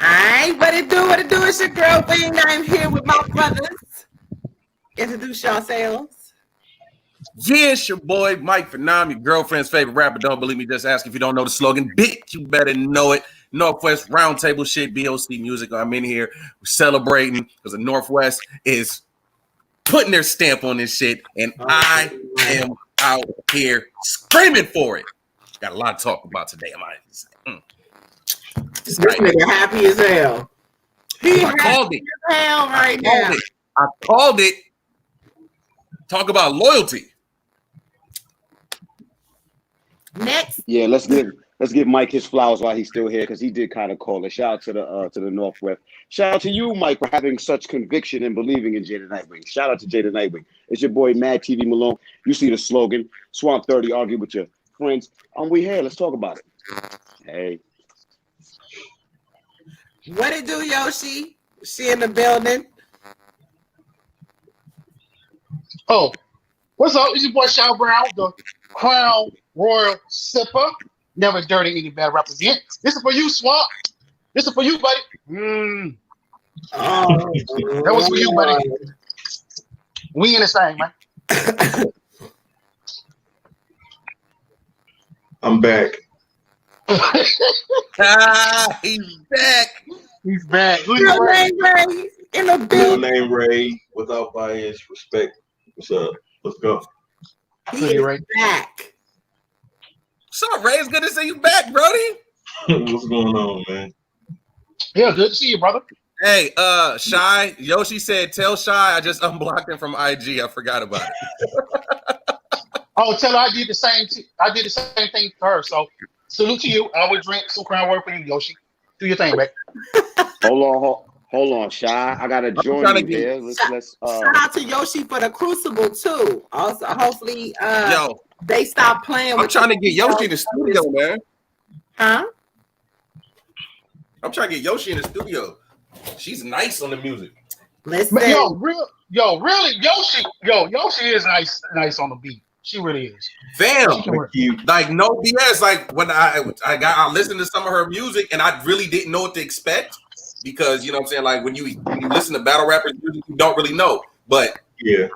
Alright, what it do? It's your girl Wing. I'm here with my brothers. Introduce yourselves. Yeah, it's your boy Mike Phenom, your girlfriend's favorite rapper. Don't believe me, just ask if you don't know the slogan. Bitch, you better know it. Northwest Roundtable shit, BOC Music. I'm in here. We're celebrating because the Northwest is putting their stamp on this shit, and I am out here screaming for it. Got a lot to talk about today. This nigga happy as hell. I called it. Hell right now. I called it. Talk about loyalty. Next. Yeah, let's give Mike his flowers while he's still here because he did kind of call it. Shout out to the Northwest. Shout out to you, Mike, for having such conviction and believing in Jada Nightwing. Shout out to Jada Nightwing. It's your boy Mad TV Malone. You see the slogan, Swamp 30, argue with your friends. We here. Let's talk about it. Hey. What it do, Yoshi? She in the building. Oh, what's up? It's your boy Shaw Brown, the Crown Royal Sipper. Never dirty any bad represent. This is for you, Swamp. This is for you, buddy. Oh, that was for you, buddy. We in this thing, man. I'm back. He's back. He's back. Who's your name, Ray? In the building. Your name, Ray. Without bias, respect. What's up? Let's go. He is back. What's up, Ray? It's good to see you back, Brody. What's going on, man? Yeah, good to see you, brother. Hey, Shy. Yoshi said, tell Shy I just unblocked him from IG. I forgot about it. Oh, tell her I did the same thing to her. So salute to you. I would drink some Crown Royal for you, Yoshi. Do your thing, man. Hold on, Shy. I gotta join you here. Let's shout out to Yoshi for the Crucible too. Also, hopefully, they stop playing. I'm trying to get Yoshi in the studio, man. Huh? I'm trying to get Yoshi in the studio. She's nice on the music. Listen, really, Yoshi is nice on the beat. She really is. Fam, like no BS. Like when I listened to some of her music and I really didn't know what to expect because you know what I'm saying. Like when you listen to battle rappers music, you don't really know. But yeah,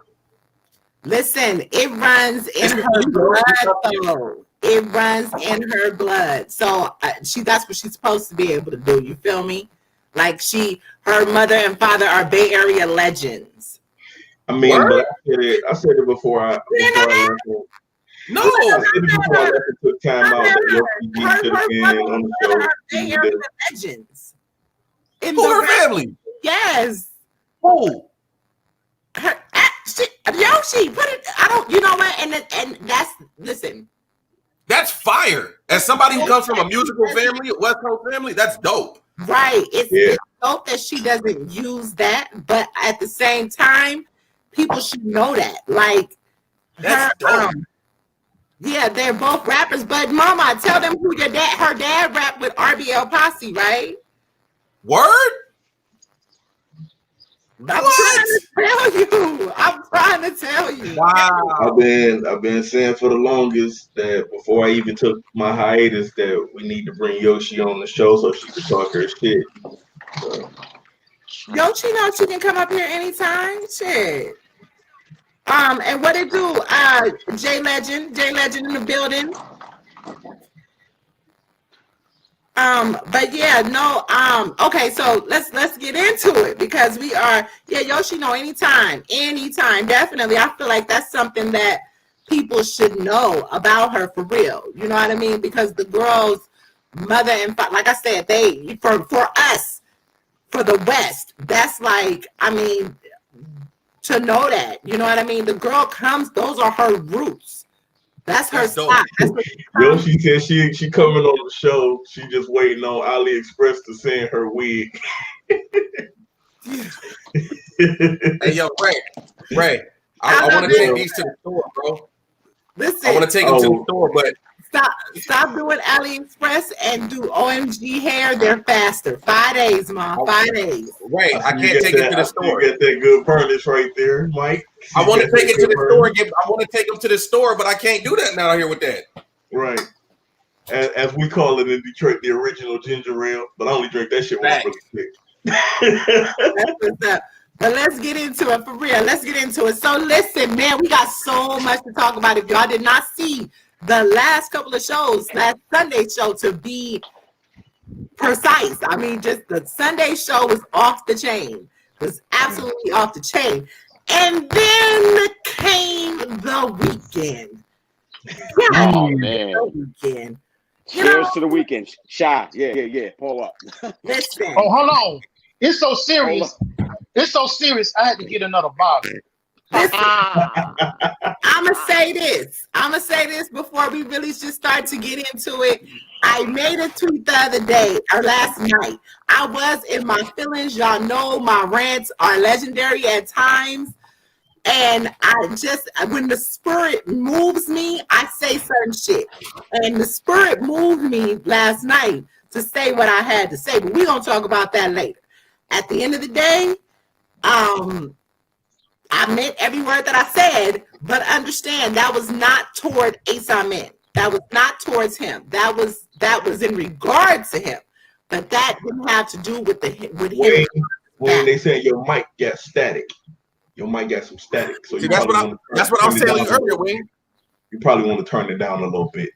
listen, it runs in her blood. Though. It runs in her blood. So that's what she's supposed to be able to do. You feel me? Like her mother and father are Bay Area legends. I mean, but I said it before. I said it before I took time out. On the show. Bay Area legends. For her family. Yes. Oh. Yoshi, put it. I don't. You know what? And that's listen. That's fire. As somebody who comes from a musical family, a West Coast family, that's dope. Right. It's dope that she doesn't use that, but at the same time, people should know that. Like, that's dope. Yeah, they're both rappers, but Mama, tell them who her dad rapped with RBL Posse, right? Word? I'm trying to tell you. Wow. I've been saying for the longest that before I even took my hiatus that we need to bring Yoshi on the show so she can talk her shit. So. Yoshi knows she can come up here anytime. Shit. And what it do? J Legend in the building. But yeah, no, okay, so let's get into it because we are, Yoshi know anytime, definitely. I feel like that's something that people should know about her for real. You know what I mean? Because the girl's mother and father, like I said, they, for us, for the West, that's like, I mean, to know that, you know what I mean? The girl those are her roots. That's her spot. Yoshi said she coming on the show. She just waiting on AliExpress to send her wig. Hey, yo, Ray. I want to take these to the store, bro. Listen, I want to take them to the store, but stop doing AliExpress and do OMG hair. They're faster. 5 days, Mom. 5 days. Right. I can't take it to the store. You get that good furnace right there, Mike. I want to take it to the store. I want to take them to the store, but I can't do that now here with that. Right. as we call it in Detroit, the original ginger ale. But I only drink that shit when I'm really sick. That's what's up. But let's get into it for real. Let's get into it. So listen, man, we got so much to talk about. If y'all did not see the last couple of shows, last Sunday show to be precise. I mean, just the Sunday show was off the chain. It was absolutely off the chain. And then came the weekend. Oh man. The weekend. Cheers to the weekend. Shy. Yeah. Pull up. Listen. Oh, hold on. It's so serious. It's so serious. I had to get another bottle. I'ma say this before we really just start to get into it. I made a tweet the other day or last night. I was in my feelings. Y'all know my rants are legendary at times. And I just, when the spirit moves me, I say certain shit. And the spirit moved me last night to say what I had to say. But we're going to talk about that later. At the end of the day, I meant every word that I said, but understand that was not toward Ace Amen. That was not towards him. That was in regards to him. But that didn't have to do with him. When they said your mic got static. Your mic got some static. So that's what I'm saying earlier, Wayne. You probably want to turn it down a little bit.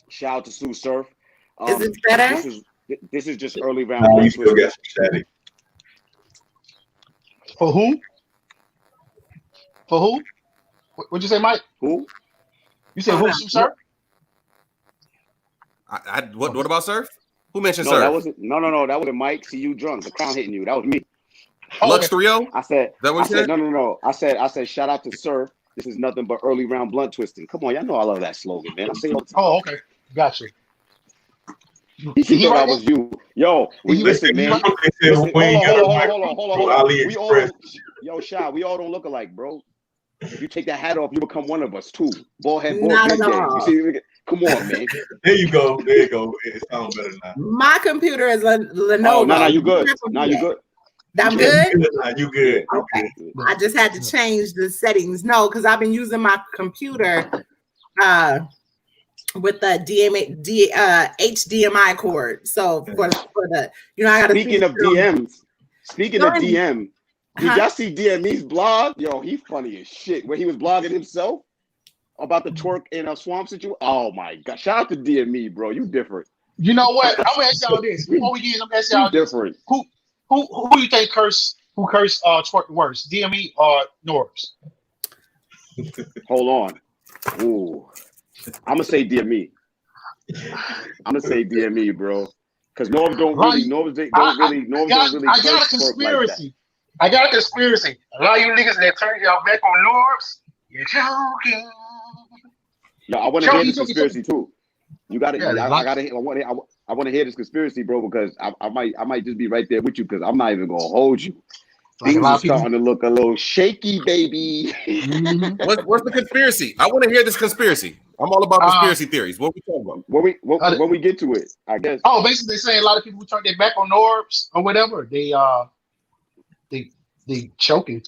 Shout out to Sue Surf. Is it better? This is just early round. You still got some static. For who? For who? What'd you say, Mike? Who? You said who, sir? What about Surf? Who mentioned No, Surf? that wasn't. No. That wasn't Mike. See you drunk. The crown hitting you. That was me. Lux 3-0? I said. That what you said? No. I said. Shout out to Surf. This is nothing but early round blunt twisting. Come on, y'all know I love that slogan, man. I say it all the time. Oh, okay. Gotcha. He thought that was you. Yo, listen, man. Hold on. Yo, Shy, we all don't look alike, bro. If you take that hat off, you become one of us too. Ball head, ball head. You see, come on, man. There you go. It sounds better now. My computer is Lenovo. Oh, no, you good. No, you good. I'm good? You good. Okay. I just had to change the settings. No, because I've been using my computer with the HDMI cord. So for the, I got to. Speaking of DM, did y'all see DME's blog? Yo, he funny as shit. Where he was blogging himself about the TWORK in a swamp situation. Oh my god! Shout out to DME, bro. You different. You know what? I'm gonna ask y'all this. Before we get, I'm gonna ask y'all this. Different. Who you think cursed TWORK worse, DME or Norbs? Hold on. Ooh. I'm gonna say DME. Bro. Because Norbs don't really. I got a conspiracy. I got a conspiracy. A lot of you niggas that turn y'all back on Norbs, you're joking. No, I want to hear this conspiracy too. You got it. Yeah, I want to hear this conspiracy, bro, because I might just be right there with you because I'm not even gonna hold you. Things are starting to look a little shaky, baby. What's the conspiracy? I want to hear this conspiracy. I'm all about conspiracy theories. What we talking about? When we get to it, I guess. Oh, basically they're saying a lot of people who turn their back on Norbs or whatever, they choking.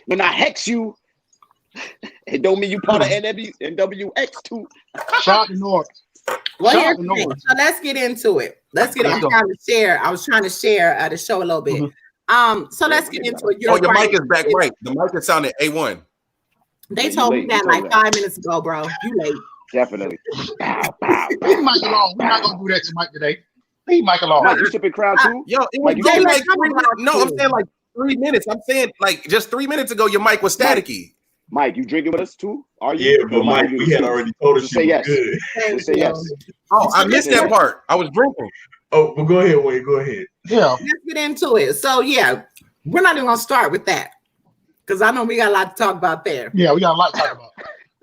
When I hex you, it don't mean you part of NWX too. Shout out to Norbs. Well, so let's get into it. I was trying to share the show a little bit. So let's get into it. Your mic is back right. The mic is sounding A1. They told me that like 5 minutes ago, bro. You late. Definitely. Leave Mike alone. We're not gonna do that to Mike today. Leave Mike alone. Mike, you sipping Crown too? Yo, it was like 3 minutes. No, I'm saying like 3 minutes. I'm saying like just 3 minutes ago, your mic was staticky. Mike, you drinking with us too? Are you? Yeah, but Mike, we had already told us you was good. Just say yes. Oh, I missed that part. I was drinking. Oh, well, go ahead, Wade. Go ahead. Yeah. Let's get into it. So yeah, we're not even gonna start with that because I know we got a lot to talk about there. Yeah, we got a lot to talk about.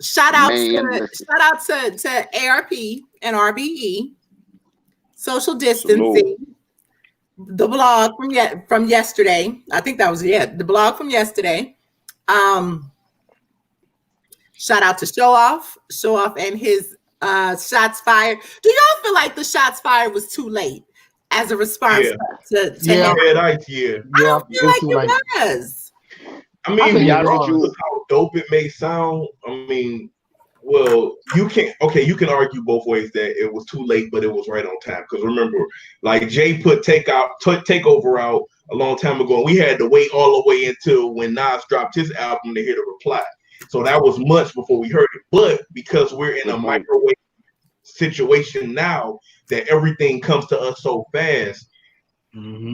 Shout out to ARP and RBE, social distancing. The blog from yesterday. I think that was the blog from yesterday. Shout out to Show Off and his shots fired. Do y'all feel like the shots fired was too late as a response to Yeah, I don't feel like it was. I mean, regardless of how dope it may sound, I mean, Well, you can argue both ways that it was too late, but it was right on time. Because remember, like Jay put Takeover out a long time ago, and we had to wait all the way until when Nas dropped his album to hear the reply. So that was months before we heard it. But because we're in a microwave situation now that everything comes to us so fast,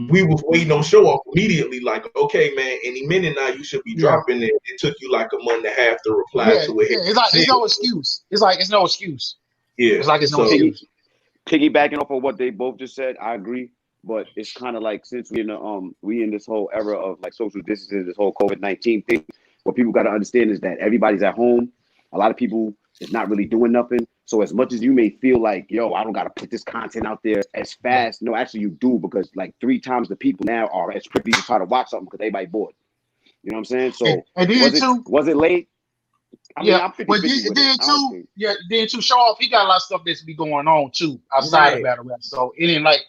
we was waiting on show off immediately. Like, okay, man, any minute now you should be dropping it. It took you like a month and a half to reply to it. Yeah, it's like it's no excuse. It's like it's no excuse. Yeah, it's like it's no excuse. Piggybacking off of what they both just said, I agree. But it's kind of like since we in this whole era of like social distancing, this whole COVID-19 thing, what people got to understand is that everybody's at home. A lot of people is not really doing nothing. So as much as you may feel like, yo, I don't got to put this content out there as fast. No, actually you do, because like 3 times the people now are as privy to try to watch something because everybody bored. You know what I'm saying? So and then was it late? I mean, I'm 50-50 but then too, show off. He got a lot of stuff that's be going on too outside of battle rap. So it ain't like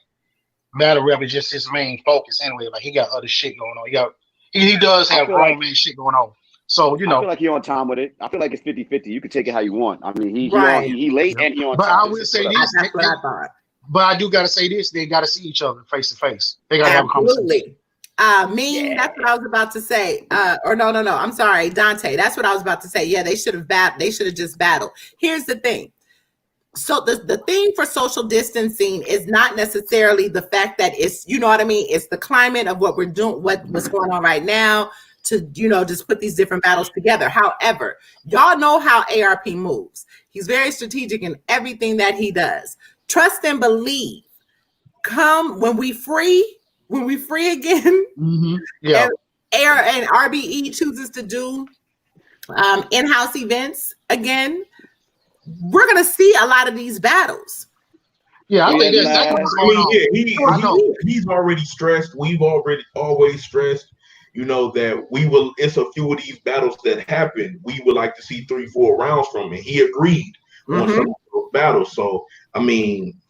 battle rap is just his main focus anyway. Like he got other shit going on. He does have grown man shit going on. So, you know, I feel like you're on time with it. I feel like it's 50-50. You can take it how you want. I mean, he late and he on but time. I will say this. That's what I thought. But I do got to say this. They got to see each other face to face. They got to have a conversation. That's what I was about to say. Or no. I'm sorry, Dante. That's what I was about to say. Yeah, they should have just battled. Here's the thing. So the thing for social distancing is not necessarily the fact that it's, you know what I mean? It's the climate of what we're doing, what's going on right now, to, you know, just put these different battles together. However, y'all know how ARP moves. He's very strategic in everything that he does. Trust and believe. Come when we free again, and RBE chooses to do in-house events again, we're gonna see a lot of these battles. Yeah, I think that's exactly what's going on. He's already stressed. We've always stressed, you know, that it's a few of these battles that happen. We would like to see 3-4 rounds from it. He agreed on some of those battles. So, I mean,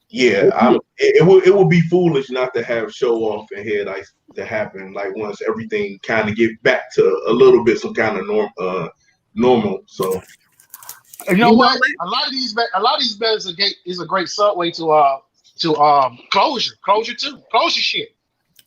it would be foolish not to have show off and head ice to happen. Like once everything kind of get back to a little bit some kind of normal. So. You know what? A lot of these battles is a great subway to closure too. Closure shit.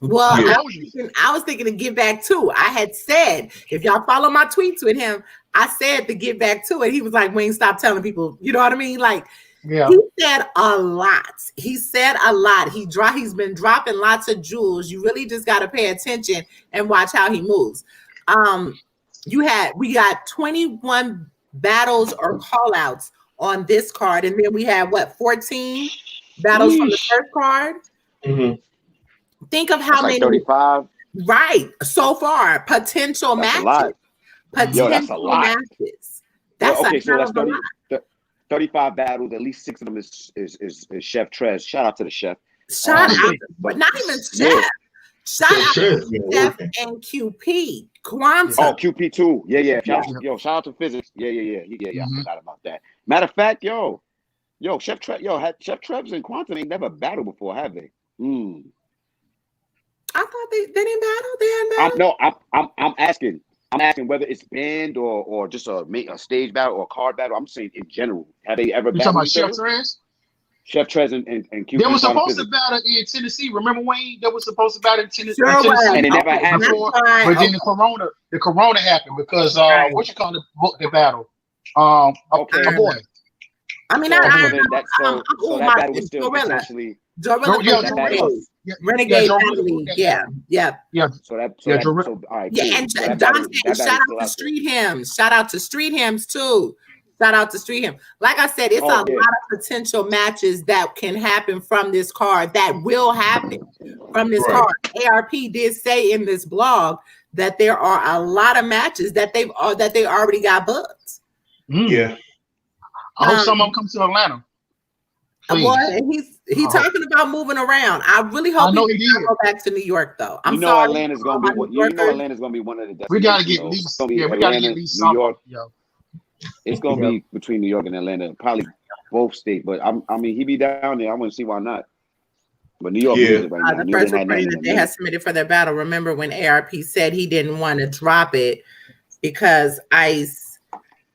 Well, I was thinking to get back to. I had said, if y'all follow my tweets with him, I said to get back to it. He was like, Wayne, stop telling people. You know what I mean? Like, he said a lot. He's been dropping lots of jewels. You really just got to pay attention and watch how he moves. We got 21 battles or call outs on this card, and then we have 14 battles from the first card. Think of how many 35 so far potential matches. That's a lot. That's 35 battles. At least 6 of them is Chef Trez. Shout out to the chef. But not even Chef. Shout out to Chef and QP. Quantum. Oh, QP2. Yeah. Shout out to Physics. Yeah. I forgot about that. Matter of fact, Chef Trez and Quantum ain't never battled before, have they? I thought they didn't battle. They hadn't battled. I'm asking whether it's band or just a stage battle or a card battle. I'm saying in general. Have they ever battled? You talking about Chef Trez? Chef Trez and QP. They were supposed to battle in Tennessee. Remember, Wayne? They were supposed to battle in Tennessee. And it never happened. But then the corona happened because the battle. My boy. I mean, that battle was still potentially Renegade Family. Yeah. So all right. And Dante, shout out to Street Hymns. Shout out to Street Hymns too. Shout out to Street Hymns. Like I said, it's a lot of potential matches that can happen from this card. That will happen from this card. ARP did say in this blog that there are a lot of matches that they already got booked. Yeah. I hope someone comes to Atlanta. Boy, and he's talking about moving around. I really hope he can go back to New York, though. Atlanta's gonna be one of the. We gotta get least. We gotta get least New York. It's gonna be between New York and Atlanta, probably both states. But I mean, he be down there. I want to see why not. But New York is right now. The first recording that they had submitted for their battle. Remember when ARP said he didn't want to drop it because Ice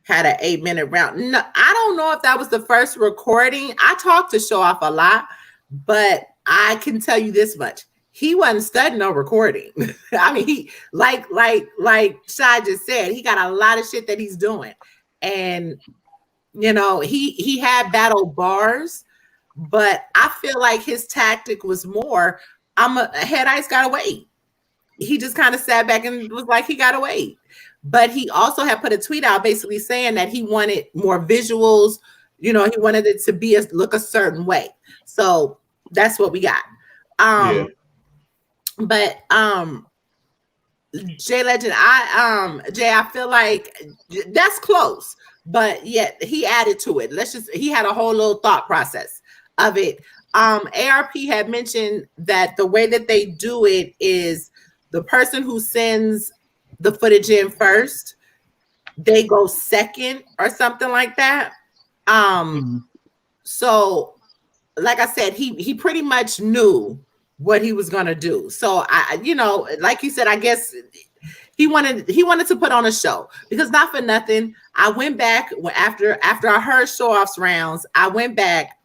had an 8-minute round. No, I don't know if that was the first recording. I talked to Show Off a lot, but I can tell you this much. He wasn't studying no recording. I mean, he like Shy just said, he got a lot of shit that he's doing. And you know, he had battle bars, but I feel like his tactic was more, Head Ice gotta wait. He just kind of sat back and was like, he gotta wait. But he also had put a tweet out basically saying that he wanted more visuals. You know, he wanted it to be look a certain way. So that's what we got. But Jay Legend, Jay, I feel like that's close, but yet he added to it. He had a whole little thought process of it. ARP had mentioned that the way that they do it is the person who sends the footage in first, they go second or something like that. So like I said, he pretty much knew what he was gonna do. So I, you know, like you said, I guess he wanted to put on a show, because not for nothing, I went back after I heard Show Off's rounds, I went back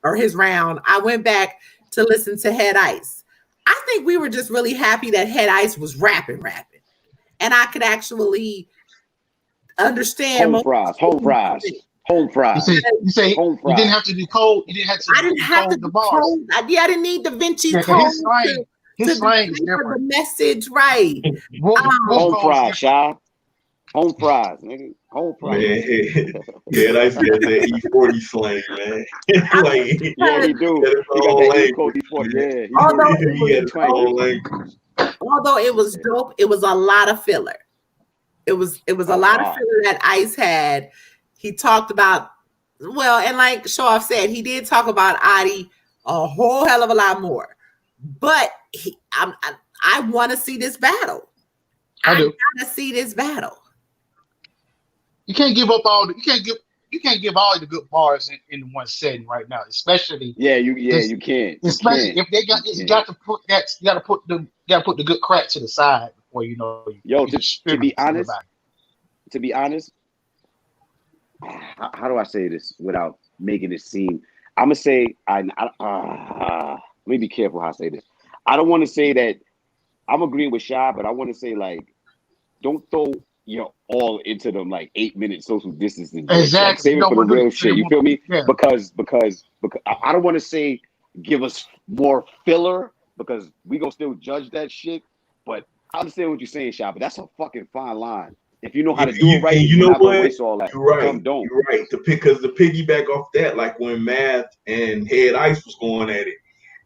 to listen to Head Ice. I think we were just really happy that Head Ice was rapping, and I could actually understand. Home fries. You say you didn't have to decode. You didn't have to. I didn't have to the bars. I didn't need Da Vinci Code His slang is the different. message right. Home fries, Shy. Home fries, nigga. Home fries. Yeah, that's that E40 slang, man. Like, yeah, he do. He got that E-code E40. Yeah, Although it was dope, it was a lot of filler. It was a lot of filler that Ice had. He talked about, well, and like Show Off said, he did talk about Adi a whole hell of a lot more. But I want to see this battle. I do. I gotta see this battle. You can't give up all. You can't give all the good bars in one setting right now, especially. You can't. Especially if they got you got to put that. You got to put the good crack to the side before you know. To be honest. How do I say this without making it seem? I'm gonna say let me be careful how I say this. I don't want to say that I'm agreeing with Shy, but I want to say, like, don't throw your all into them like 8-minute social distancing. Exactly. Like, save it for the real shit. You feel me? Yeah. Because I don't want to say give us more filler, because we gonna still judge that shit. But I understand what you're saying, Shy. But that's a fucking fine line. If you know how to do it right, you know what? Waste all that. You're right. You're right. Because the piggyback off that, like when Math and Head Ice was going at it,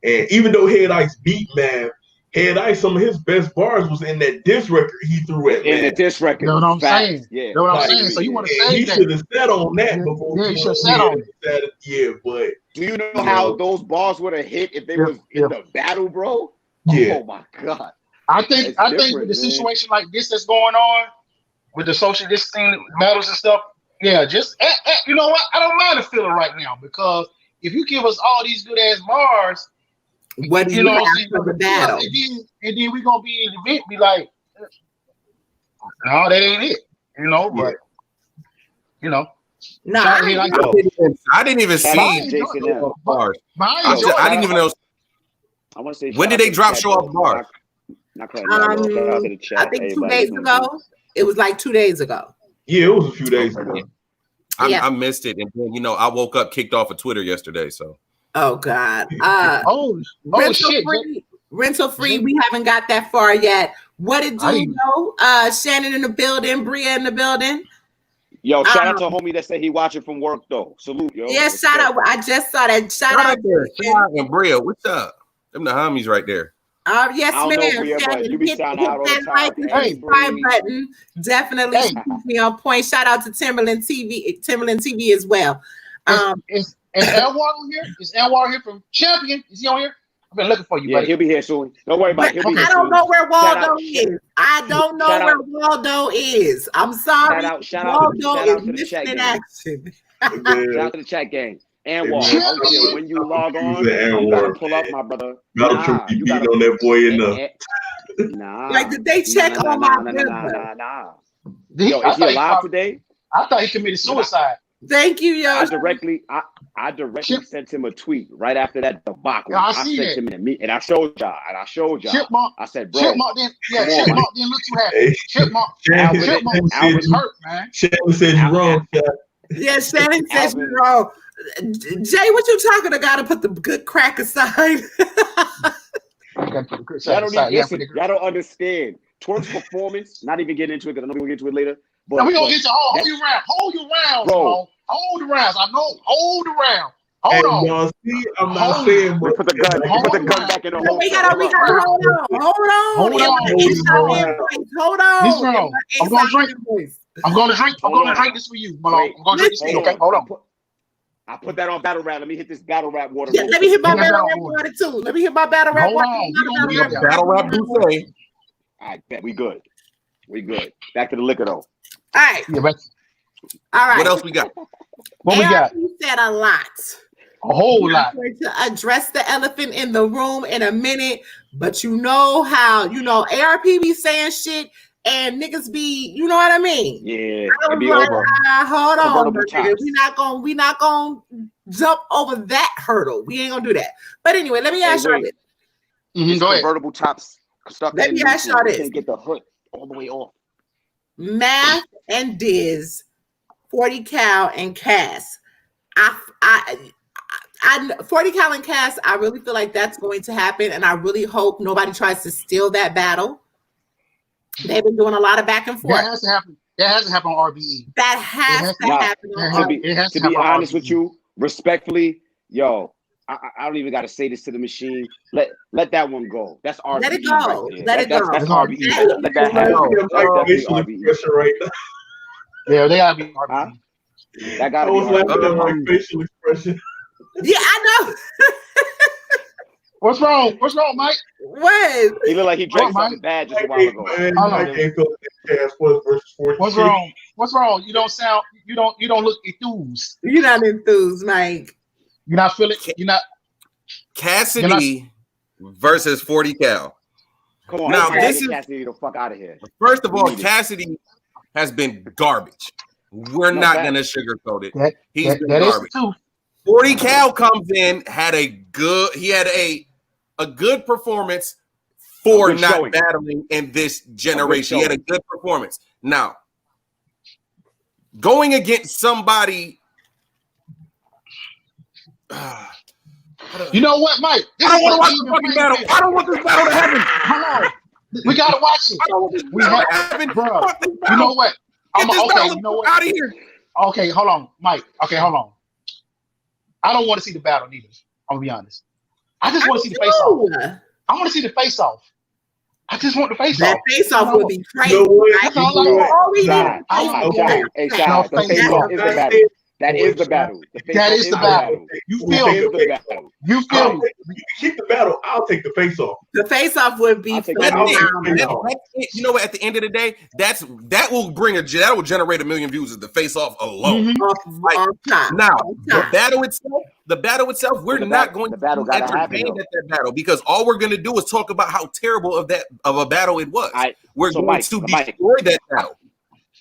and even though Head Ice beat Math, Head Ice, some of his best bars was in that diss record he threw at Math. In the diss record. You know what I'm saying? Yeah. You know what I'm saying? So you want to say he that? should have sat on that before. Yeah, he should have sat on it. Yeah, but do you know how those bars would have hit if they was in the battle, bro? Yeah. Oh my god. I think with the situation like this that's going on with the social distancing matters and stuff, yeah, just you know what? I don't mind the filler right now, because if you give us all these good ass bars, what do you have for the battle? And then we're gonna be in the event, be like, no, that ain't it. You know, but you know. No, I didn't even see Jason bars. I didn't even know. I want to say, when did they drop Show Off bars? I think 2 days ago. It was like 2 days ago. Yeah, it was a few days ago. I missed it, and then, you know, I woke up kicked off of Twitter yesterday. So. Oh God. Rental free. We haven't got that far yet. What did you know? Shannon in the building, Bria in the building. Yo, shout out to a homie that said he watching from work though. Salute, yo. Yeah, shout out. I just saw that. Shout out and Bria. What's up? Them the homies right there. Yes, ma'am. You be shouting out all the time. Hey, button. Definitely keeps me on point. Shout out to Timberland TV as well. Is Elwar here? Is Elwar here from Champion? Is he on here? I've been looking for you, buddy. He'll be here soon. Don't worry about it. I don't know where Waldo is. I don't know where Waldo is. I'm sorry. Waldo is missing in action. Shout out to the chat gang. And when you log on, you gotta pull up, my brother. You gotta on that boy enough. Like, did they check on my brother? Yo, is he alive today? I thought he committed suicide. Thank you, Yoshi. I directly sent him a tweet right after that debacle. Yeah, I sent that. him and I showed y'all. Chipmunk. I said, bro. Chipmunk didn't look too happy. Chipmunk was hurt, man. Shannon said you're wrong. Yeah, Shannon said you're wrong. Jay, what you talking about? Gotta put the good crack aside. Y'all don't understand. TWORK's performance, not even getting into it because I know we're going to get into it later. But now we going to get to hold your round. Hold your rounds, bro. Hold the rounds. I know. Hold the round. Hold on. Y'all see, I'm not saying, but put the gun back in the hole. We gotta hold on. Hold on. This round. I'm going to drink this for you, Malone. I'm going to drink this for you. Okay, hold on. I put that on battle rap. Let me hit this battle rap water. Yeah, let me hit my battle rap water too. Let me hit my battle rap water. Battle rap buffet. All right, bet we good. We good. Back to the liquor though. All right. Yeah, right. All right. What else we got? What we got? You said a lot. A whole lot. I'm going to address the elephant in the room in a minute, but you know how, ARP be saying shit and niggas be, you know what I mean? Yeah, I was like, hold on, nigga. We not gonna jump over that hurdle. We ain't gonna do that. But anyway, let me ask y'all this. Go ahead. Convertible tops stuck. Let me ask y'all this. Can't get the hood all the way off. Math and Diz, 40 Cal and Cass. I 40 Cal and Cass, I really feel like that's going to happen, and I really hope nobody tries to steal that battle. They've been doing a lot of back and forth. That has to happen. That has to happen on RBE. That has to happen on RBE. To be honest with you, respectfully, yo, I don't even got to say this to the machine. Let that one go. That's RBE. Let it go. Right Let it go. That's RBE. Let that happen. That's definitely RBE. Yeah, they gotta be RBE. That gotta be RBE. My facial expression. Yeah, I know. What's wrong? What's wrong, Mike? What? He looked like he drank something bad just a while ago. What's wrong? What's wrong? You don't look enthused. You're not enthused, Mike. You're not feeling. You're not. Cassidy versus 40 Cal. Come on, now this is Cassidy the fuck out of here. First of all, Cassidy has been garbage. We're not gonna sugarcoat it. He's been garbage. 40 Cal comes in, had a good performance for not battling in this generation. He had a good performance. Now, going against somebody. You know what, Mike? I don't want to watch the fucking battle. I don't want this battle to happen. Hold on. We gotta watch it. I don't want this battle to happen. Bro, you know what? You know what? Out of here. Okay, hold on, Mike. Okay, hold on. I don't want to see the battle neither. I'm gonna be honest. I just want to see the face off. I want to see the face off. I just want the face off. That face off would be crazy. That's all That is the battle. That is the battle. You feel me? You feel me? Keep the battle. I'll take the face off. The face off would be. You know what? At the end of the day, that will generate 1 million views as the face off alone. Now the battle itself, we're not going to entertain at that battle because all we're going to do is talk about how terrible of a battle it was. We're going to destroy that battle.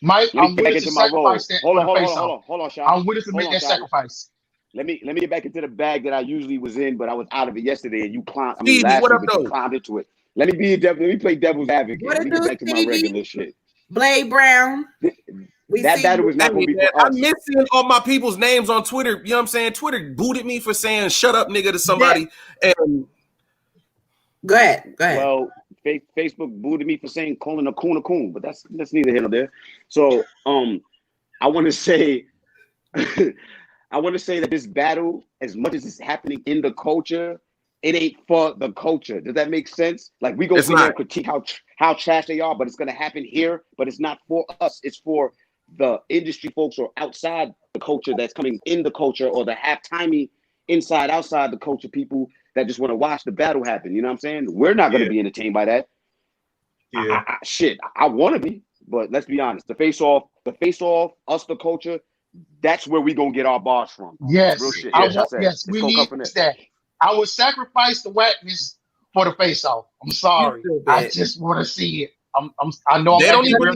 Mike, I'm willing to sacrifice that. Hold on, Sean. I'm willing to make that sacrifice. Let me get back into the bag that I usually was in, but I was out of it yesterday, and you climbed. Stevie, what up, though? You climbed into it. Let me play devil's advocate. Let me get back to my regular shit. Blade Brown. That battle was not going to be for us. I'm missing all my people's names on Twitter. You know what I'm saying? Twitter booted me for saying "shut up, nigga" to somebody. Yeah. And go ahead. Well, Facebook booted me for calling a coon, but that's neither here nor there. So I want to say that this battle, as much as it's happening in the culture, it ain't for the culture. Does that make sense? Like we go sit here and critique how trash they are, but it's gonna happen here. But it's not for us. It's for the industry folks or outside the culture that's coming in the culture, or the half-timey outside the culture people that just want to watch the battle happen. You know what I'm saying? We're not going to be entertained by that. Yeah. I want to be, but let's be honest. The face off, us, the culture, that's where we going to get our bars from. Yes. Real shit. Yes, we need that. I would sacrifice the whackness for the face off. I'm sorry. I just want to see it. I know They I'm don't acting even. real.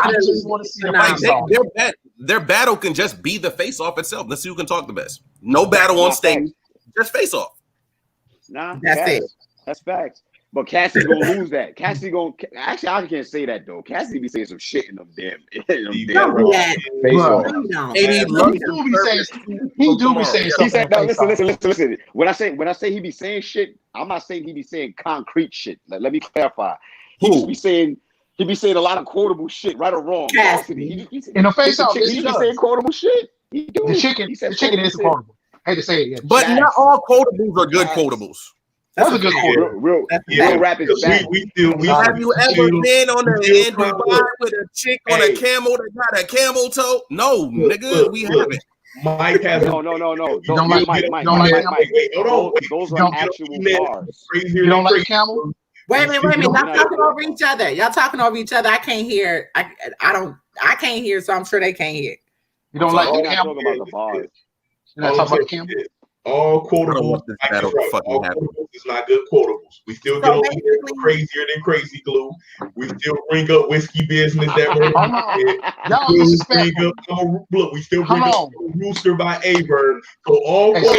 I just want to see the face off. Their battle can just be the face off itself. Let's see who can talk the best. No battle on stage, just face off. Nah, That's it. That's facts. But Cassie gonna lose that. Cassie gonna actually I can't say that though. Cassie be saying some shit in them damn. Don't do that. Face off. He do be saying He said, no, something. listen. When I say he be saying shit, I'm not saying he be saying concrete shit. Like, let me clarify. He just be saying a lot of quotable shit, right or wrong. Cassidy. In the face off, he be saying quotable shit. The chicken is quotable. I hate to say it, yeah. But not all quotables are good quotables. That's a good quote. Real rap is bad. Have you ever been on the end Dubai with a chick on a camel that got a camel toe? No, nigga, we haven't. Mike has no. Don't like Mike. Those are actual bars. You don't like camel? Wait a minute. Y'all talking over each other. I can't hear. I can't hear, so I'm sure they can't hear. You don't like the camel? Talking about the bars. You're not talking about the camel? All quotables, is not good quotables. We still get over here crazier than crazy glue. We still bring up whiskey business that y'all disrespectful. Look, we still bring up Rooster by A-Bird. So all listen.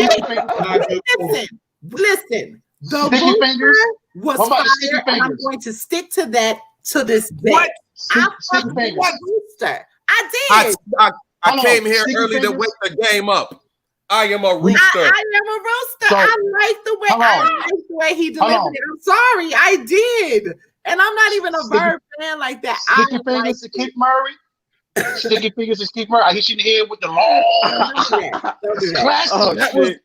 The Rooster was fire, and I'm going to stick to that to this day. What? I fucked with Rooster. I did. I came here early to wake the game up. I am a rooster. I am a rooster. So, I like the way he delivered it. I'm sorry, I did. And I'm not even a Bird fan like that. Sticky fingers to Keith Murray. Sticky fingers to Keith Murray. I hit you in the head with the long.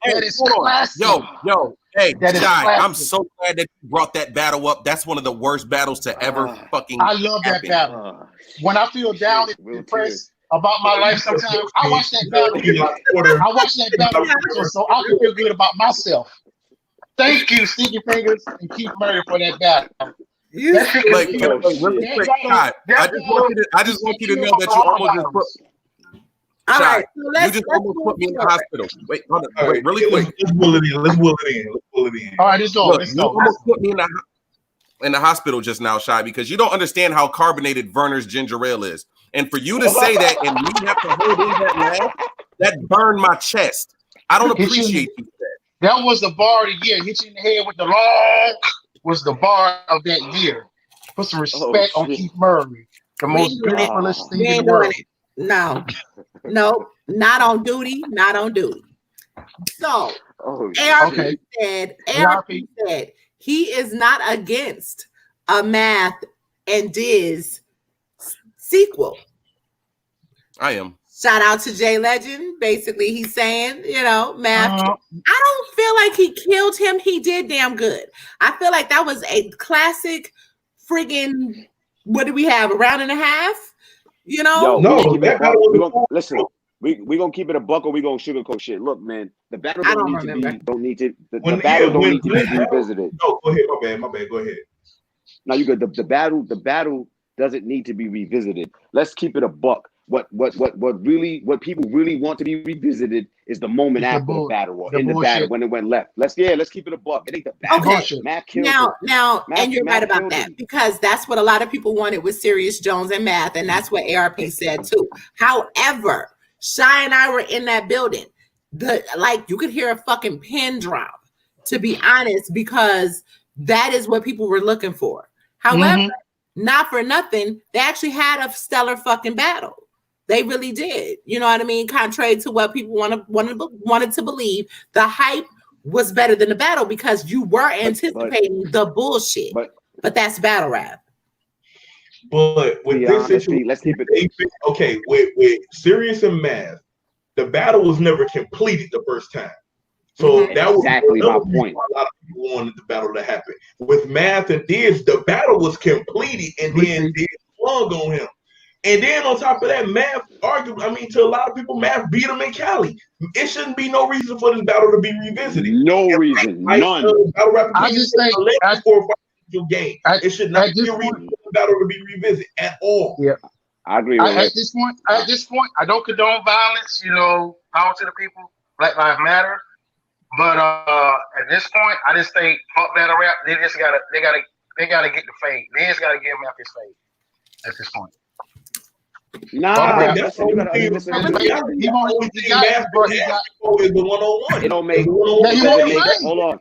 That is classic. Yo. Hey, Jai, I'm so glad that you brought that battle up. That's one of the worst battles to ever fucking I love that battle. When I feel down and depressed about my life sometimes, I watch that battle. So I can feel good about myself. Thank you, Sticky Fingers and Keith Murray, for that battle. I just want you to know that you almost just put. All right, you just almost put me in the hospital. Wait, hold on. Wait, really quick. Let's pull it in. All right, let's go. You almost put me in the hospital just now, Shy, because you don't understand how carbonated Werner's ginger ale is. And for you to say that and me have to hold in that laugh, that burned my chest. I don't appreciate you for that. That was the bar of the year. Hit you in the head with the long was the bar of that year. Put some respect on Keith Murray, the most beautiful thing in the world. No, not on duty. So, ARP said he is not against a Math and Diz sequel. I am. Shout out to Jay Legend. Basically, he's saying, Math. I don't feel like he killed him. He did damn good. I feel like that was a classic friggin', what do we have, a round and a half? Listen, we gonna keep it a buck or we gonna sugarcoat shit. Look, man, the battle don't need to be revisited. No, go ahead, my bad. Go ahead. No, you good. The battle doesn't need to be revisited. Let's keep it a buck. What people really want to be revisited is the moment after the battle or in the battle when it went left. Let's keep it a buck. It ain't the battle. Okay. Now, and you're right about that, because that's what a lot of people wanted with Sirius Jones and Math, and that's what ARP said too. However, Shy and I were in that building. You could hear a fucking pin drop, to be honest, because that is what people were looking for. However, not for nothing, they actually had a stellar fucking battle. They really did. You know what I mean? Contrary to what people wanted to believe, the hype was better than the battle because you were anticipating the bullshit. But that's battle rap. But with this situation, let's keep it. Okay, with Sirius and Math, the battle was never completed the first time. So that was exactly my point. A lot of people wanted the battle to happen. With Math and Diz, the battle was completed, and then Diz flung on him. And then on top of that, Math argued. To a lot of people, Math beat him in Cali. It shouldn't be no reason for this battle to be revisited. No reason, none. I just think it should not be a reason for the battle to be revisited at all. Yeah, I agree. At this point, I don't condone violence. Power to the people. Black Lives Matter. But at this point, I just think fuck battle rap. They gotta they gotta get the fade. Liz gotta give him his fade at this point. Nah, I think listen, that's you gotta listen. He won't. He got is the one-on-one. It don't make. Yeah, he won't fade. Hold on.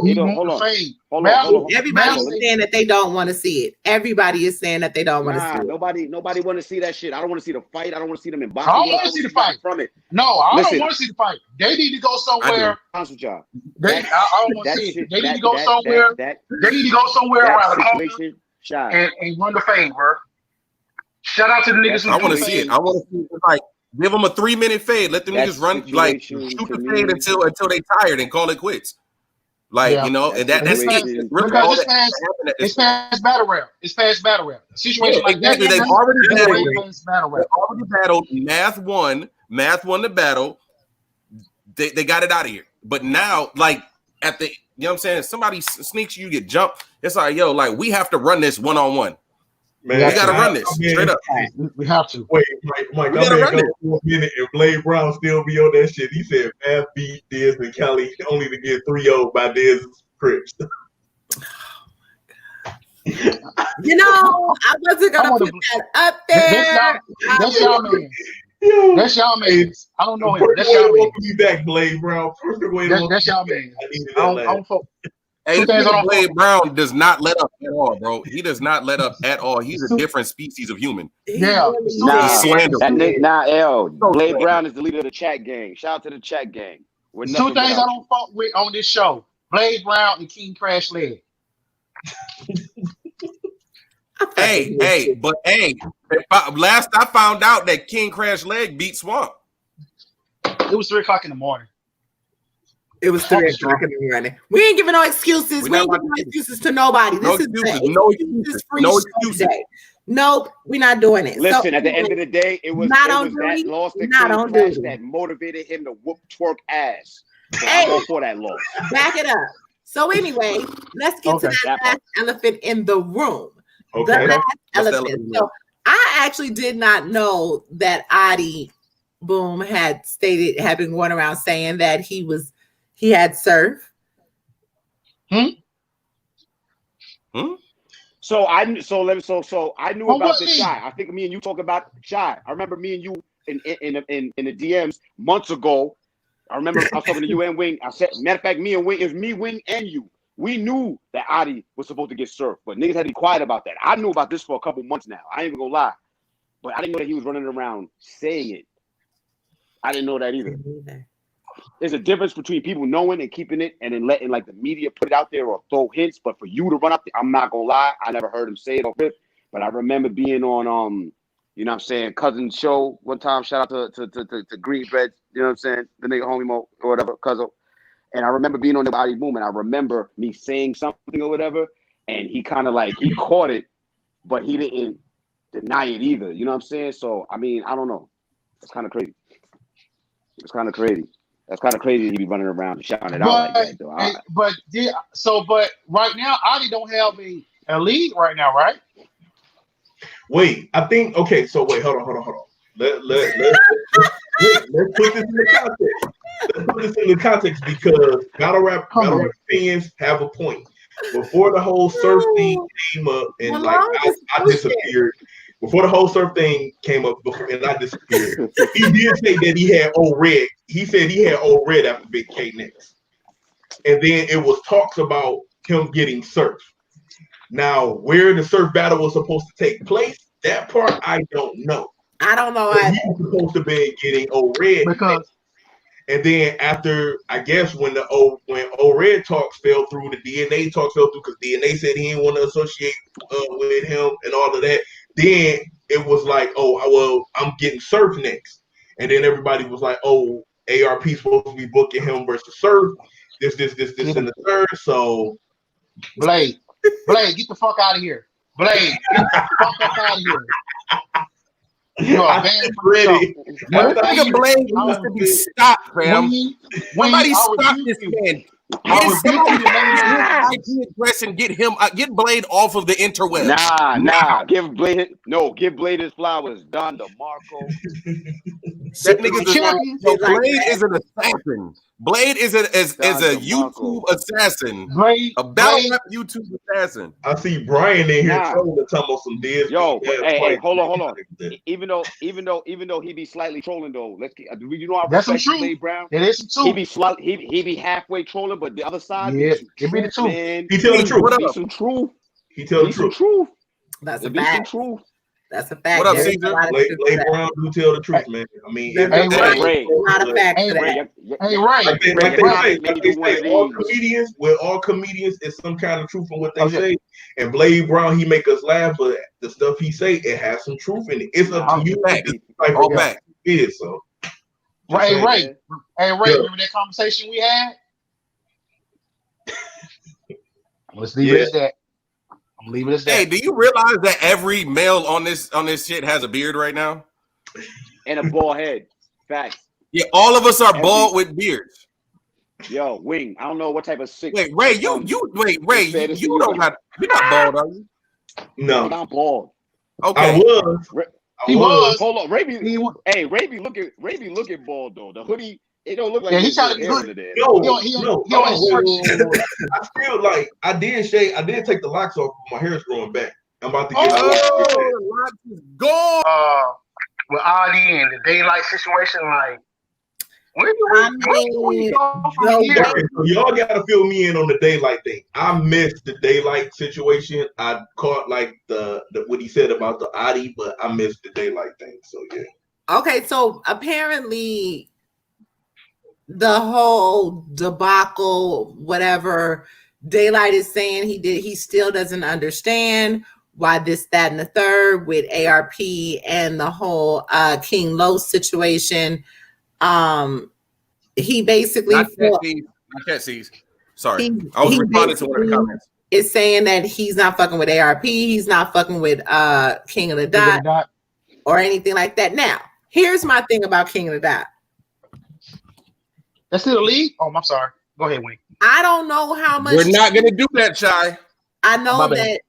He Hold won't on. fade. Hold on. Everybody is saying that they don't want to see it. Everybody is saying that they don't want to see it. Nobody want to see that shit. I don't want to see the fight. I don't want to see them in boxing. I don't want to see the fight from it. No, I Listen. don't want to see the fight. They need to go somewhere. I y'all. I don't want to see it. They need to go somewhere. They need to go somewhere around the corner and run the fade, bro. Shout out to the niggas. I want to see it. I want to see it. Like, give them a 3-minute fade. Let them niggas run, like, shoot the fade until they tired and call it quits. Like, you know, and that's really all that. It's past battle rap. It's past battle rap. Situation like that. They've already battled. Math won the battle. They got it out of here. But now, like, at the, you know what I'm saying? Somebody sneaks you get jumped. It's like, yo, like, we have to run this one-on-one. Man, we gotta run this straight up. We have to. Wait, Mike, I'm gonna go for a minute and Blade Brown still be on that shit. He said Math beat Diz and Kelly only to get 3-0 by Diz's Crips. You know, I wasn't gonna put that up there. That's y'all man. That's y'all man. I don't know him. That's y'all man. Be back, Blade Brown. That's y'all man. Hey, Blade Brown does not let up at all, bro. He does not let up at all. He's a different species of human. Yeah. L. Blade Brown is the leader of the chat gang. Shout out to the chat gang. Two things I don't fuck with on this show: Blade Brown and King Crash Leg. But last I found out that King Crash Leg beat Swamp. It was 3:00 in the morning. It was 3:00 in the morning. We ain't giving no excuses. We ain't giving no excuses to nobody. This is no excuses. No excuses. Nope, we're not doing it. Listen, at the end of the day, it was that loss to King Crash that motivated him to whoop TWORK ass. So I'm all for that loss. Back it up. So anyway, let's get to that last elephant in the room. Okay. The last elephant. So I actually did not know that Adi Boom had stated, having gone around saying that he had surf. So I knew about this Shy. I think me and you talk about Shy. I remember me and you in the DMs months ago. I remember I was talking to you and Wing. I said, matter of fact, me and Wing, it was me, Wing, and you. We knew that Adi was supposed to get surfed, but niggas had to be quiet about that. I knew about this for a couple months now. I ain't even gonna lie. But I didn't know that he was running around saying it. I didn't know that either. There's a difference between people knowing and keeping it and then letting like the media put it out there or throw hints. But for you to run up there, I'm not gonna lie, I never heard him say it or rip. But I remember being on you know what I'm saying, Cousin's show one time. Shout out to Green Bread, you know what I'm saying, the nigga homie Mo or whatever, Cousin. And I remember being on the Body Boom, and I remember me saying something or whatever, and he kind of like he caught it, but he didn't deny it either. You know what I'm saying? So I mean, I don't know. It's kind of crazy. That's kind of crazy. He be running around and shouting it out like that, though. But right now, Adi don't have a lead right now, right? Wait, I think okay. So wait, hold on. Let's put this in the context. Let's put this in the context because battle rap fans have a point. Before the whole surf thing came up and like I disappeared. Before the whole surf thing came up and I disappeared, he did say that he had old red. He said he had old red after Big K next. And then it was talks about him getting surf. Now, where the surf battle was supposed to take place, that part I don't know. I don't know. He was supposed to be getting old red. And then after, I guess when old red talks fell through, the DNA talks fell through because DNA said he didn't want to associate with him and all of that. Then it was like, I'm getting Surf next. And then everybody was like, ARP's supposed to be booking him versus Surf. This, and the third. So Blade, get the fuck out of here. Blade, get the fuck out of here. You are banned from the show. Blade needs to be stopped, fam. Somebody stop this man. Get Blade off of the interwebs. Nah. Give Blade his flowers. Don DeMarco. That nigga's champion. so Blade is an assassin. Blade is a YouTube assassin. Blade, a battle rap YouTube assassin. I see Brian in here trolling to talk about some Diz. Yo, hey, hold on. Even though he be slightly trolling though, you know I respect Blade Brown. It is some truth. He be halfway trolling, but the other side, yeah, it be the truth. Man. He tell the truth. Be some truth. He tell the truth. That's a fact. That's a fact. What up, Caesar? Blade Brown do tell the truth, man. I mean, Ray, not a fact for that. Like they say, all comedians is some kind of truth in what they say. And Blade Brown, he make us laugh, but the stuff he say, it has some truth in it. It's up to you. Like all back. It is so. Hey, Ray, remember that conversation we had? Let's leave it at that. I'm leaving it at that. Hey, do you realize that every male on this shit has a beard right now? And a bald head. Facts. Yeah, all of us are bald with beards. Yo, Wing, I don't know what type of sick. Wait, Ray, you don't got. You're not bald, are you? No, I'm not bald. Okay, He was. Hold on, Ray be looking bald though. The hoodie. It don't look like he's trying to be good. No. I feel like I did take the locks off. My hair is growing back. I'm about to get the locks is gone. With Adi and the daylight situation, like, so y'all gotta fill me in on the daylight thing. I missed the daylight situation. I caught like the what he said about the Adi, but I missed the daylight thing. So yeah. Okay, so apparently the whole debacle, whatever Daylight is saying he still doesn't understand why this, that, and the third with ARP and the whole King Lo situation. He basically sorry. I was responding to one of the comments. Is saying that he's not fucking with ARP, he's not fucking with King of the Dot or anything like that. Now, here's my thing about King of the Dot. That's still the league? Oh, I'm sorry. Go ahead, Wayne. I don't know how much. We're not gonna do that, Shy. I know that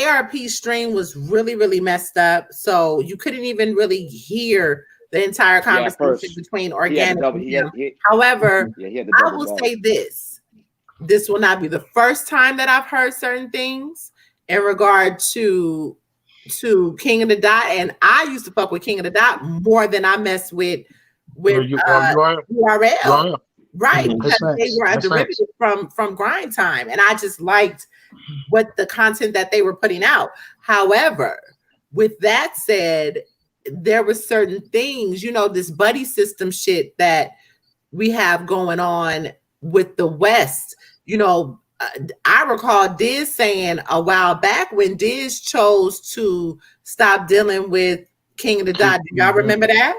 ARP stream was really, really messed up, so you couldn't even really hear the entire conversation between Organic and him. However, I will say this: this will not be the first time that I've heard certain things in regard to King of the Dot, and I used to fuck with King of the Dot more than I mess with URL. Right, because they were a derivative from Grind Time, and I just liked what the content that they were putting out. However, with that said, there were certain things, this buddy system shit that we have going on with the West. I recall Diz saying a while back when Diz chose to stop dealing with King of the Dot. Do y'all remember that?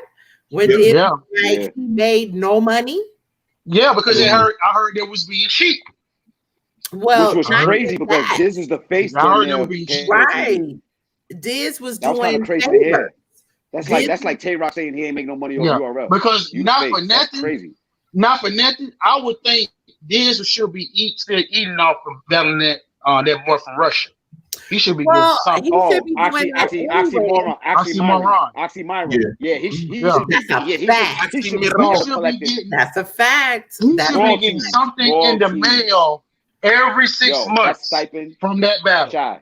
When Diz he made no money. Yeah, because I heard there was being cheap. Well, which was crazy because Diz is the face. I heard there was being cheap. Right. Diz was doing kind of crazy to hear. That's like Tay-Rock saying he ain't make no money on URL. Because not for nothing, I would think Diz should be still eating off of battling that boy from Russia. He should be doing something. Oxymoron. Yeah, he should be That's a fact. He should be getting something in the mail every 6 months from that battle.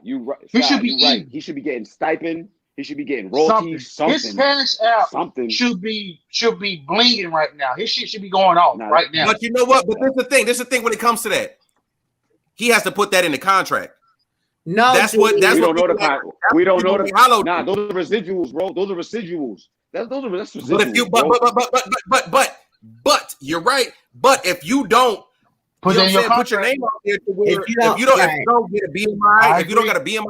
He should be right. He should be getting stipend. He should be getting royalties. His cash out should be blinging right now. His shit should be going off right now. But you know what? But this is the thing when it comes to that. He has to put that in the contract. No, we don't know the contract. We don't know the contract. Nah, those are residuals, bro. Those are residuals. That's residuals. But you're right. But if you don't put your name out there to where if you don't get a BMI, if you don't got a BMI,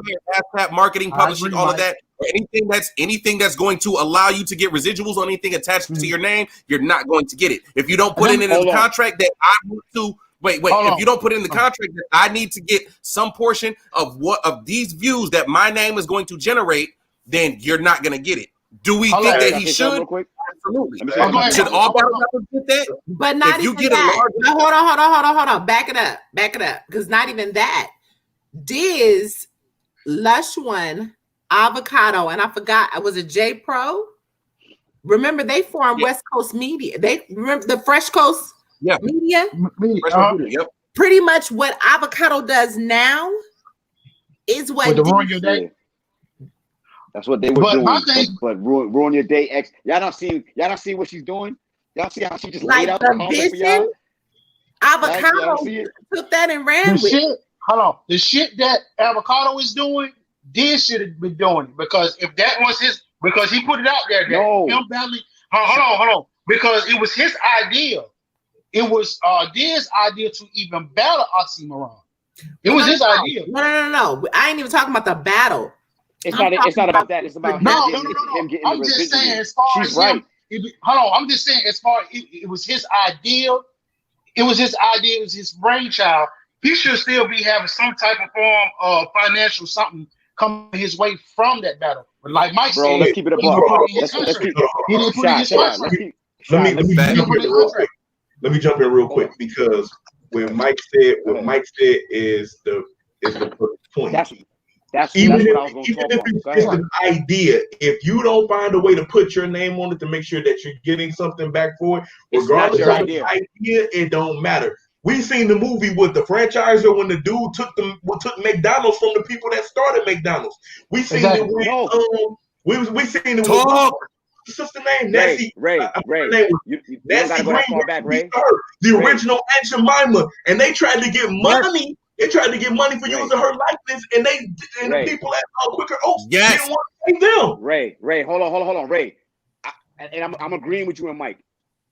ASCAP, marketing, publishing, all of that, or anything that's going to allow you to get residuals on anything attached to your name, you're not going to get it. If you don't put it in the contract that I want to. Wait. If you don't put it in the contract that I need to get some portion of these views that my name is going to generate, then you're not going to get it. Do we think that he should? Absolutely. Should all battle rappers get that? But not if you get that. Hold on. Back it up. Because not even that. Diz, Lush One, Avocado, and I forgot. Was it J Pro? Remember, they formed West Coast Media. They remember the Fresh Coast Media. Yep. Pretty much what Avocado does now is what Ruin Your Day. That's what they were doing. But ruin your day. Y'all don't see what she's doing. Y'all see how she just laid out the vision. For y'all? Avocado took that and ran with it. Hold on, the shit that Avocado is doing, this should have been doing it, because if that was his, because he put it out there. Hold on, because it was his idea. It was Diz's idea to even battle Oxymoron. It was his idea. No. I ain't even talking about the battle. It's not about that. It's about him getting I'm just saying, as far as him, I'm just saying, as far it was his idea. It was his idea. It was his brainchild. He should still be having some type of form of financial something coming his way from that battle. But like Mike said, let's keep it above. He didn't put it in his contract. Let me jump in real quick, because what Mike said is the point. That's even what if, I was going to talk even about. if it's an idea, if you don't find a way to put your name on it to make sure that you're getting something back for it, regardless of the idea, it don't matter. We seen the movie with the franchisor when the dude took McDonald's from the people that started McDonald's. We seen it with we seen it with sister name Nancy. Ray. Nancy gotta go that far back, Ray. The original Aunt Jemima, and they tried to get money. They tried to get money for using her likeness, and the people at Quaker Oats didn't want to pay them. Ray, hold on, Ray. I'm agreeing with you and Mike.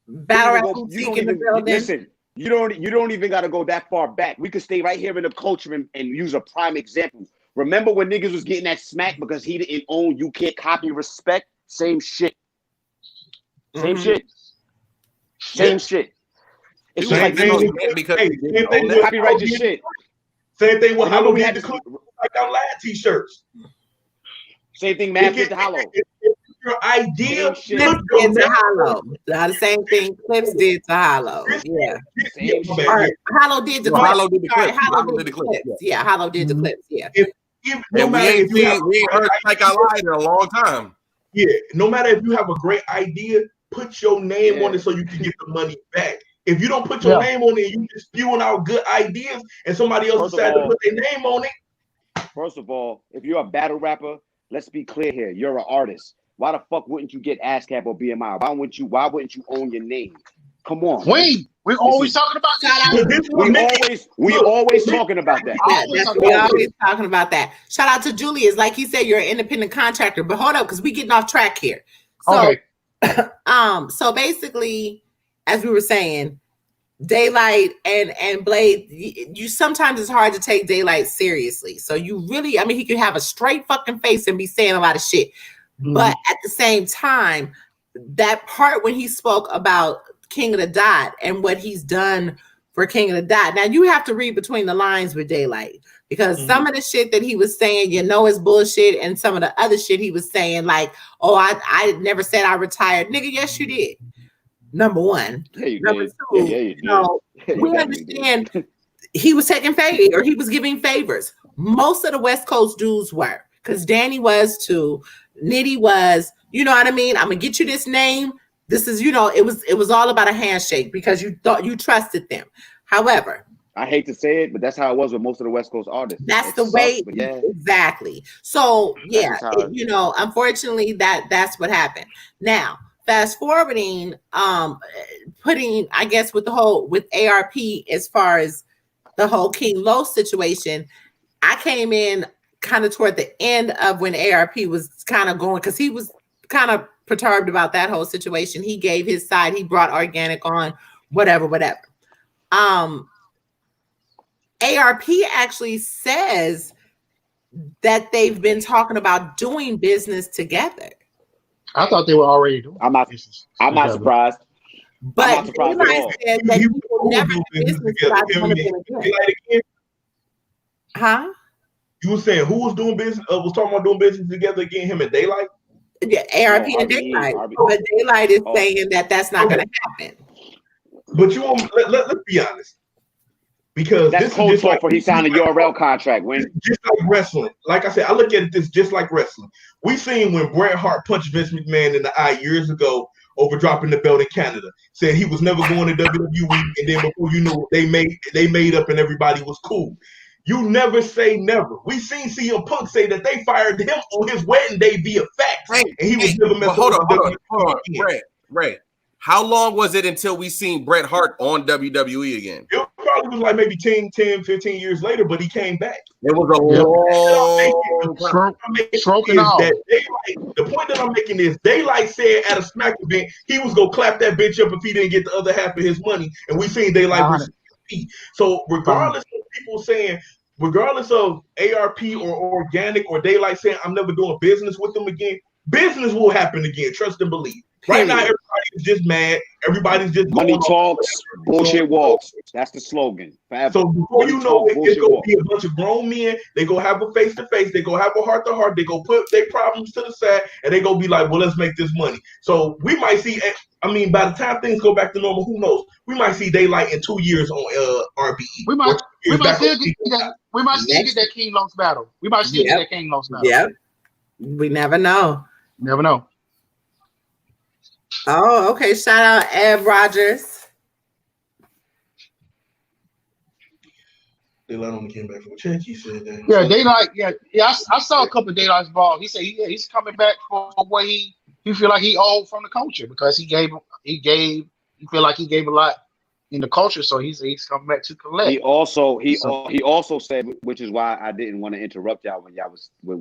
Battle in the building. Listen, you don't even got to go that far back. We could stay right here in the culture and use a prime example. Remember when niggas was getting that smack because he didn't own You Can't Copy Respect? Same shit. Same shit. It's just like copyright your shit. Same thing with Hollow had to click like our lad t-shirts. Same thing, man. Clips Hollow. Your idea. Clips did to Hollow. The same thing Clips did to Hollow. Yeah. Hollow did the Clips. Hollow did the Clips. Yeah, Hollow did the Clips. Yeah. And we ain't heard Like I Lied in a long time. Yeah. No matter if you have a great idea, put your name on it so you can get the money back. If you don't put your name on it, you just spewing out good ideas, and somebody else decided to put their name on it. First of all, if you're a battle rapper, let's be clear here. You're an artist. Why the fuck wouldn't you get ASCAP or BMI? Why wouldn't you own your name? Come on. We're always talking about that. We always talking about that. We always talking about that. Shout out to Julius. Like he said, you're an independent contractor. But hold up, because we getting off track here. So, so basically, as we were saying, Daylight and Blade, you sometimes it's hard to take Daylight seriously. So you really, he could have a straight fucking face and be saying a lot of shit. But at the same time, that part when he spoke about King of the Dot and what he's done for King of the Dot. Now you have to read between the lines with Daylight, because some of the shit that he was saying, is bullshit. And some of the other shit he was saying, like, I never said I retired. Nigga, yes, you did. Number one. Number two, we understand he was taking favors, or he was giving favors. Most of the West Coast dudes were, because Danny was too. Nitty was, you know what I mean? I'm gonna get you this name. This is, it was all about a handshake because you thought you trusted them. However, I hate to say it, but that's how it was with most of the West Coast artists. That's the way, exactly. So unfortunately, that's what happened. Now, fast forwarding, putting, I guess, with ARP as far as the whole King Lo situation, I came in kind of toward the end of when ARP was kind of going, because he was kind of perturbed about that whole situation. He gave his side. He brought Organic on, whatever. ARP actually says that they've been talking about doing business together. I thought they were already doing. I'm not surprised. But Daylight said that he will never do business without doing it. Huh? You were saying who was doing business? Was talking about doing business together again? Him and Daylight. Yeah, ARP and Daylight. But Daylight is saying that that's not going to happen. But let's be honest. because That's this cold is just talk for he signed a URL contract. When just like wrestling. Like I said, I look at this just like wrestling. We seen when Bret Hart punched Vince McMahon in the eye years ago over dropping the belt in Canada. Said he was never going to WWE, and then before you know, they made up and everybody was cool. You never say never. We seen CM Punk say that they fired him on his wedding day via fax, and he was never messing hold with on, WWE. Ray. How long was it until we seen Bret Hart on WWE again? It probably was like maybe 10, 15 years later, but he came back. It was a long Stroking off. The point that I'm making is Daylight said at a Smack event he was gonna clap that bitch up if he didn't get the other half of his money, and we seen Daylight versus ARP. So regardless of people saying, regardless of ARP or organic or Daylight saying I'm never doing business with them again, business will happen again. Trust and believe. Right now, everybody's just mad. Everybody's just money talks, bullshit walks. That's the slogan. Forever. So before you know it, it's gonna be a bunch of grown men. They go have a face to face. They go have a heart to heart. They go put their problems to the side, and they go be like, "Well, let's make this money." So we might see. I mean, by the time things go back to normal, who knows? We might see Daylight in 2 years on RBE. We might still get that King Los battle. We might still get that King Los battle. Yep. We never know. Never know. Oh, okay. Shout out Ed Rogers. Daylight only came back from check. He said that. Yeah, Daylight. Yeah. I saw a couple of Daylight's balls. He said, he's coming back for what he feel like he owed from the culture because he feel like he gave a lot in the culture, so he's coming back to collect. He also said, which is why I didn't want to interrupt y'all when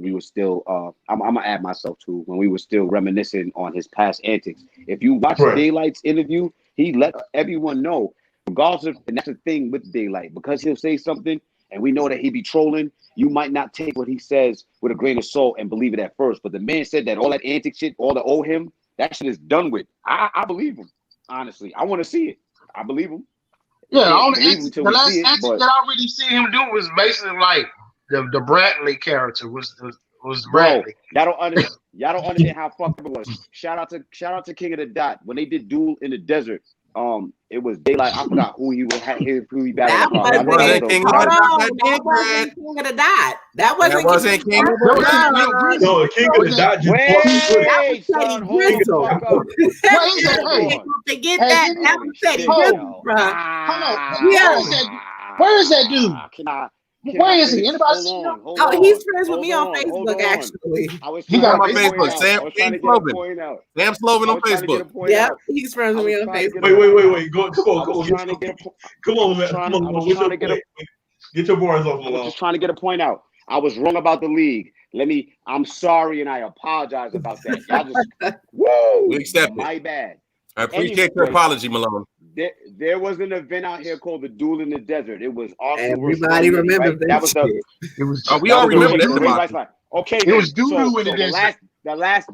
we were still. I'm gonna add myself to when we were still reminiscing on his past antics. If you watch Daylight's interview, he let everyone know, regardless of, and that's the thing with Daylight, because he'll say something and we know that he be trolling. You might not take what he says with a grain of salt and believe it at first, but the man said that all that antic shit, all the owe him, that shit is done with. I believe him. Honestly, I want to see it. I believe him. Yeah, the last antic that I really seen him do was basically like the Bradley character was Bradley. Y'all don't understand how fucked it was. Shout out to King of the Dot when they did Duel in the Desert. It was Daylight. I forgot who he battled. That wasn't King of the Dot. That wasn't King of the Dot. No, King of the Dot just wait, son, hold on. Forget that. That was Teddy Gristle, bro. Where is that dude? Where is he? Anybody see him? Oh, he's friends with me on Facebook, actually. He got my Facebook. Sam Sloven on Facebook. Yeah, he's friends with me on Facebook. Wait. Come on, man. Get your bars off, Malone. I'm just trying to get a point out. I was wrong about the league. I'm sorry and I apologize about that. Y'all just, we accept it. My bad. I appreciate your apology, Malone. There was an event out here called the Duel in the Desert. It was awesome. Everybody remembers right? That was we all remember that. Okay, it was Doo-Doo in the Desert. The last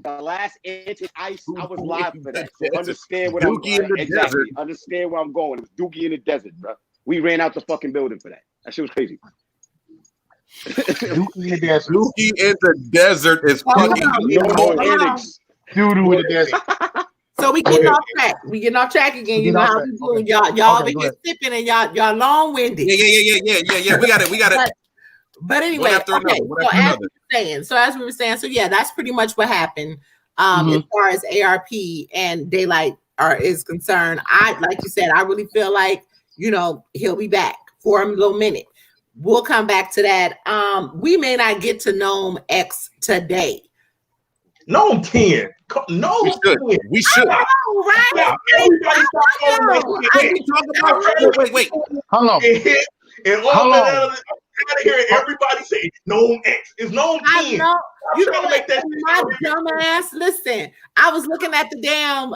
antic ice. I was live for that. So understand what I'm going. Exactly. Understand where I'm going. It was Dookie in the Desert, bro. We ran out the fucking building for that. That shit was crazy. Dookie in the Desert. Dookie in the Desert is fucking Doo-Doo in the Desert. So we getting off track. We getting off track again. You know how we do. Y'all over here sipping and y'all long-winded. Yeah. We got it. But anyway, okay. So as we were saying, so yeah, that's pretty much what happened. As far as ARP and Daylight is concerned, like you said, I really feel like he'll be back for a little minute. We'll come back to that. We may not get to Gnome X today. Gnome 10. No, we should. Right? Wait. Hold on. And all that out of here, everybody say Gnome X. It's Gnome 10. I know. You know what? My dumb ass. Listen, I was looking at the damn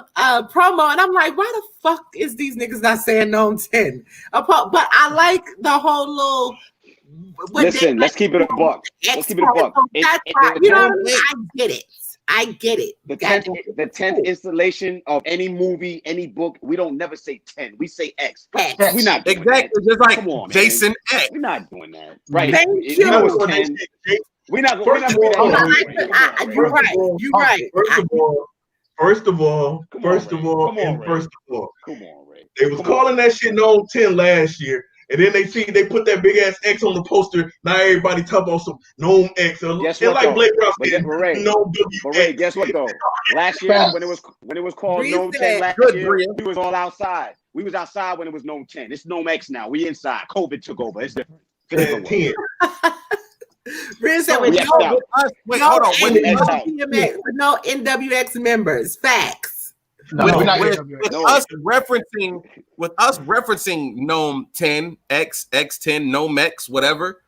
promo, and I'm like, why the fuck is these niggas not saying Gnome 10? But I like the whole little. Listen, let's keep it a buck. Let's keep it a buck. You know what I mean? I get it. The 10th installation of any movie, any book, we don't never say 10. We say X. We're not doing exactly that. Just like Come on, Jason X. We're not doing that. Right. Thank you. Know it's 10. We're not going to be that. You're right. First of all, come on, Ray. they was calling that shit Gnome 10 last year. And then they put that big ass X on the poster. Now everybody talk about some Gnome X. Guess It's what, like though? Blake Brown But said, Ray, Gnome Ray, WX. guess what though? Last year when it was called Bree Gnome 10 said- last Good, year, Bria. we was all outside. We was outside when it was Gnome 10. It's Gnome X now. We inside. COVID took over. It's different. It's a different one. 10. Bree said We with X'd out. Wait, no hold on. With the X out. no NWX members. Facts. No, With, we're not with, getting with No. us referencing Gnome 10 X X10 Gnome X whatever.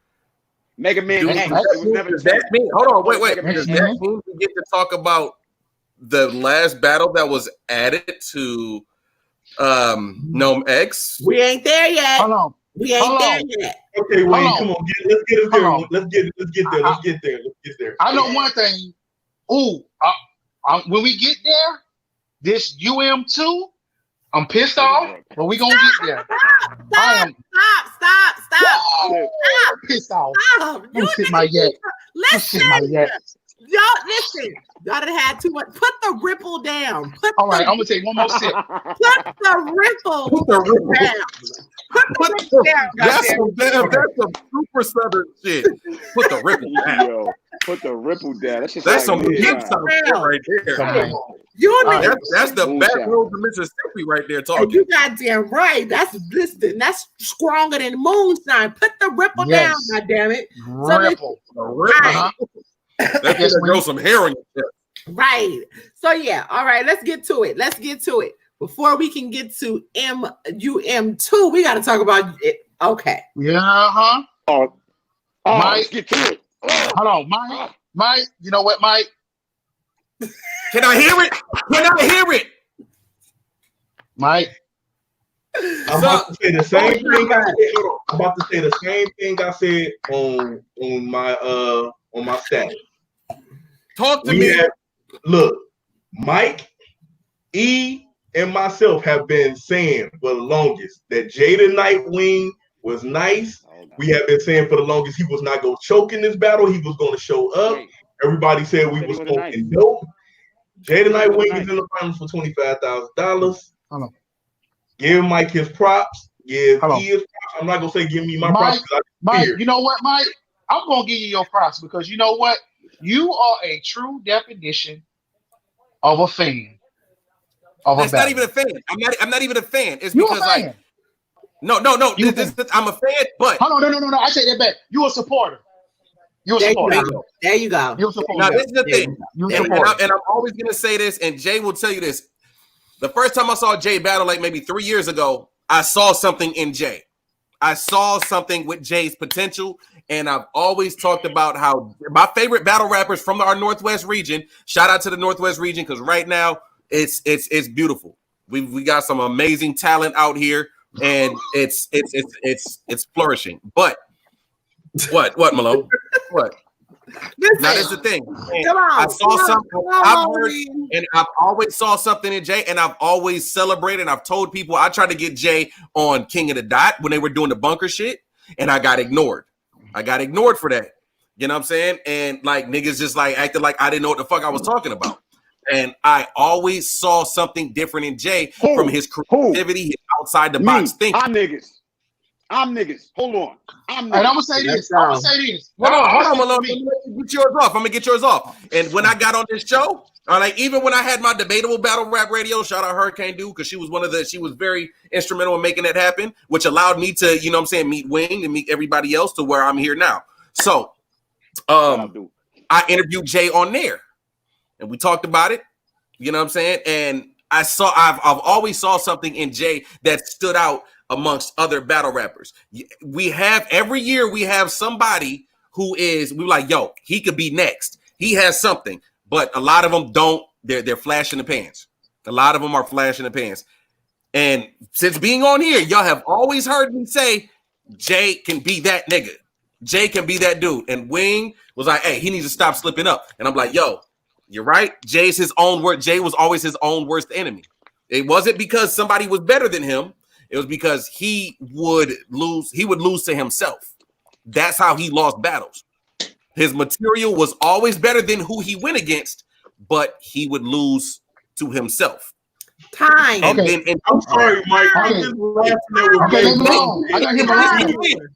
Mega Man Dude, X. X. It was never Does 10. that mean? Hold on, wait. Mega Man Does X. that mean we get to talk about the last battle that was added to Gnome X? We ain't there yet. Hold on. We ain't Hold there on. yet. Okay, Wayne, on. come on. Let's get us there. Hold on. Let's get there. I know one thing. Ooh, when we get there, this UM2, I'm pissed off, but we gonna get there. I am Stop. pissed off. Stop. Let me sit my yak. Let me sit my yak. Y'all, listen. Y'all done had too much. Put the ripple down. All right, I'm gonna take one more sip. Put the ripple Put the ripple down. Put the ripple down. That's goddamn. some super southern shit. Put the ripple down. Yo, put the ripple down. That's just That's some moonshine. hip stuff right there. Come on. You niggas. That's the Moonshine. back roads of Mississippi right there And talking. you goddamn right. That's stronger than moonshine. Put the ripple Yes. down, goddammit. it. Ripple. The ripple. Uh-huh. That's Yes, gonna grow we- some hair on your chest. Right. So yeah, all right, let's get to it. Before we can get to MUM2, we gotta talk about it. Okay. Yeah, huh? Oh, Mike. let's get to it. Oh. Hold on, Mike. You know what, Mike? Can I hear it? Mike. I'm about to say the same thing. I'm about to say the same thing I said on my status. Talk to me. Look, Mike, E, and myself have been saying for the longest that Jada Nightwing was nice. We have been saying for the longest he was not going to choke in this battle. He was going to show up. Everybody said we was smoking dope. Jada Nightwing is in the finals for $25,000. Hold on. Give Mike his props. Give Hold on. E his props. I'm not going to say give me my Mike, props. 'cause I Mike, fear. you know what, Mike? I'm gonna give you your props because you know what? You are a true definition of a fan. That's not even a fan. I'm not even a fan. It's You a because fan. like no. I'm a fan, but Hold on, no. I take that back. You a supporter. You a There you supporter. go. There you go. You a supporter. now this is the thing. You a And supporter. I'm always gonna say this, and Jay will tell you this. The first time I saw Jay battle, like maybe 3 years ago, I saw something in Jay. I saw something with Jay's potential, and I've always talked about how my favorite battle rappers from our Northwest region. Shout out to the Northwest region because right now it's beautiful. We got some amazing talent out here, and it's flourishing. But what Malone? What? Listen, Now, that's the thing. come on. I saw something. Come on, I've heard, man. and I've always saw something in Jay, and I've always celebrated. I've told people I tried to get Jay on King of the Dot when they were doing the bunker shit, and I got ignored. I got ignored for that. You know what I'm saying? And like niggas just like acted like I didn't know what the fuck I was talking about. And I always saw something different in Jay from his creativity, his outside the box thinking. I'm niggas. Hold on. And I'm gonna say this. Hold on, Malone. I'm gonna get yours off. And when I got on this show, like even when I had my debatable battle rap radio, shout out Hurricane Dude, because she was very instrumental in making that happen, which allowed me to, you know what I'm saying, meet Wing and meet everybody else to where I'm here now. So I interviewed Jay on there and we talked about it, you know what I'm saying? And I've always saw something in Jay that stood out amongst other battle rappers. Every year we have somebody who we're like, yo, he could be next. He has something, but a lot of them don't. They're flashing the pans. A lot of them are flashing the pans. And since being on here, y'all have always heard me say, Jay can be that nigga. Jay can be that dude. And Wing was like, hey, he needs to stop slipping up. And I'm like, yo, you're right. Jay's his own word. Jay was always his own worst enemy. It wasn't because somebody was better than him. It was because he would lose. He would lose to himself. That's how he lost battles. His material was always better than who he went against, but he would lose to himself. Time. Okay. And I'm sorry, Mike. I'm Okay. just laughing at what Okay, Blake leave me alone. I got him Time. alone.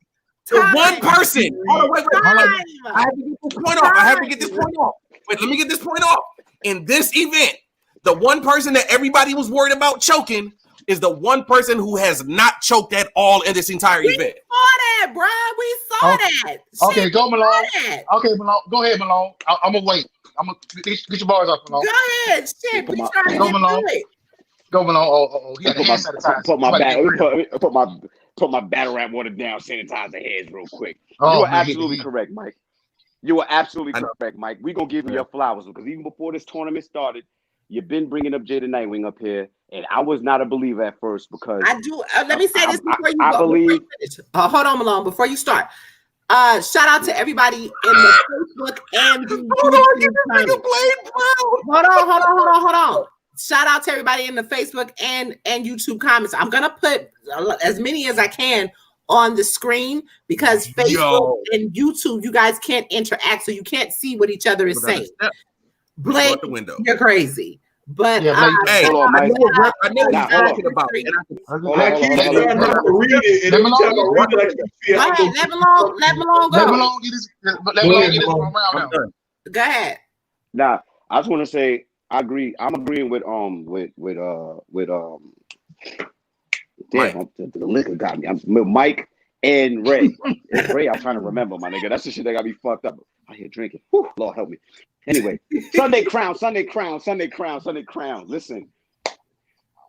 the one person. Hold on, wait. I Time. have to get this point off. I have to get this point off. Wait, let me get this point off. In this event, the one person that everybody was worried about choking is the one person who has not choked at all in this entire event. We saw that, bro. We saw that. Okay, go Malone. That. Okay, Malone. Go ahead, Malone. I'm gonna wait. I'm gonna get your bars off, Malone. Go ahead. Shit, we trying to Go get Malone. through it. Go Malone. Oh, he got the hand sanitizer. Put my battle rap water down, sanitize the hands real quick. Oh, you are man, absolutely correct, Mike. You are absolutely correct, Mike. We're gonna give you your flowers because even before this tournament started, you've been bringing up Jada Nightwing up here, and I was not a believer at first because I do. Let me say this before you I go. believe. Hold on, Malone. Before you start, shout out to everybody in the Facebook and the Hold on. Shout out to everybody in the Facebook and YouTube comments. I'm gonna put as many as I can on the screen because Facebook and YouTube, you guys can't interact, so you can't see what each other is saying. Blake, you're crazy. But hey, hold on, Mike. I know what you're talking about. I keep trying not to read it, and every time I read it, I keep feeling. Let Malone go. Let Malone get this one round now. Go ahead. Nah, I just want to say I agree. I'm agreeing with damn, the liquor got me. I'm with Mike and Ray. Ray, I'm trying to remember, my nigga. That's the shit that got me fucked up. I hear drinking. Whew, Lord help me. Anyway, Sunday Crown. Listen,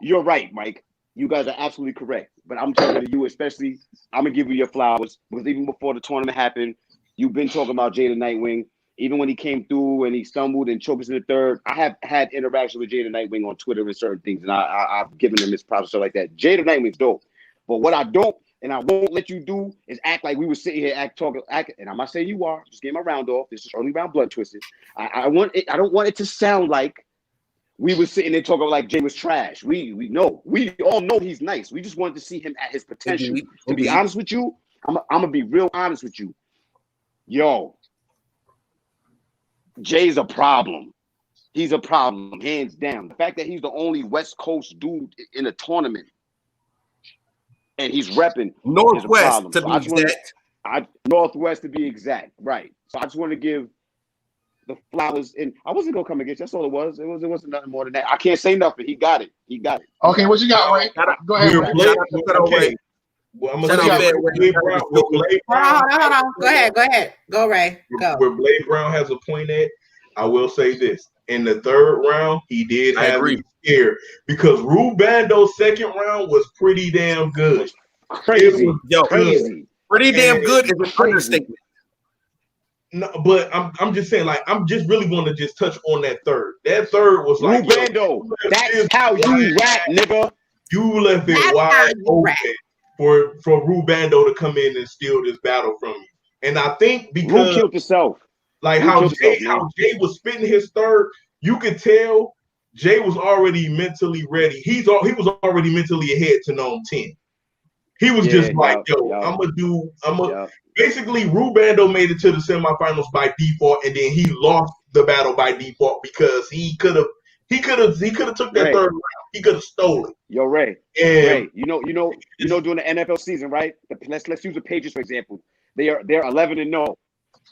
you're right, Mike. You guys are absolutely correct. But I'm talking to you especially. I'm gonna give you your flowers because even before the tournament happened, you've been talking about Jada Nightwing. Even when he came through and he stumbled and choked us in the third, I have had interaction with Jada Nightwing on Twitter and certain things, and I've given him his props and stuff like that. Jada Nightwing's dope. But what I don't and I won't let you do is act like we were sitting here and I'm not saying you are. Just getting my round off. This is early round blood twisted. I don't want it to sound like we were sitting there talking like Jay was trash. We all know he's nice. We just wanted to see him at his potential. To be honest with you, I'm gonna be real honest with you. Yo, Jay's a problem. He's a problem, hands down. The fact that he's the only West Coast dude in a tournament and he's repping Northwest to be exact. Northwest to be exact, right? So I just want to give the flowers, and I wasn't gonna come against. That's all it was. It wasn't nothing more than that. I can't say nothing. He got it. Okay, what you got, Ray? Go ahead, Ray. Okay. Well, I'm gonna say Hold on. Go ahead. Go, Ray. Go. Where Blade Brown has a point at, I will say this. In the third round, he did have me scared because Rubando's second round was pretty damn good. Crazy. Pretty damn good is an understatement. No, but I'm just saying, like, I'm just really want to just touch on that third. That third was like Rubando. That's how you rap, nigga. You left it wide open for Rubando to come in and steal this battle from you. And I think because Ru killed himself. Like how Jay was spitting his third, you could tell Jay was already mentally ready. He was already mentally ahead to Gnome 10. He was basically Rubando made it to the semifinals by default, and then he lost the battle by default because he could have took that third round. He could have stolen. Yo, Ray. Ray, you know during the NFL season, right? Let's use the Patriots for example. They're 11-0.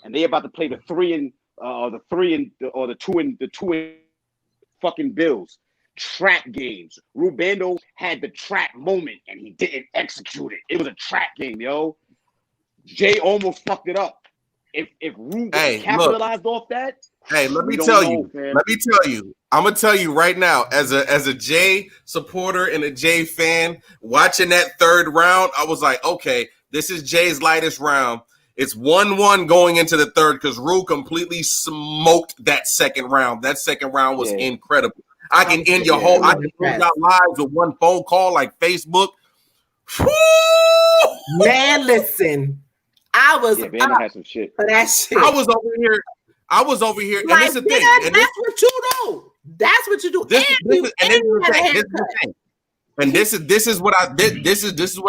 And they about to play the 2 and fucking Bills trap games. Rubando had the trap moment and he didn't execute it. It was a trap game, yo. Jay almost fucked it up. If Rubando capitalized off that, let me tell you. I'm gonna tell you right now, as a Jay supporter and a Jay fan, watching that third round, I was like, okay, this is Jay's lightest round. It's 1-1 going into the third because Rue completely smoked that second round. That second round was incredible. I can end your whole lives with one phone call like Facebook. Man, listen. I was had some shit. For that shit. I was over here. Like, and this is the thing. That's what you do. That's what you do. This is what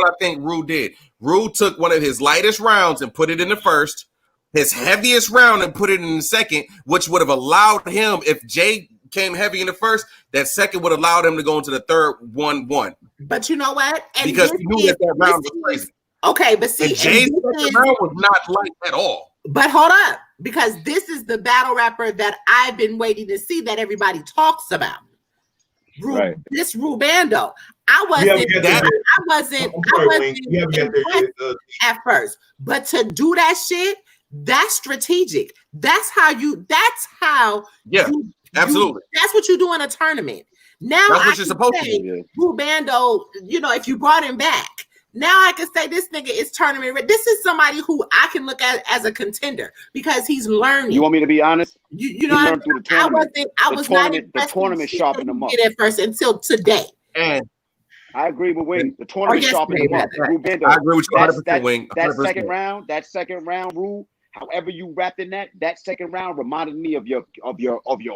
I think Rue did. Rue took one of his lightest rounds and put it in the first, his heaviest round and put it in the second, which would have allowed him, if Jay came heavy in the first, that second would allow them to go into the third 1-1. But you know what? And because he knew that round was crazy. Okay, but see, and Jay's second round was not like at all. But hold up, because this is the battle rapper that I've been waiting to see that everybody talks about. This Rubando. I wasn't impressed at first, but to do that shit, that's strategic. That's how absolutely. That's what you do in a tournament. Now that's what you're supposed to do. Rubando, if you brought him back, now I can say this nigga is tournament ready. This is somebody who I can look at as a contender because he's learning. You want me to be honest? You know, I was not impressed. The tournament sharpened him up at first until today. And I agree with Wing. The tournament sharpened him up. Rubando, I agree with you 100%, Wing. That second round rule. However you wrapped in that second round reminded me of your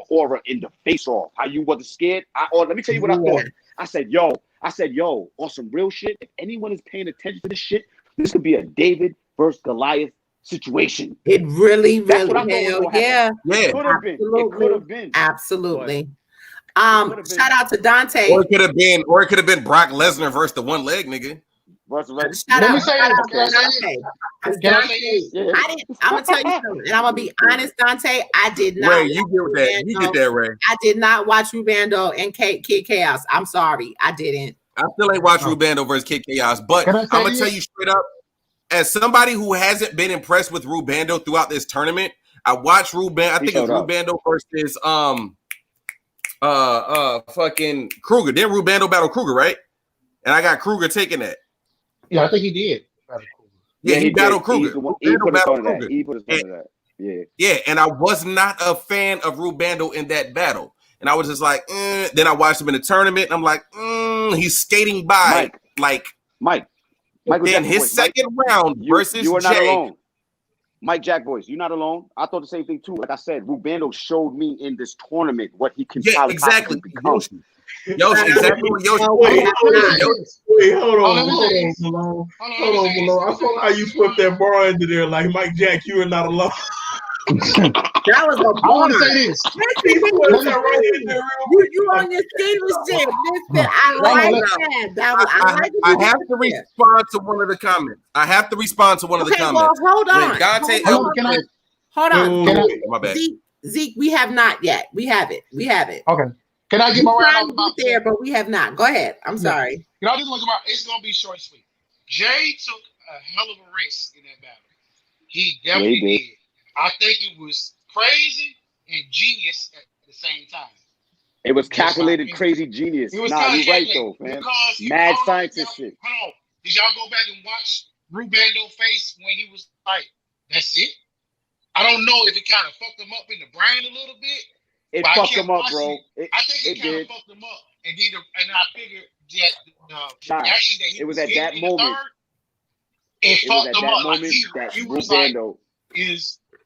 horror in the face off. How you wasn't scared. Let me tell you what I thought. I said, yo, on some real shit. If anyone is paying attention to this shit, this could be a David versus Goliath situation. It really, That's what I thought It could have been. Absolutely. Shout out to Dante. Or it could have been Brock Lesnar versus the one leg nigga. I'm gonna tell you something, and I'm gonna be honest, Dante. I did not. Ray, you get that. You get that, Ray. I did not watch Rubando and Kid Chaos. I'm sorry, I didn't. I still ain't watched Rubando versus Kid Chaos, but I'm gonna tell you straight up, as somebody who hasn't been impressed with Rubando throughout this tournament, I watched Rubando. I think it's Rubando versus fucking Kruger. Then Rubando battle Kruger, right? And I got Kruger taking that. Yeah, I think he did. Yeah, he battled Kruger. He put us on that. Yeah, and I was not a fan of Rubando in that battle. And I was just like, Then I watched him in the tournament, and I'm like, he's skating by. Mike. Then his second round versus you are not Jay. alone. Mike Jack voice, you're not alone. I thought the same thing too. Like I said, Rubando showed me in this tournament what he can exactly become. Yoshi, exactly what Yoshi. Wait, hold on, Malone. I saw how you swept that bar into there like Mike Jack. You are not alone. That was a I want to say this. You on your skater's shit. Listen, I like that. I have to respond to one of the comments. Well, hold on. Dante, hold on. My bad. Zeke, we have not yet. We have it. Okay. Can I get my round about there? But we have not. Go ahead. I'm sorry. It's gonna be short and sweet. Jay took a hell of a risk in that battle. He definitely did. I think it was crazy and genius at the same time. It was calculated, crazy genius. You're right though, man. Mad scientist shit. Hold on. Did y'all go back and watch Rubando face when he was like, "That's it"? I don't know if it kind of fucked him up in the brain a little bit. It fucked him up, bro. I think it kind of fucked him up, and I figured that the action that he was at that moment. It fucked him up. Like he was like,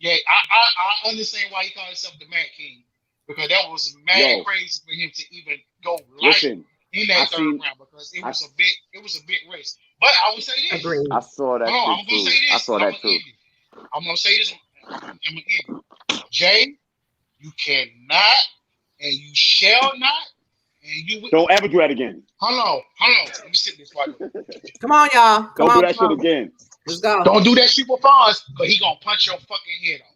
I understand why he called himself the Mad King, because that was mad crazy for him to even go light in that third round, because it was a big race. But I would say this. Agreed. I saw that. I'm gonna say this. I saw that too. I'm gonna say this. I'm gonna give you. Jay, you cannot and you shall not, and you don't ever do that again. Hold on. Let me sit this right. Come on, y'all. Don't do that shit again. Let's go. Don't do that shit with Fonz, because he gonna punch your fucking head off.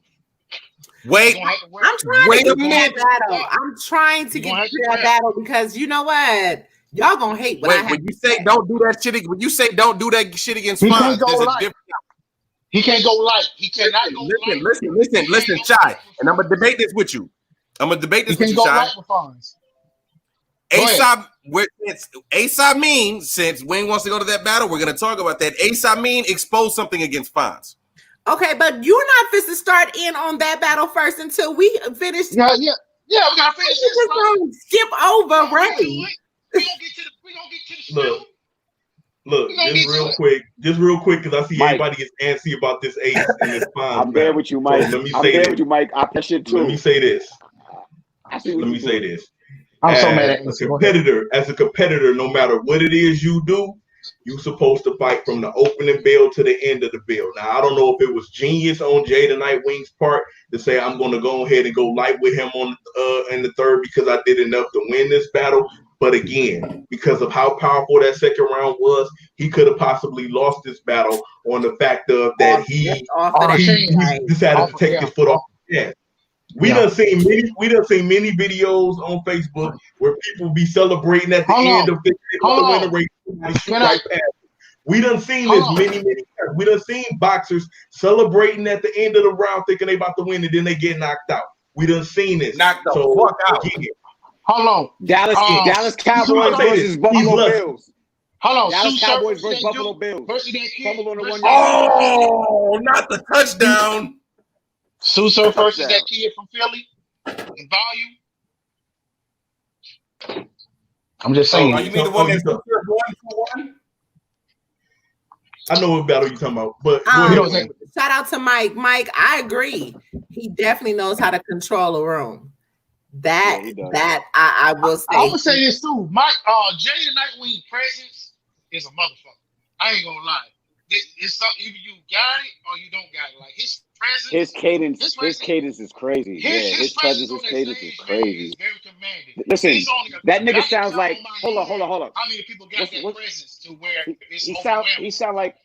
Wait a minute. I'm trying to get to that battle because you know what? Y'all gonna hate what I have. When you say don't do that shit, against Fonz, there's a difference. He can't go light. He cannot go light. Listen, Shy. And I'm gonna debate this with you. Shy. Ace Mean, since Wayne wants to go to that battle, we're gonna talk about that. Ace Mean exposed something against Fonz. Okay, but you're not fit to start in on that battle first until we finish. Yeah, we gotta finish this. Just don't skip over Ray. We gonna get to the Look, just real quick, because I see everybody gets antsy about this Ace and this Fonz. I'm there with you, Mike. So let me say this. I'm so mad at as a competitor, no matter what it is you do, You supposed to fight from the opening bell to the end of the bell. Now, I don't know if it was genius on Jay the Nightwing's part to say, I'm going to go ahead and go light with him on in the third because I did enough to win this battle. But again, because of how powerful that second round was, he could have possibly lost this battle on the fact of that he decided to take his foot off the gas. We done seen many videos on Facebook where people be celebrating at the end of the winner race. We done seen this many times. We done seen boxers celebrating at the end of the round thinking they about to win and then they get knocked out. We done seen this. Knocked the fuck out. Hold on. Dallas Cowboys versus Buffalo Bills. Hold on. Dallas Cowboys versus Buffalo Bills. Oh, not the touchdown. Sousa versus that kid from Philly in volume. I'm just saying. Oh, you mean the one that's going for one? I know what battle you're talking about, but shout out to Mike. Mike, I agree. He definitely knows how to control a room. I will say. I would say this too. Mike, Jay the Nightwing presence is a motherfucker. I ain't gonna lie. It's something either you got it or you don't got it. Like his presence, his cadence is crazy. His presence, his cadence is crazy. Very commanding. Listen, that nigga sounds like. Hold on. How many people got that presence to where he sound like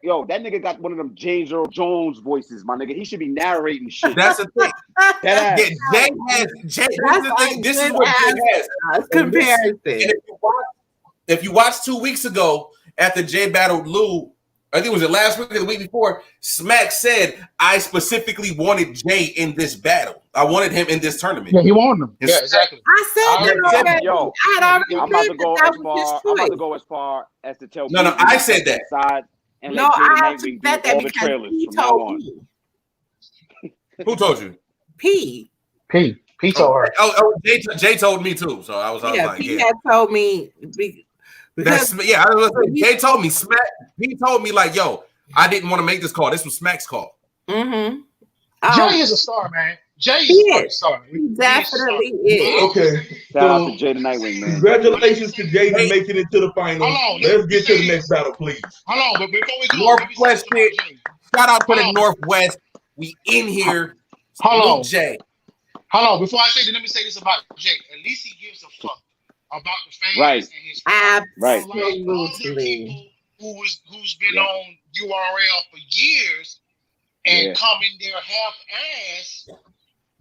yo. That nigga got one of them James Earl Jones voices, my nigga. He should be narrating shit. That's the thing. Jay has. This is what Jay has. Comparison. If you watch 2 weeks ago after Jay battled Lou, I think it was the last week or the week before, Smack said, I specifically wanted Jay in this battle. I wanted him in this tournament. Yeah, he wanted him. Yeah, exactly. I said that already. Yo, I'm about to go as far as to tell. No, I said that. No, I have to bet that because he told me. Who told you? P told her. Oh, Jay told me too. So I was like, P had told me. Jay told me. Smack. He told me like, yo, I didn't want to make this call. This was Smack's call. Mm-hmm. Jay is a star, man. Jay is a star. He definitely is. Okay. Shout out to Jay the Nightwing, man. Congratulations to Jay for making it to the final. Let's get to the next battle, please. Hold on, but before we go, Northwest shit. Shout out to the Northwest. We in here. Hold on, Jay. Hold on. Before I say that, let me say this about Jay. At least he gives a fuck about the fans and his absolutely. Who's been on URL for years and come in there half-ass,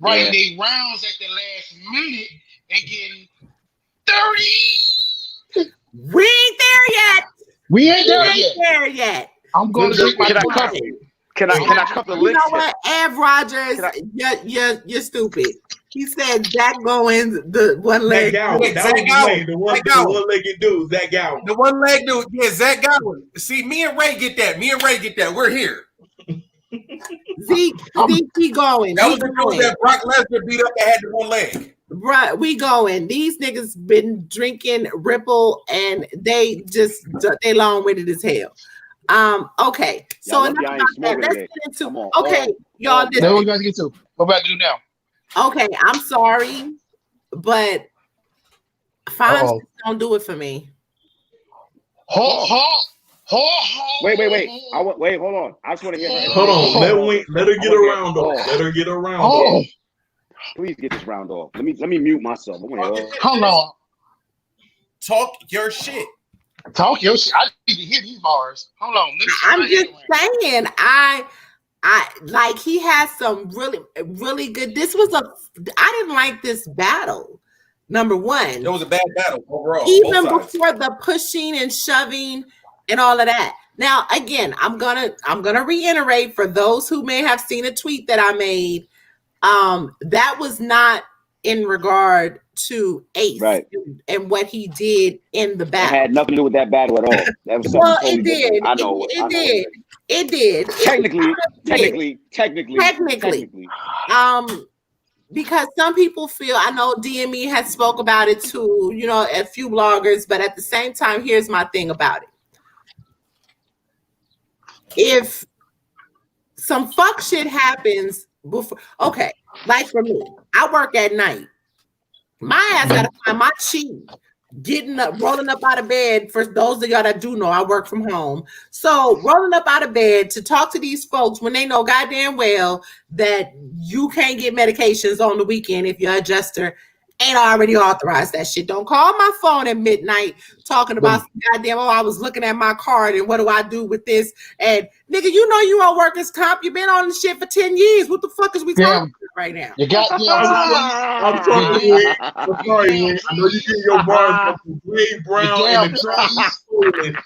writing their rounds at the last minute and getting 30. We ain't there yet. I'm going to drink my coffee. Can I cut the list? You know what, Ev Rogers, you're stupid. He said Zach Goins, the one leg. The one-legged dude, Zach Gowen. The one-legged dude, Zach Gowen. See, me and Ray get that. We're here. Zeke, keep going. That was the dude that Brock Lesnar beat up that had the one leg. Right, we going. These niggas been drinking Ripple and they long-winded as hell. Okay, so enough about that. Let's get into y'all. That's what we got to get to. What about to do now? Okay, I'm sorry, but fine, don't do it for me. Wait. Hold on. I just want to hear her. Hold on. Let her get a round off. Please get this round off. Let me mute myself. Hold on. Talk your shit. I need to hear these bars. Hold on. I'm just saying, I like he has some really, really good. I didn't like this battle. Number one, it was a bad battle overall. Even before the pushing and shoving and all of that. Now, again, I'm gonna reiterate for those who may have seen a tweet that I made. That was not in regard to Ace and what he did in the battle. It had nothing to do with that battle at all. That was it did. Different. I know. It did. Technically. Because some people feel, I know DME has spoke about it too, a few bloggers, but at the same time, here's my thing about it. If some fuck shit happens before, like for me, I work at night. My ass gotta find my cheat getting up, rolling up out of bed. For those of y'all that do know, I work from home. So rolling up out of bed to talk to these folks when they know goddamn well that you can't get medications on the weekend if your adjuster ain't already authorized that shit. Don't call my phone at midnight talking about goddamn, I was looking at my card and what do I do with this? And nigga, you know you on workers' comp. You've been on the shit for 10 years. What the fuck is we talking about right now? You got I'm sorry, Wayne. I'm sorry, Wayne. I know you get your bars, but Blade Brown in the comments stolen.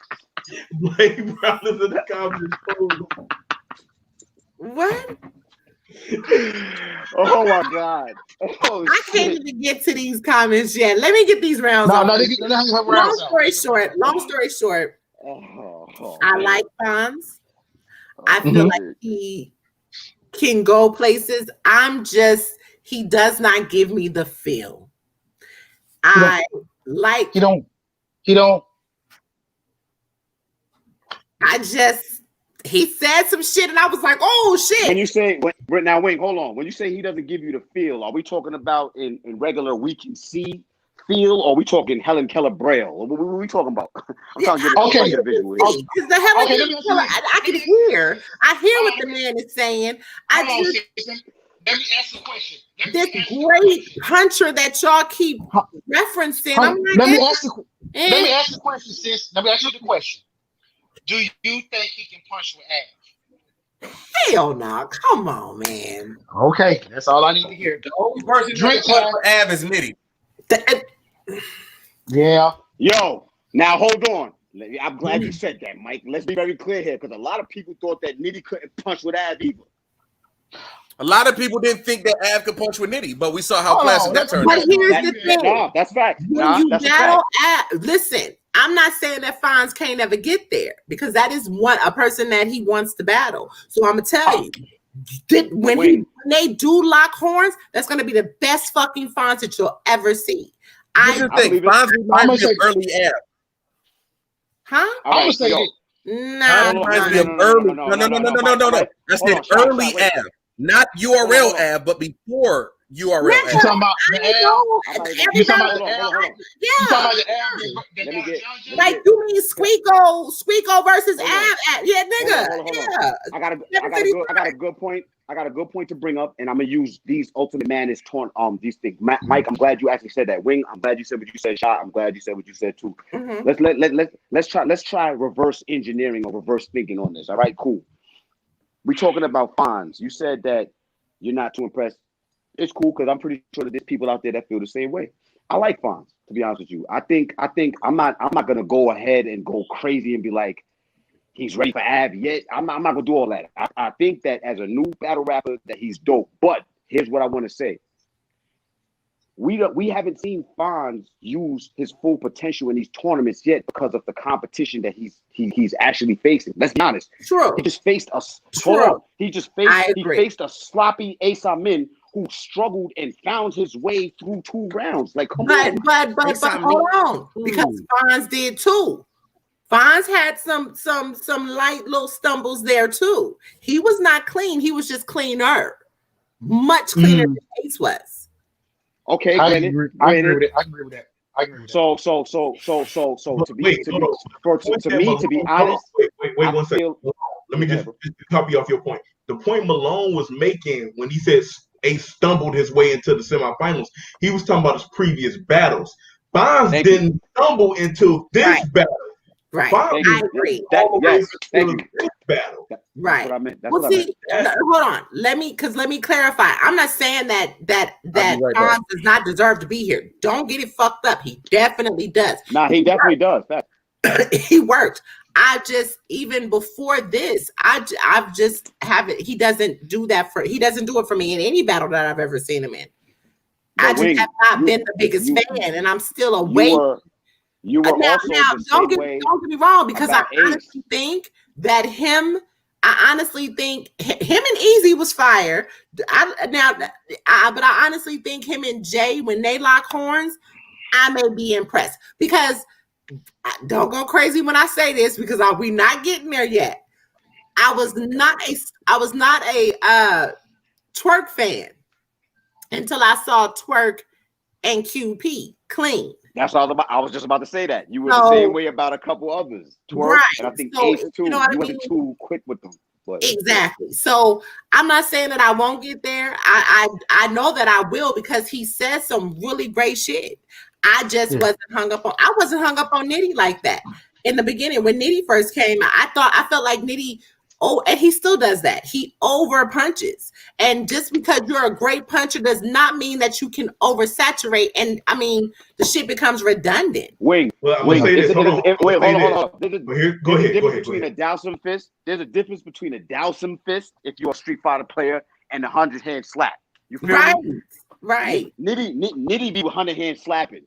Blade Brown is in the comments stolen. What? Oh my God. Oh, I can't even get to these comments yet. Let me get these rounds. Long story short, I like Fonz. I feel like he can go places. He does not give me the feel. He don't. He said some shit and I was like, oh shit. When you say, now wait, hold on. When you say he doesn't give you the feel, are we talking about in regular we can see feel, or are we talking Helen Keller Braille? What are we talking about? I'm trying to get a visual here. Because the Helen Keller, I can hear. I hear what the man is saying. Let me ask you a question. This great puncher that y'all keep referencing. Let me ask you the question, sis. Let me ask you the question. Do you think he can punch with Av? Hell no. Come on, man. Okay, that's all I need to hear. The only person who can punch for Av is Nitty. Yeah. Yo, now hold on. I'm glad you said that, Mike. Let's be very clear here, because a lot of people thought that Nitty couldn't punch with Av either. A lot of people didn't think that Av could punch with Nitty, but we saw how classic that turned out. But here's the thing. No, that's fact. When you battle Av, listen, I'm not saying that Fonz can't ever get there, because that is a person that he wants to battle. So I'm gonna tell you, when they do lock horns, that's gonna be the best fucking Fonz that you'll ever see. I think Fonz reminds me of early Av. Huh? I'm gonna say No. That's the early Av, not URL Av, but before URL. You talking about the Av? You talking about the Av? Yeah. You talking about the Av? Like you mean Squeako versus Av? Yeah, nigga. Yeah. I got a good point. I got a good point to bring up, and I'm gonna use these Ultimate Man as these things. Mike, I'm glad you actually said that. Wing, I'm glad you said what you said. Shot, I'm glad you said what you said too. Let's try reverse engineering or reverse thinking on this. All right, cool. We're talking about Fonz. You said that you're not too impressed. It's cool, because I'm pretty sure that there's people out there that feel the same way. I like Fonz, to be honest with you. I think I'm not gonna go ahead and go crazy and be like, he's ready for Av yet. I'm not gonna do all that. I think that as a new battle rapper that he's dope. But here's what I want to say. We haven't seen Fonz use his full potential in these tournaments yet because of the competition that he's actually facing. Let's be honest. True. He just faced us. He faced a sloppy Asa Min who struggled and found his way through 2 rounds. Like, come on. But hold on, because Fonz did too. Fonz had some light little stumbles there too. He was not clean. He was just cleaner, much cleaner than Ace was. Okay, I agree with that. So to be honest, wait 1 second. Let me just copy off your point. The point Malone was making when he said Ace stumbled his way into the semifinals, he was talking about his previous battles. Fonz didn't stumble into this battle. Right, I agree. Thank you. Battle. Right. That's what I meant. Hold on. Let me clarify. I'm not saying that Fonz does not deserve to be here. Don't get it fucked up. He definitely does. Nah, he definitely does. He worked. Even before this, I've just haven't. He doesn't do it for me in any battle that I've ever seen him in. I just have not been the biggest fan, and I'm still away. You were now, also don't get me wrong, because I honestly think that him and Easy was fire. But I honestly think him and Jay, when they lock horns, I may be impressed. Because don't go crazy when I say this, because we not getting there yet. I was not a TWORK fan until I saw TWORK and QP clean. That's all about. I was just about to say that. You were the same way about a couple others. TWORK, right. and I think So, Ace too. you know what I wasn't mean? too quick with them. But Exactly. So I'm not saying that I won't get there. I know that I will because he says some really great shit. I just wasn't hung up on. I wasn't hung up on Nitty like that in the beginning when Nitty first came. I felt like Nitty. Oh, and he still does that. He over punches, and just because you're a great puncher does not mean that you can oversaturate. And I mean, the shit becomes redundant. Wing. Well, I'm gonna say this. Hold on. Hold on. Go ahead. Between a Dowsum fist, there's a difference between a Dowsum fist if you're a Street Fighter player and a 100-hand slap. You feel me? Right. Nitty be 100-hand slapping.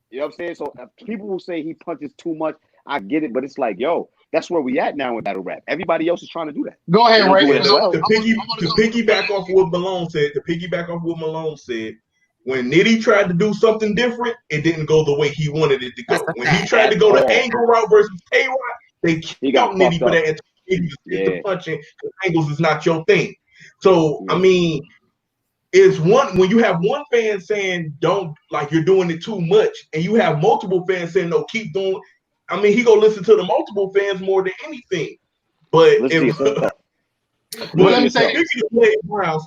You know what I'm saying? So people will say he punches too much. I get it, but it's like, yo, that's where we at now in battle rap. Everybody else is trying to do that. Go ahead, Ray. To piggyback off what Malone said, when Nitty tried to do something different, it didn't go the way he wanted it to go. When he tried to go the angle route versus K-Rod, they killed Nitty for that. He was the punching because angles is not your thing. So I mean, it's one when you have one fan saying don't like you're doing it too much, and you have multiple fans saying no, keep doing. I mean, he gonna listen to the multiple fans more than anything. But speaking of Blade Brown,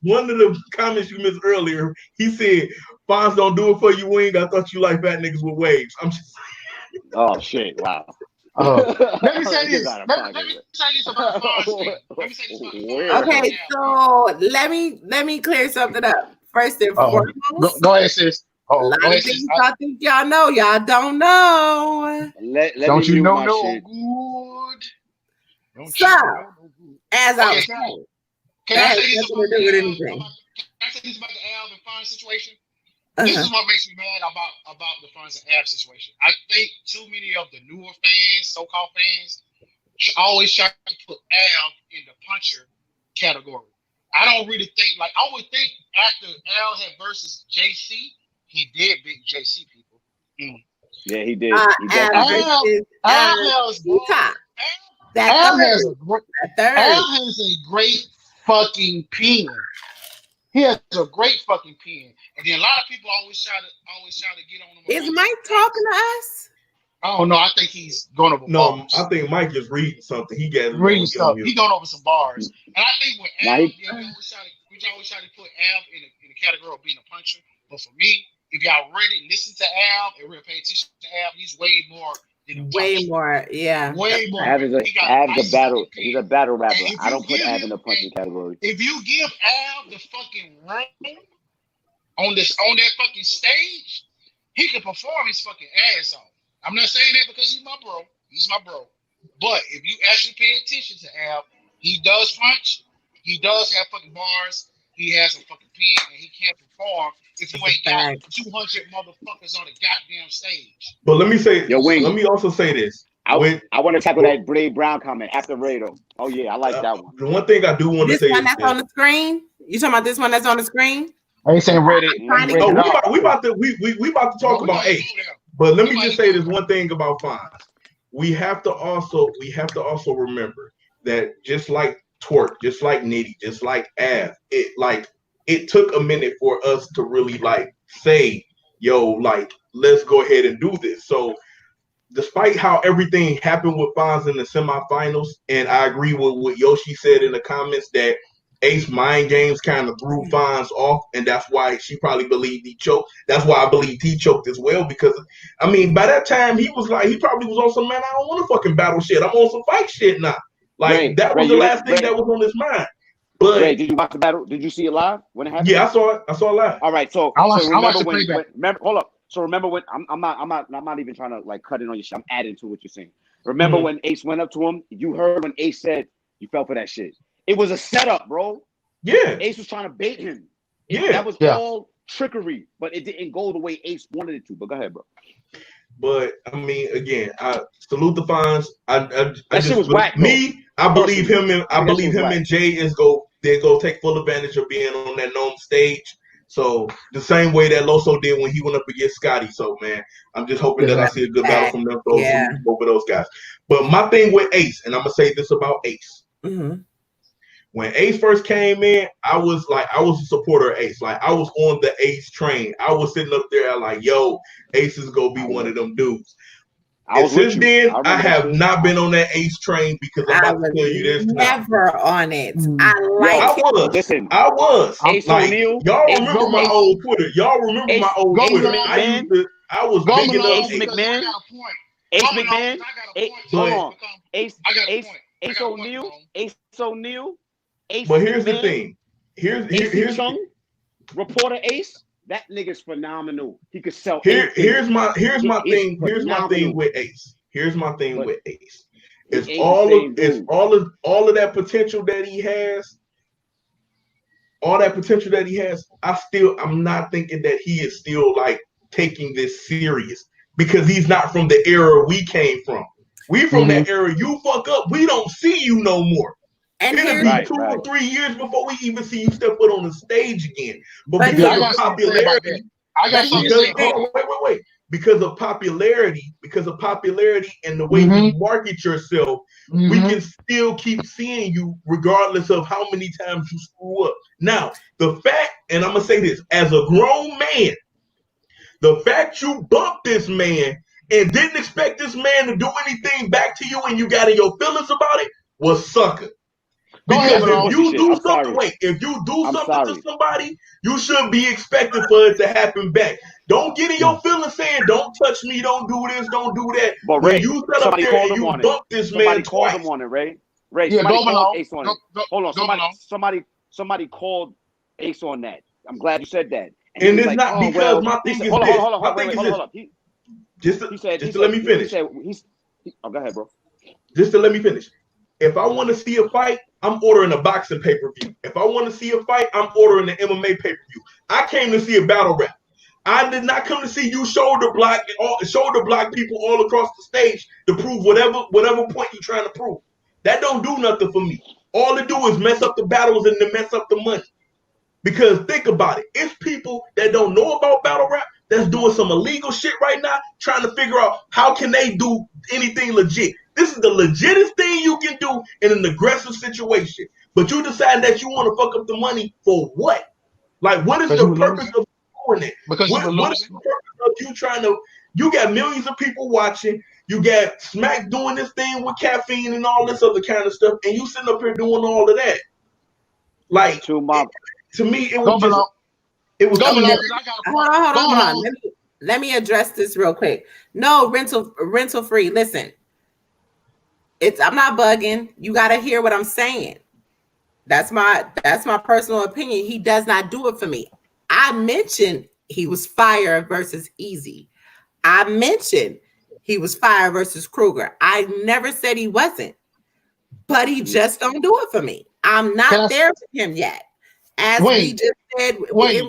one of the comments you missed earlier, he said, "Fonz don't do it for you, Wing. I thought you like fat niggas with waves." I'm just saying. Oh shit! Wow. Let me say this. Let me say this about the Fonz thing. Let me say this about the Fonz. Okay, so let me clear something up. First and foremost, go ahead, sis. A lot of things I think y'all know, y'all don't know. Don't you know no good? So, as I was saying, can I say this about the Alv and Fonz situation? This is what makes me mad about the Fonz and Alv situation. I think too many of the newer fans, so-called fans, always try to put Alv in the puncher category. I don't really think like I would think after Al had versus JC. He did beat JC people. Yeah, he did. Al has a great fucking pen. He has a great fucking pen. And then a lot of people always try to get on him. Is Mike talking to us? Oh no, I think he's going over bars. I think Mike is reading something. He got reading stuff. He's going over some bars. And I think with Al, we always try to put Al in the category of being a puncher. But for me, if y'all really listen to Al and really pay attention to Al, he's way more than a puncher. Way more. He's a battle rapper. I don't put Av in the punching category. If you give Al the fucking room on that fucking stage, he can perform his fucking ass off. I'm not saying that because he's my bro. He's my bro. But if you actually pay attention to Al, he does punch. He does have fucking bars. He has a fucking pen, and he can't perform if you ain't got 200 motherfuckers on the goddamn stage. But let me say, let me also say this. I want to tackle that Blade Brown comment after Rado. Oh yeah, I like that one. The one thing I do want to say this one that's on the screen. You talking about this one that's on the screen? I ain't saying Reddit. We about to talk about Ace. But let me just say this one thing about Fonz. We have to also remember that just like TWORK, just like Nitty, just like Av, it took a minute for us to really say, yo, let's go ahead and do this. So despite how everything happened with Fonz in the semifinals, and I agree with what Yoshi said in the comments that Ace mind games kind of threw Fonz off, and that's why she probably believed he choked. That's why I believed he choked as well, because I mean, by that time he probably was on some, man, I don't want to fucking battle shit. I'm on some fight shit now. That was the last thing that was on his mind. But did you watch the battle? Did you see it live when it happened? Yeah, I saw it live. All right, so remember when I'm not even trying to cut in on your shit. I'm adding to what you're saying. Remember when Ace went up to him? You heard when Ace said you fell for that shit. It was a setup, bro. Yeah. Ace was trying to bait him. That was all trickery, but it didn't go the way Ace wanted it to. But go ahead, bro. But I mean, again, I salute the Fonz. That shit was whack. I believe him and Jay they're gonna take full advantage of being on that known stage. So the same way that Loso did when he went up against Scotty. So man, I'm just hoping that I see a good battle from them both of those guys. But my thing with Ace, and I'm gonna say this about Ace. When Ace first came in, I was a supporter of Ace. Like I was on the Ace train. I was sitting up there like, yo, Ace is gonna be one of them dudes. And since then, I have not been on that Ace train because I'm about to tell you this. Never on it. I was. Ace like, O'Neal. Y'all remember my old Twitter? Y'all remember my old Twitter? I was bigging up Ace McMahon. Ace McMahon. Hold on. Ace O'Neal. Ace O'Neal. Ace. But here's the thing. Here's Chung, reporter Ace. That nigga's phenomenal. He could sell. Here's my thing with Ace. Here's my thing with Ace. It's all of that potential that he has. All that potential that he has. I'm not thinking that he is still like taking this serious because he's not from the era we came from. We from that era. You fuck up, we don't see you no more. And it'll be 2 or 3 years before we even see you step foot on the stage again. But because of popularity, because of popularity and the way you market yourself, we can still keep seeing you regardless of how many times you screw up. Now, the fact, and I'm gonna say this, as a grown man, the fact you bumped this man and didn't expect this man to do anything back to you and you got in your feelings about it was sucker. Because if you do something to somebody, you should be expecting for it to happen back. Don't get in your feelings saying, don't touch me, don't do this, don't do that. But Ray, when you set up there and you bump this man twice. Somebody called him on it, Ray. Somebody called Ace on it. Hold on, somebody called Ace on that. I'm glad you said that. And it's not because my thing is this. My thing is this. Just to let me finish. Go ahead, bro. Just to let me finish. If I want to see a fight, I'm ordering a boxing pay-per-view. If I want to see a fight, I'm ordering an MMA pay-per-view. I came to see a battle rap. I did not come to see you shoulder block people all across the stage to prove whatever point you're trying to prove. That don't do nothing for me. All it do is mess up the battles and then mess up the money. Because think about it. It's people that don't know about battle rap that's doing some illegal shit right now, trying to figure out how can they do anything legit. This is the legitest thing you can do in an aggressive situation. But you decide that you want to fuck up the money for what? Like, what is the purpose of doing it? What is the purpose of you trying to... You got millions of people watching. You got Smack doing this thing with caffeine and all this other kind of stuff. And you sitting up here doing all of that. Like, to me, it was just... It was... Hold on. Let me address this real quick. No, rental free. Listen. I'm not bugging. You got to hear what I'm saying. That's my personal opinion. He does not do it for me. I mentioned he was Fire versus Easy. I mentioned he was Fire versus Kruger. I never said he wasn't, but he just don't do it for me. I'm not there for him yet. As we just said, wait,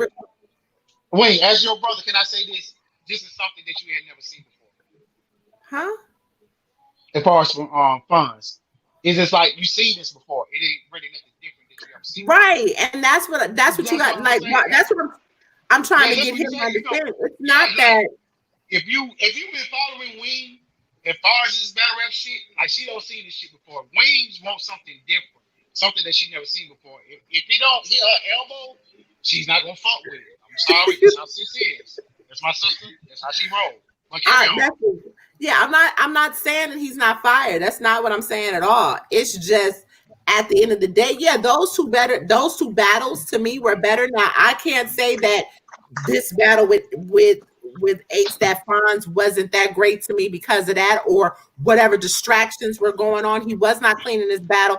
as your brother, can I say this? This is something that you had never seen before. Huh? As far as funds, it's just like you seen this before. It ain't really nothing different that you ever seen. Right, and that's what you got. Like that's what I'm trying to get him to understand. It's not that if you've been following Wing as far as this battle rap shit, like she don't see this shit before. Wings want something different, something that she never seen before. If it don't hit her elbow, she's not gonna fuck with it. I'm sorry, that's how she is. That's my sister. That's how she rolls. Yeah, I'm not saying that he's not fired. That's not what I'm saying at all. It's just at the end of the day, yeah, those two battles to me were better. Now I can't say that this battle with Ace that Fonz wasn't that great to me because of that or whatever distractions were going on. He was not clean in this battle.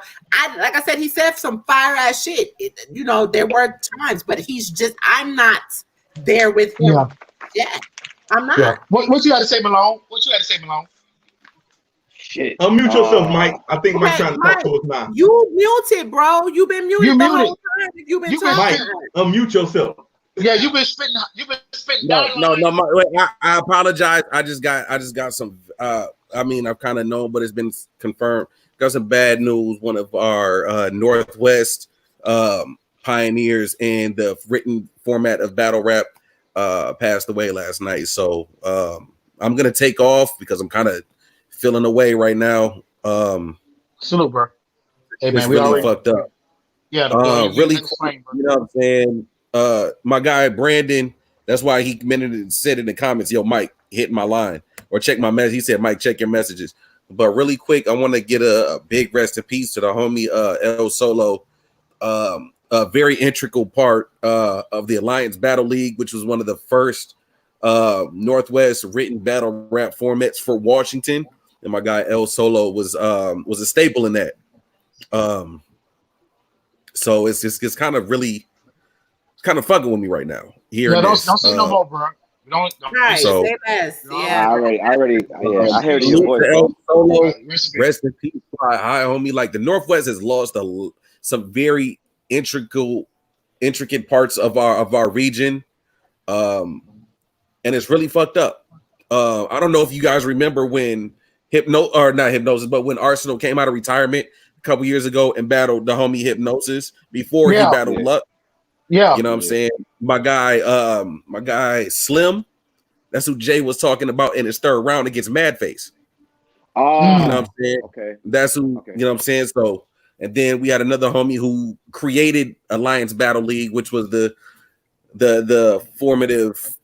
Like I said, he said some fire ass shit. There were times, but I'm not there with him. Yeah. I'm not. Yeah. What you got to say, Malone? Shit. Unmute yourself, Mike. I think Mike's trying to talk to us now. You muted, bro. You've been muted the whole time. You've been talking. Mike, unmute yourself. Yeah, you've been spitting. No. Wait, I apologize. I just got some. I've kind of known, but it's been confirmed. Got some bad news. One of our Northwest pioneers in the written format of battle rap passed away last night. So I'm gonna take off because I'm kind of feeling away right now. Salute, bro. Hey man, we really fucked up. Yeah, the blood. Really quick, you know what I'm saying? My guy Brandon, that's why he said in the comments, yo, Mike, hit my line or check my message. He said, Mike, check your messages. But really quick, I want to get a big rest in peace to the homie El Solo. A very integral part of the Alliance Battle League, which was one of the first Northwest written battle rap formats for Washington. And my guy El Solo was a staple in that. So it's kind of really kind of fucking with me right now. Yeah, don't say no more, bro. Don't right, so, say less. I heard salute your voice, to bro. El Solo. Rest in peace, hi, homie. Like the Northwest has lost some very intricate parts of our region, and it's really fucked up. I don't know if you guys remember when when Arsenal came out of retirement a couple years ago and battled the homie Hypnosis before he battled Luck. Yeah, you know what I'm saying. My guy Slim. That's who Jay was talking about in his third round against Madface. You know what I'm saying? Okay. That's who, you know what I'm saying? So, and then we had another homie who created Alliance Battle League, which was the formative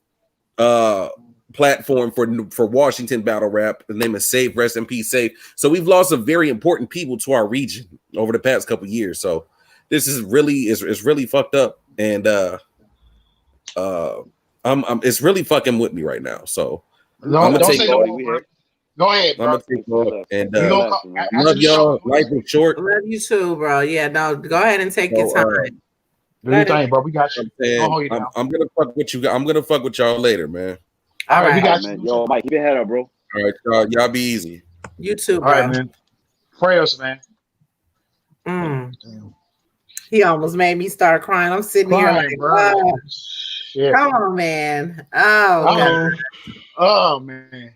platform for Washington battle rap. The name is Safe, rest in peace, Safe. So we've lost some very important people to our region over the past couple of years. So this is really fucked up, and it's really fucking with me right now. So don't say no more. Go ahead, bro. I'm gonna take off, and love y'all. Life is short. Love you too, bro. Yeah, no, go ahead and take your time. Do your thing, bro. We got you. I'm gonna fuck with you. I'm gonna fuck with y'all later, man. All right, we got man. you. Yo, Mike, keep your head up, bro. All right, y'all be easy. You too, bro. All right, man. Prayers, man. He almost made me start crying. I'm sitting here like, bro. Come on, man. God. Oh man.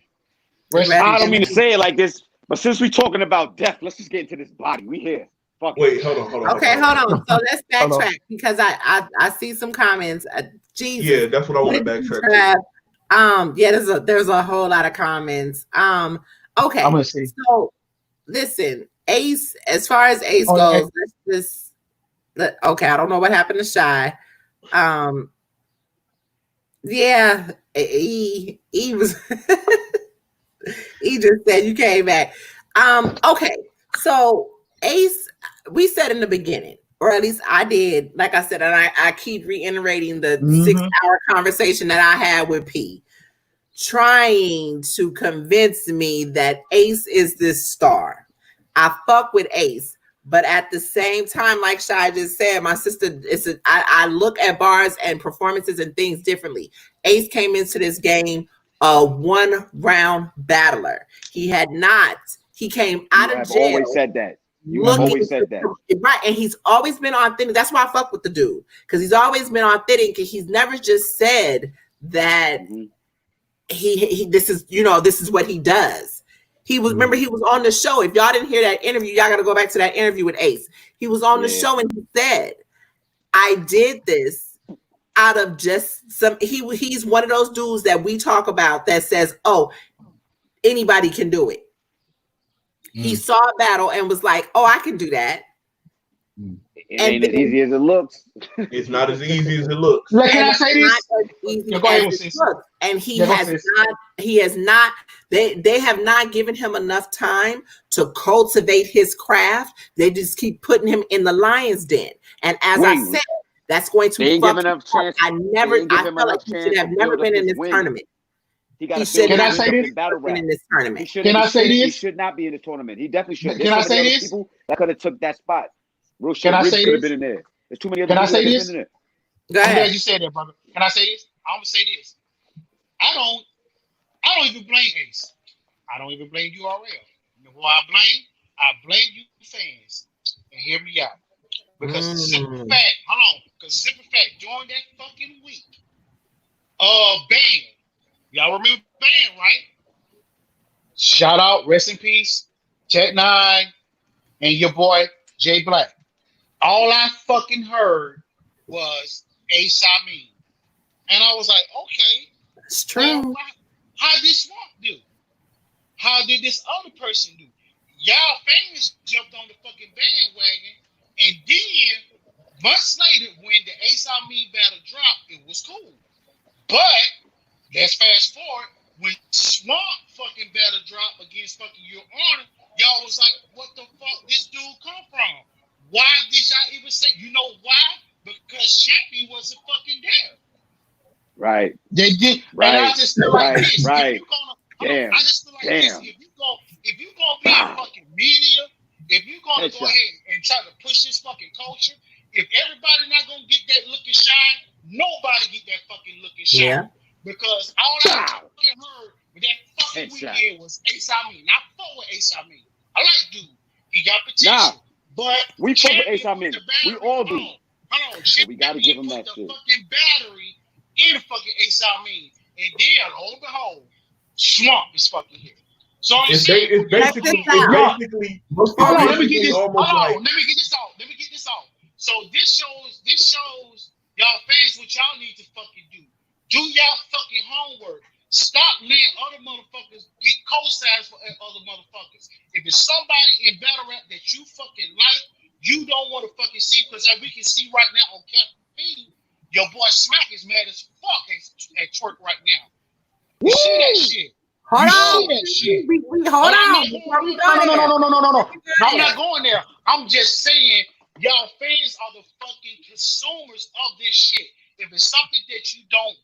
I don't mean to say it like this, but since we're talking about death, let's just get into this body. We here. Fuck. Wait, hold on. Okay, hold on. So let's backtrack because I see some comments. Jesus. Yeah, that's what I want to backtrack to. Yeah, there's a whole lot of comments. Okay. I'm gonna see. So listen, Ace, as far as Ace goes, okay, I don't know what happened to Shy. Yeah, he was he just said you came back. Okay, so Ace, we said in the beginning, or at least I did, like I said, and I keep reiterating the 6-hour conversation that I had with P, trying to convince me that Ace is this star. I fuck with Ace, but at the same time, like Shai just said, my sister, I look at bars and performances and things differently. Ace came into this game a one-round battler. He came out of jail. Always said that. You have always said that. Right, and he's always been authentic. That's why I fuck with the dude, because he's always been authentic. He's never just said that this is what he does. He was remember he was on the show. If y'all didn't hear that interview, y'all got to go back to that interview with Ace. He was on the show and he said, "I did this out of just some." He's one of those dudes that we talk about that says, "Oh, anybody can do it." He saw a battle and was like, "Oh, I can do that." It ain't as easy as it looks. It's not as easy as it looks. Can I say this? And he has not. They have not given him enough time to cultivate his craft. They just keep putting him in the lion's den. And as I said, that's going to fuck him up. I felt like he should have never been in this tournament. Can I say this? In this tournament. Can I say this? He should not be in the tournament. He definitely should. Can I say this? People that could have took that spot. Real shit. Can I say this? Been in there. There's too many other people. Can I say this? this? Go ahead. I'm glad you said that, brother. Can I say this? I'm gonna say this. I don't even blame Ace. I don't even blame URL. You know who I blame? I blame you fans. And hear me out. Because the simple fact, during that fucking week, Bam. Y'all remember Bam, right? Shout out, rest in peace, Tech 9, and your boy Jay Black. All I fucking heard was Ace Amin. And I was like, okay. It's true. Well, how did Swamp do? How did this other person do? Y'all fans jumped on the fucking bandwagon, and then Months later, when the Ace I Mean battle dropped, it was cool. But let's fast forward. When Swamp fucking battle dropped against fucking Your Honor, y'all was like, what the fuck this dude come from? Why did y'all even say? You know why? Because Champion wasn't fucking there. Right. They did. Right. And I just feel like this. Right. If you gonna, I just feel like this. If you gonna be in fucking media, if you gonna go ahead and try to push this fucking culture, if everybody not gonna get that look and shine, nobody get that fucking look and shine. Yeah. Because all I fucking heard with that fucking weekend was Ace I Mean. Not for Ace I Mean. I like dude. He got potential. But we fuck with Ace I Mean. We all do. Hold on. We gotta give him that shit. Fucking battery in the fucking Ace I Mean. And then, lo and behold, Swamp is fucking here. So I'm saying, it's basically hold on, let me get this off. So this shows y'all fans what y'all need to fucking do. Do y'all fucking homework. Stop letting other motherfuckers get co-signs for other motherfuckers. If it's somebody in battle rap that you fucking like, you don't want to fucking see, because as we can see right now on campaign, your boy Smack is mad as fuck at TWORK right now. You see that shit? Hold on. Hold on. No. I'm not going there. I'm just saying, y'all fans are the fucking consumers of this shit. If it's something that you don't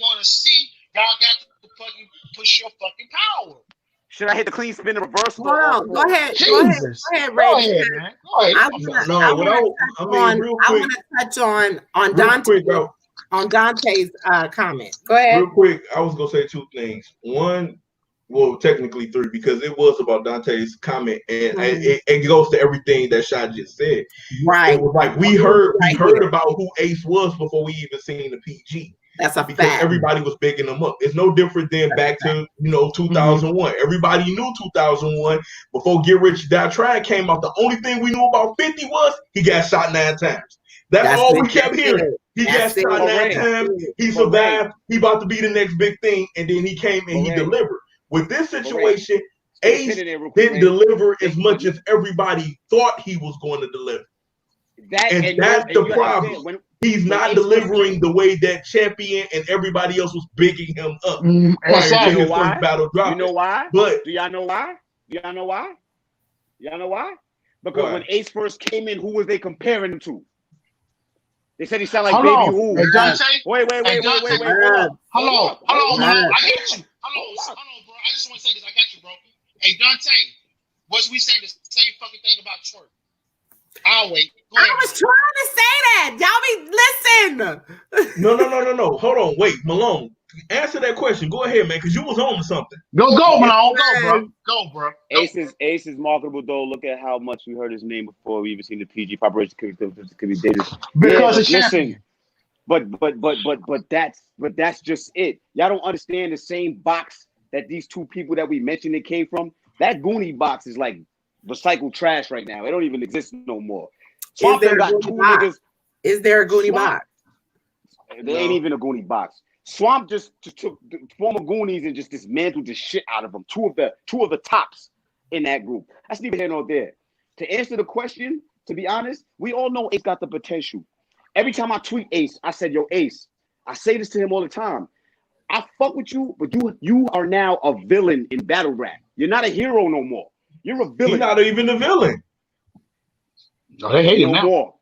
want to see, y'all got to fucking push your fucking power. Should I hit the clean spin in reverse? Hold on. Go ahead. Jesus. Go ahead, Ray. Man. Go ahead. I want to touch on Dante. On Dante's comment. Go ahead. Real quick, I was gonna say two things. One, well, technically three, because it was about Dante's comment, and it goes to everything that Shy just said. Right. It was like we heard about who Ace was before we even seen the PG. That's a because fact. everybody was bigging them up. It's no different than back to 2001. Everybody knew 2001 before Get Rich Die Trying came out. The only thing we knew about 50 was he got shot 9 times. That's all we kept hearing. He got shot 9 times. He survived. He about to be the next big thing, and then he came and he delivered. With this situation, Ace didn't deliver as much as everybody thought he was going to deliver. And that's the problem. He's not delivering the way that Champion and everybody else was bigging him up. You know why? But do y'all know why? Y'all know why? Because when Ace first came in, who was they comparing him to? They said he sounded like Baby Who. Hey, Dante, wait. Hello. I get you. Hello, bro. I just want to say this. I got you, bro. Hey, Dante, was we saying the same fucking thing about TWORK? I'll wait. I was trying to say that. Y'all be listen. No. Hold on. Wait, Malone. Answer that question. Go ahead, man, because you was on to something. Go, Malone. Go, bro. Ace is marketable, though. Look at how much we heard his name before we even seen the PG population could be dated. Because it's listen. But that's just it. Y'all don't understand the same box that these two people that we mentioned it came from. That Goonie box is like recycled trash right now. It don't even exist no more. Is there a Goonie box? There ain't even a Goonie box. Swamp just took the former Goonies and just dismantled the shit out of them. Two of the tops in that group. That's neither here nor there. To answer the question, to be honest, we all know Ace got the potential. Every time I tweet Ace, I said, yo, Ace, I say this to him all the time. I fuck with you, but you are now a villain in battle rap. You're not a hero no more. You're a villain. He's not even a villain. No, they hate him no now. More.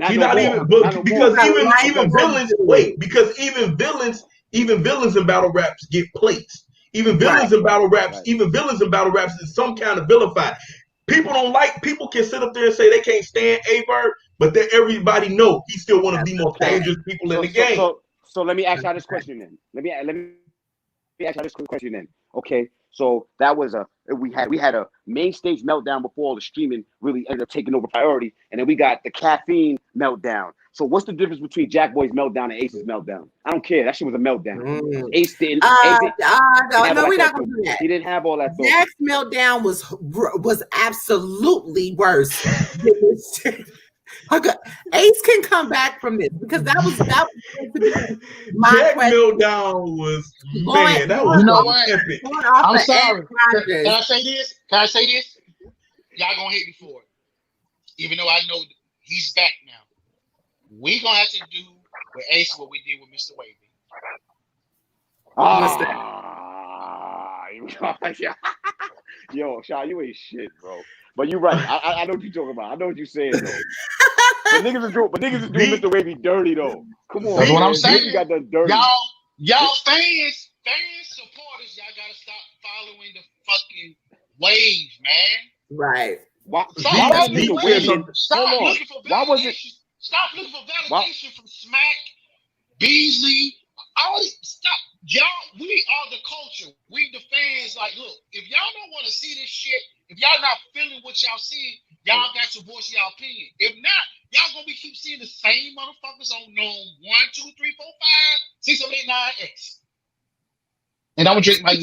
He's not even, but because even villains, because even villains in battle raps get plates. Even villains in battle raps, is some kind of vilified. People can sit up there and say they can't stand A-Bird, but then everybody know he's still one of the most dangerous people in the game. So let me ask y'all this question then. Let me ask y'all this quick question then. Okay, so that was we had a main stage meltdown before all the streaming really ended up taking over priority, and then we got the caffeine meltdown. So what's the difference between Jack Boy's meltdown and Ace's meltdown? I don't care. That shit was a meltdown. Ace didn't. No, we're not gonna do that. He didn't have all that. Jack's meltdown was absolutely worse. Okay. Ace can come back from this because that was my Jack question. meltdown was epic. I'm sorry. Can I say this? Y'all gonna hate me for it, even though I know He's back now. We gonna have to do with Ace what we did with Mr. Wavy. Yo, Shaw, you ain't shit, bro. But you're right. I know what you're talking about. I know what you're saying, though. But niggas is doing Mr. Wavy dirty, though. Come on, That's what I'm man. saying. You got the dirty. Y'all fans, supporters, y'all gotta stop following the fucking wave, man. Right. Why was Mr. Wavy? Stop looking for validation. Stop looking for validation from Smack, Beasley. All this, stop. Y'all, we are the culture. We the fans. Like, look, if y'all don't want to see this shit, if y'all not feeling what y'all see, y'all got to voice y'all opinion. If not, y'all gonna be keep seeing the same motherfuckers on Gnome 1, 2, 3, 4, 5, 6, 7, 8, 9, X. And I'm gonna drink my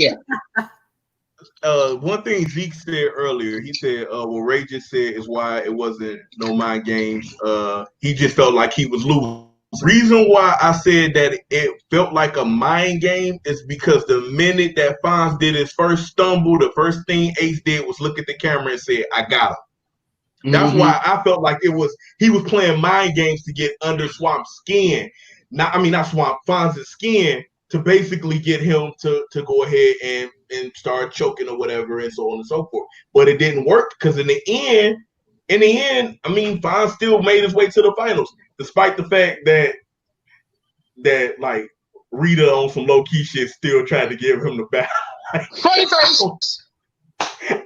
One thing Zeke said earlier, he said, what Ray just said is why it wasn't no mind games. He just felt like he was losing. Reason why I said that it felt like a mind game is because the minute that Fonz did his first stumble, the first thing Ace did was look at the camera and say, I got him. That's why I felt like he was playing mind games to get under Swamp's skin. Not Fonz's skin, to basically get him to go ahead and start choking or whatever and so on and so forth. But it didn't work because in the end, I mean, Fonz still made his way to the finals, despite the fact that like Rita on some low key shit still tried to give him the battle.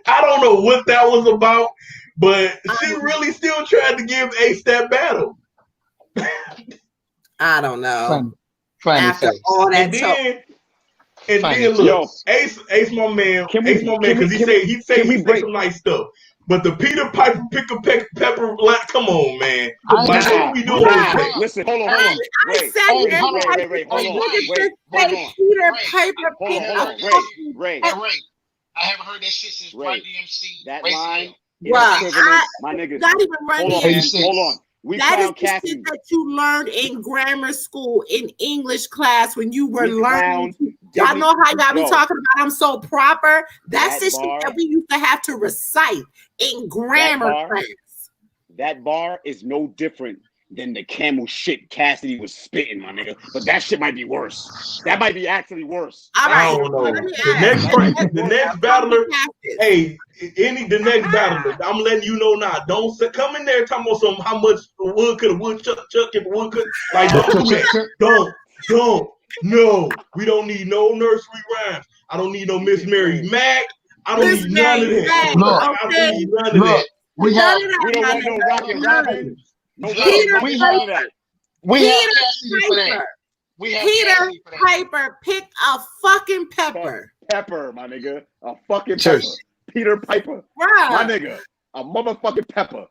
I don't know what that was about, but she really still tried to give Ace that battle. I don't know. Funny After face. all that And then look, Yo, Ace my man, because he say some nice stuff. But the Peter Piper pick a pepper, like, come on, man. Like, what are we doing with Ace? Listen, hold on. Ray, hold on. Ray. I haven't heard that shit since Run DMC. That Ray line CL. is equivalent, my niggas. Not even Run DMC. Hold on. That is the shit that you learned in grammar school, in English class, when you were learning. Y'all know how y'all be talking about I'm so proper. That's the shit that we used to have to recite in grammar class. That bar is no different than the camel shit Cassidy was spitting, my nigga. But that shit might be worse. That might be actually worse. I don't know. The next battler, the next battler, I'm letting you know now. Don't come in there talking about some how much wood could a woodchuck if wood could. Like, don't do that. Don't. No, we don't need no nursery rhymes. I don't need no Miss Mary Mac. I don't need none of that. I don't need none of that. We don't want no Rocket Robin. Peter Piper picked a fucking pepper. Pepper, my nigga. A fucking pepper. Peter Piper. Right. My nigga. A motherfucking pepper.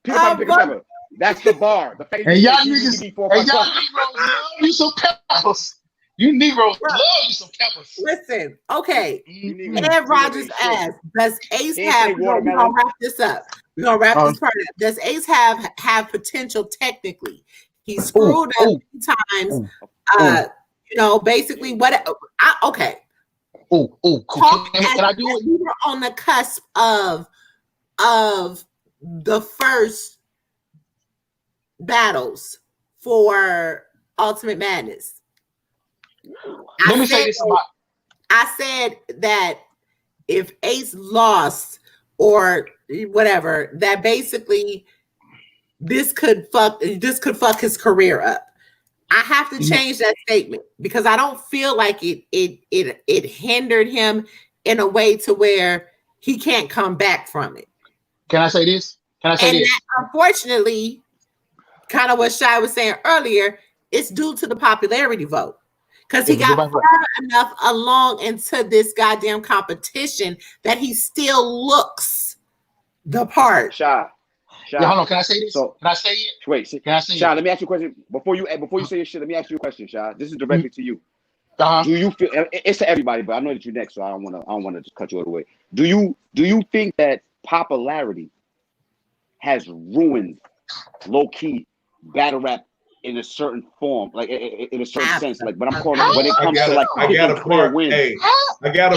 Peter Piper picked a pepper. That's the bar. The and y'all niggas love you some peppers. You Negroes love you some peppers. Listen, okay. Ed Rogers asked, does Ace have, we're going to wrap this up. We're going to wrap this part up. Does Ace have potential technically? He screwed up times. Basically what, okay. Cool. Can I do it? We were on the cusp of the first battles for Ultimate Madness. Let me say this about. I said that if Ace lost or whatever, that basically this could fuck his career up. I have to change that statement because I don't feel like it hindered him in a way to where he can't come back from it. Can I say this? That, unfortunately, kind of what Shai was saying earlier, it's due to the popularity vote. Because he got far enough along into this goddamn competition that he still looks the part. Shy. Yeah, hold on. Can I say this? So, can I say it? Wait. Can I say Shy, it? let me ask you a question. Before you say your shit, let me ask you a question, Shy. This is directly to you. Uh-huh. Do you feel it's to everybody, but I know that you're next, so I don't want to just cut you all the way. Do you think that popularity has ruined low-key battle rap in a certain form, like in a certain sense. Like, but I'm calling when it comes to like I got a bar. wins. Hey, I got a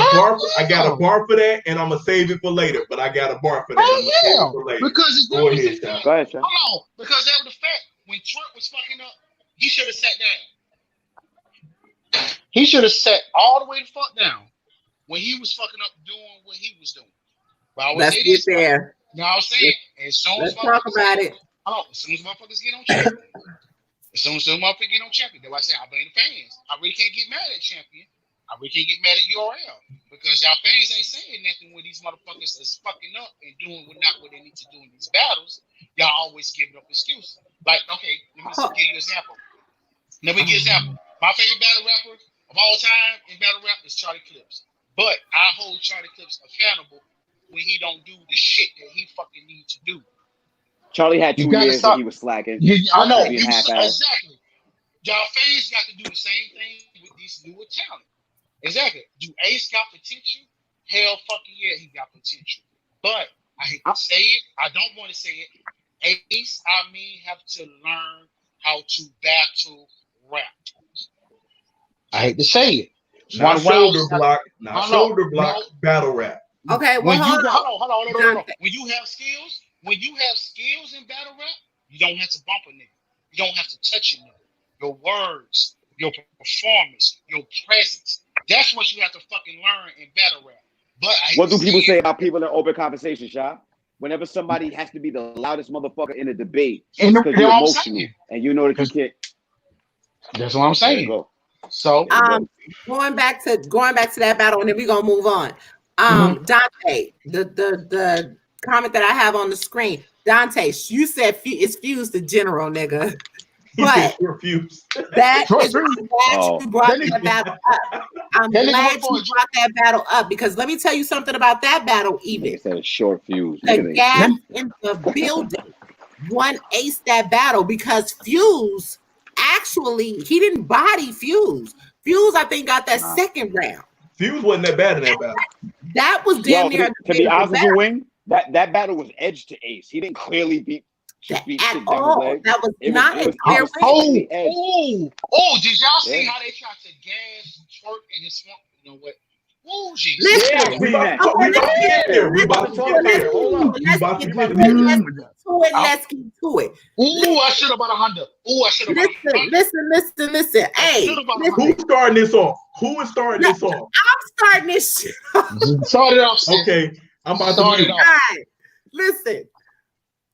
bar for that, and I'm gonna save it for later. But I got a bar for that. Oh yeah, because it's go ahead, Sean. Go ahead, Sean. Hold on, because that was the fact when TWORK was fucking up, he should have sat down. He should have sat all the way the fuck down when he was fucking up doing what he was doing. But Let's get there. You know what I'm saying? As soon as let's talk about it. Hold on, as soon as motherfuckers get on champion, as soon as motherfuckers get on champion, that's why I say I blame the fans. I really can't get mad at champion. I really can't get mad at URL because y'all fans ain't saying nothing when these motherfuckers is fucking up and doing not what they need to do in these battles. Y'all always giving up excuses. Like, okay, let me give you an example. Let me give you an example. My favorite battle rapper of all time in battle rap is Charlie Clips. But I hold Charlie Clips accountable when he don't do the shit that he fucking need to do. Charlie had 2 years and he was slacking. I know. Exactly. Y'all fans got to do the same thing with these newer talent. Exactly. Do Ace got potential? Hell fucking yeah, he got potential. But I hate to say it. I don't want to say it. Ace, have to learn how to battle rap. I hate to say it. Not shoulder block, battle rap. Okay, well, hold on. When you have skills in battle rap, you don't have to bump a nigga. You don't have to touch a nigga. Your words, your performance, your presence. That's what you have to fucking learn in battle rap. But what do people say about people in open conversation, Sha? Whenever somebody has to be the loudest motherfucker in a debate, because you're emotional and you know that you can't. That's what I'm saying. So going back to that battle, and then we're gonna move on. Dante, the comment that I have on the screen, Dante, you said it's fused to general, nigga. But that is glad you brought that battle up. I'm glad you brought that battle up because let me tell you something about that battle. Even it's a short fuse. The gas in the building won Ace that battle because Fuse actually he didn't body Fuse. Fuse I think got that second round. Fuse wasn't that bad in that battle. That was damn near. To be honest with you, Wing, that battle was edge to Ace. He didn't clearly beat. At all. That was not a fair win. Oh, did y'all see how they tried to gas TWORK in his swamp? You know what? Oh, geez. Listen, we about to get there. Let's get to it. Ooh, I should have bought a Honda. Listen. Hey, who's starting this off? Who is starting this off? I'm starting this shit. Start it off. Okay, I'm about start to it off. All right, listen.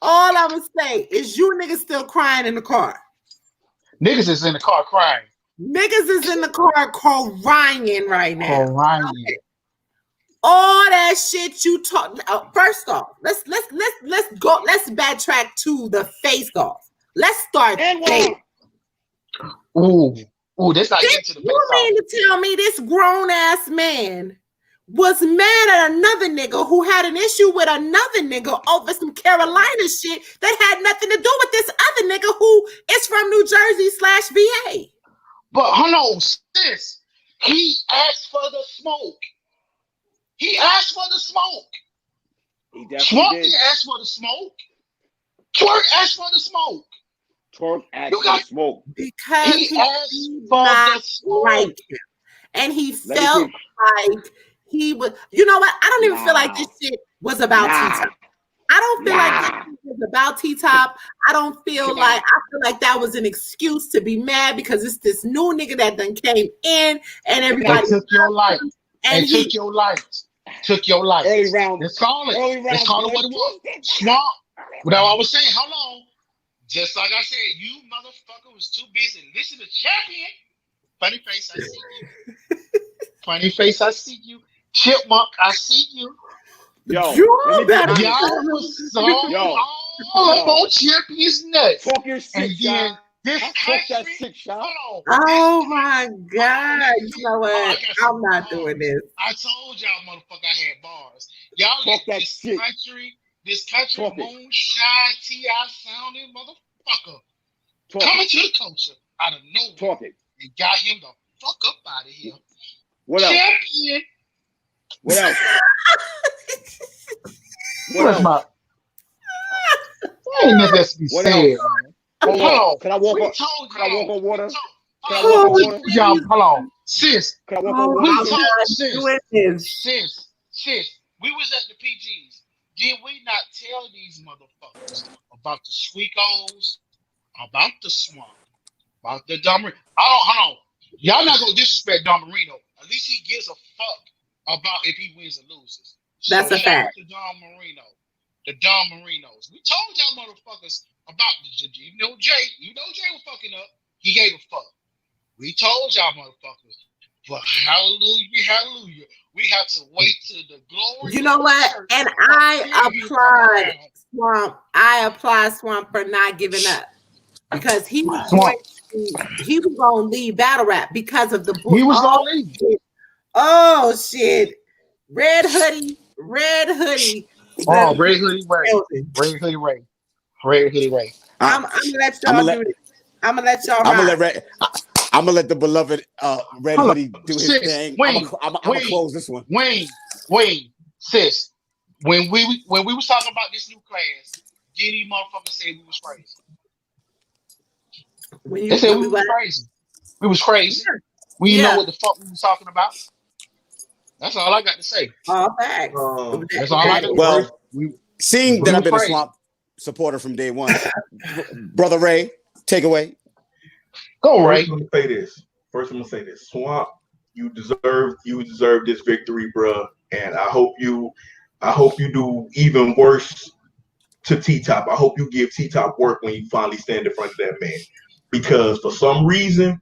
All I'm gonna say is you niggas still crying in the car. Niggas is in the car crying. Niggas is in the car crying right now. Crying. Okay. All that shit you talk. First off, let's go. Let's backtrack to the face off. Let's start there. Ooh, this not getting to the face off. You mean to tell me this grown ass man was mad at another nigga who had an issue with another nigga over some Carolina shit that had nothing to do with this other nigga who is from New Jersey/VA. But hold on, sis. He asked for the smoke. He asked for the smoke. He definitely did. Asked for the smoke. TWORK asked for the smoke. TWORK asked for the smoke. Because he asked for the smoke. Like him. And he felt like he was, you know what? I don't even feel like this shit was about T-Top. I don't feel like this was about T-Top. I feel like that was an excuse to be mad because it's this new nigga that done came in and everybody took your life. And took your life. Took your life. Early round. Let's call it. Let's call it what it was. Swamp. Without I was saying, hold on. Just like I said, you motherfucker was too busy. Listen to champion. Funny face, I see you. Funny face, I see you. Chipmunk, I see you. Yo, y'all was so all up on champion's nuts. Talk your shit, and then this country, oh my God. You know what? I'm not doing this. I told y'all motherfucker I had bars. Y'all talk let this country moonshine T.I. sounding motherfucker coming to the culture out of nowhere and got him the fuck up out of here. What champion. Else? What else? Where's my? Ain't that to be said? Hold Hold on. on. Can I walk We on? told Can I walk on water? Can I Hold walk on. on water? Y'all, hold on. Sis, Can I walk on we water? told doing this. sis, we was at the PGs. Did we not tell these motherfuckers about the Squeakos, about the swamp, about the Don Marino? Hold on. Y'all not gonna disrespect Don Marino. At least he gives a fuck about if he wins or loses. That's a shout fact. out to Don Marino, the Don Marinos. We told y'all motherfuckers about the Jay. You know Jay was fucking up. He gave a fuck. We told y'all motherfuckers. But hallelujah, we have to wait till the glory. You know what? And I applaud Swamp for not giving up, because he was going to leave battle rap because of the book. He was gonna leave. Oh shit. Red hoodie. Oh, Red Hoodie Ray. I'm gonna let y'all do this. I'm gonna let y'all ride. I'm gonna let the beloved Red Hoodie do his thing. I'm gonna close this one. Wayne, sis. When we was talking about this new class, did you motherfuckers say we was crazy? They said we was crazy. We was crazy. We didn't know what the fuck we was talking about. That's all I got to say. All facts. That's all I got to say. Well, seeing that I've been a Swamp supporter from day one, Brother Ray, take away. Go, Ray. First, I'm gonna say this. Swamp, you deserve this victory, bro. And I hope you do even worse to T-Top. I hope you give T-Top work when you finally stand in front of that man. Because for some reason,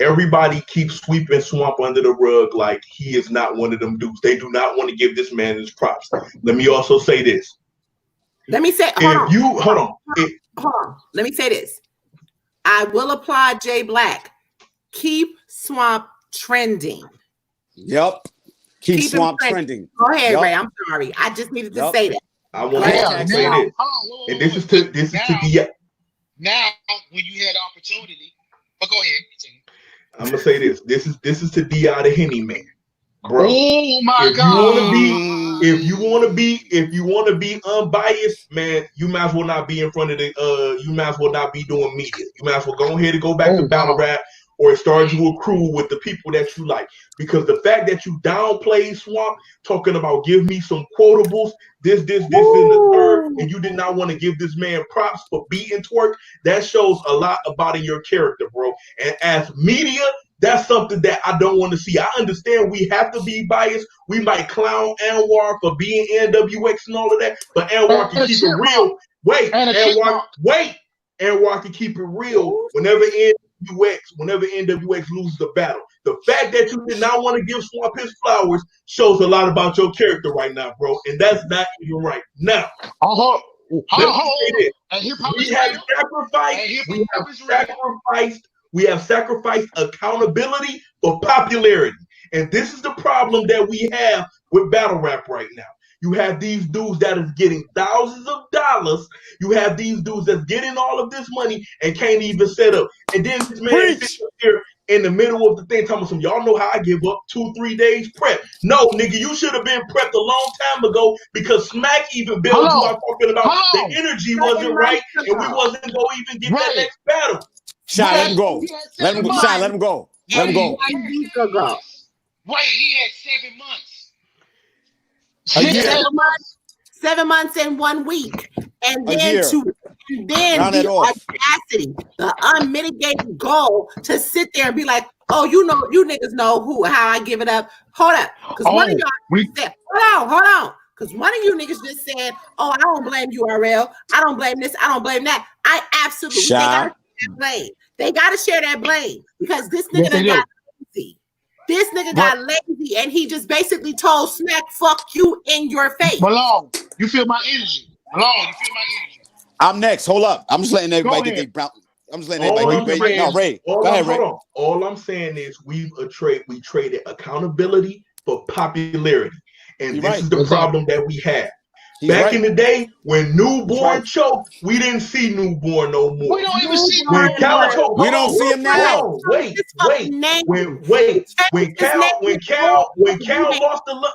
everybody keeps sweeping Swamp under the rug like he is not one of them dudes. They do not want to give this man his props. Let me also say this. Let me say, hold on. Let me say this. I will applaud Jay Black. Keep Swamp trending. Yep. Keep Swamp trending. Go ahead, Ray. I'm sorry. I just needed to say that. I want to say this. And this is to the now when you had opportunity. But go ahead. Continue. I'm gonna say this. This is to D.I. the Henny man. Bro. Oh my God. If you wanna be unbiased, man, you might as well not be in front of you might as well not be doing media. You might as well go ahead and go back to battle rap or start you a crew with the people that you like. Because the fact that you downplayed Swamp, talking about give me some quotables, this, and the third, and you did not want to give this man props for beating TWORK, that shows a lot about in your character, bro. And as media, that's something that I don't want to see. I understand we have to be biased. We might clown Anwar for being NWX and all of that, but Anwar can keep it real. Anwar can keep it real whenever NWX loses the battle. The fact that you did not want to give Swamp his flowers shows a lot about your character right now, bro. And that's not even right. Now, we have sacrificed accountability for popularity. And this is the problem that we have with battle rap right now. You have these dudes that is getting thousands of dollars. You have these dudes that's getting all of this money and can't even set up. And then this man sits here in the middle of the thing talking some, y'all know how I give up 2-3 days prep. No, nigga, you should have been prepped a long time ago because Smack even built you out talking about the energy wasn't right and we wasn't going to even get that next battle. Shy, let him go. Let him go. Wait, he had 7 months. 7 months and 1 week, and then the audacity, the unmitigated goal to sit there and be like, "Oh, you niggas know how I give it up." Hold up, because one of y'all said, "Hold on," because one of you niggas just said, "Oh, I don't blame URL. I don't blame this. I don't blame that." I absolutely they got to share that blame because this nigga got lazy. This nigga got lazy and he just basically told Smack, "Fuck you" in your face. Malone, you feel my energy. I'm next. Hold up. I'm just letting everybody get their brown. I'm just letting everybody get their Ray. Go ahead, Ray. All I'm saying is we traded accountability for popularity. And this is the problem that we have. Back in the day, when Newborn choked, we didn't see Newborn no more. We don't even see when Cal choked. We don't see him now. Wait. When Cal lost the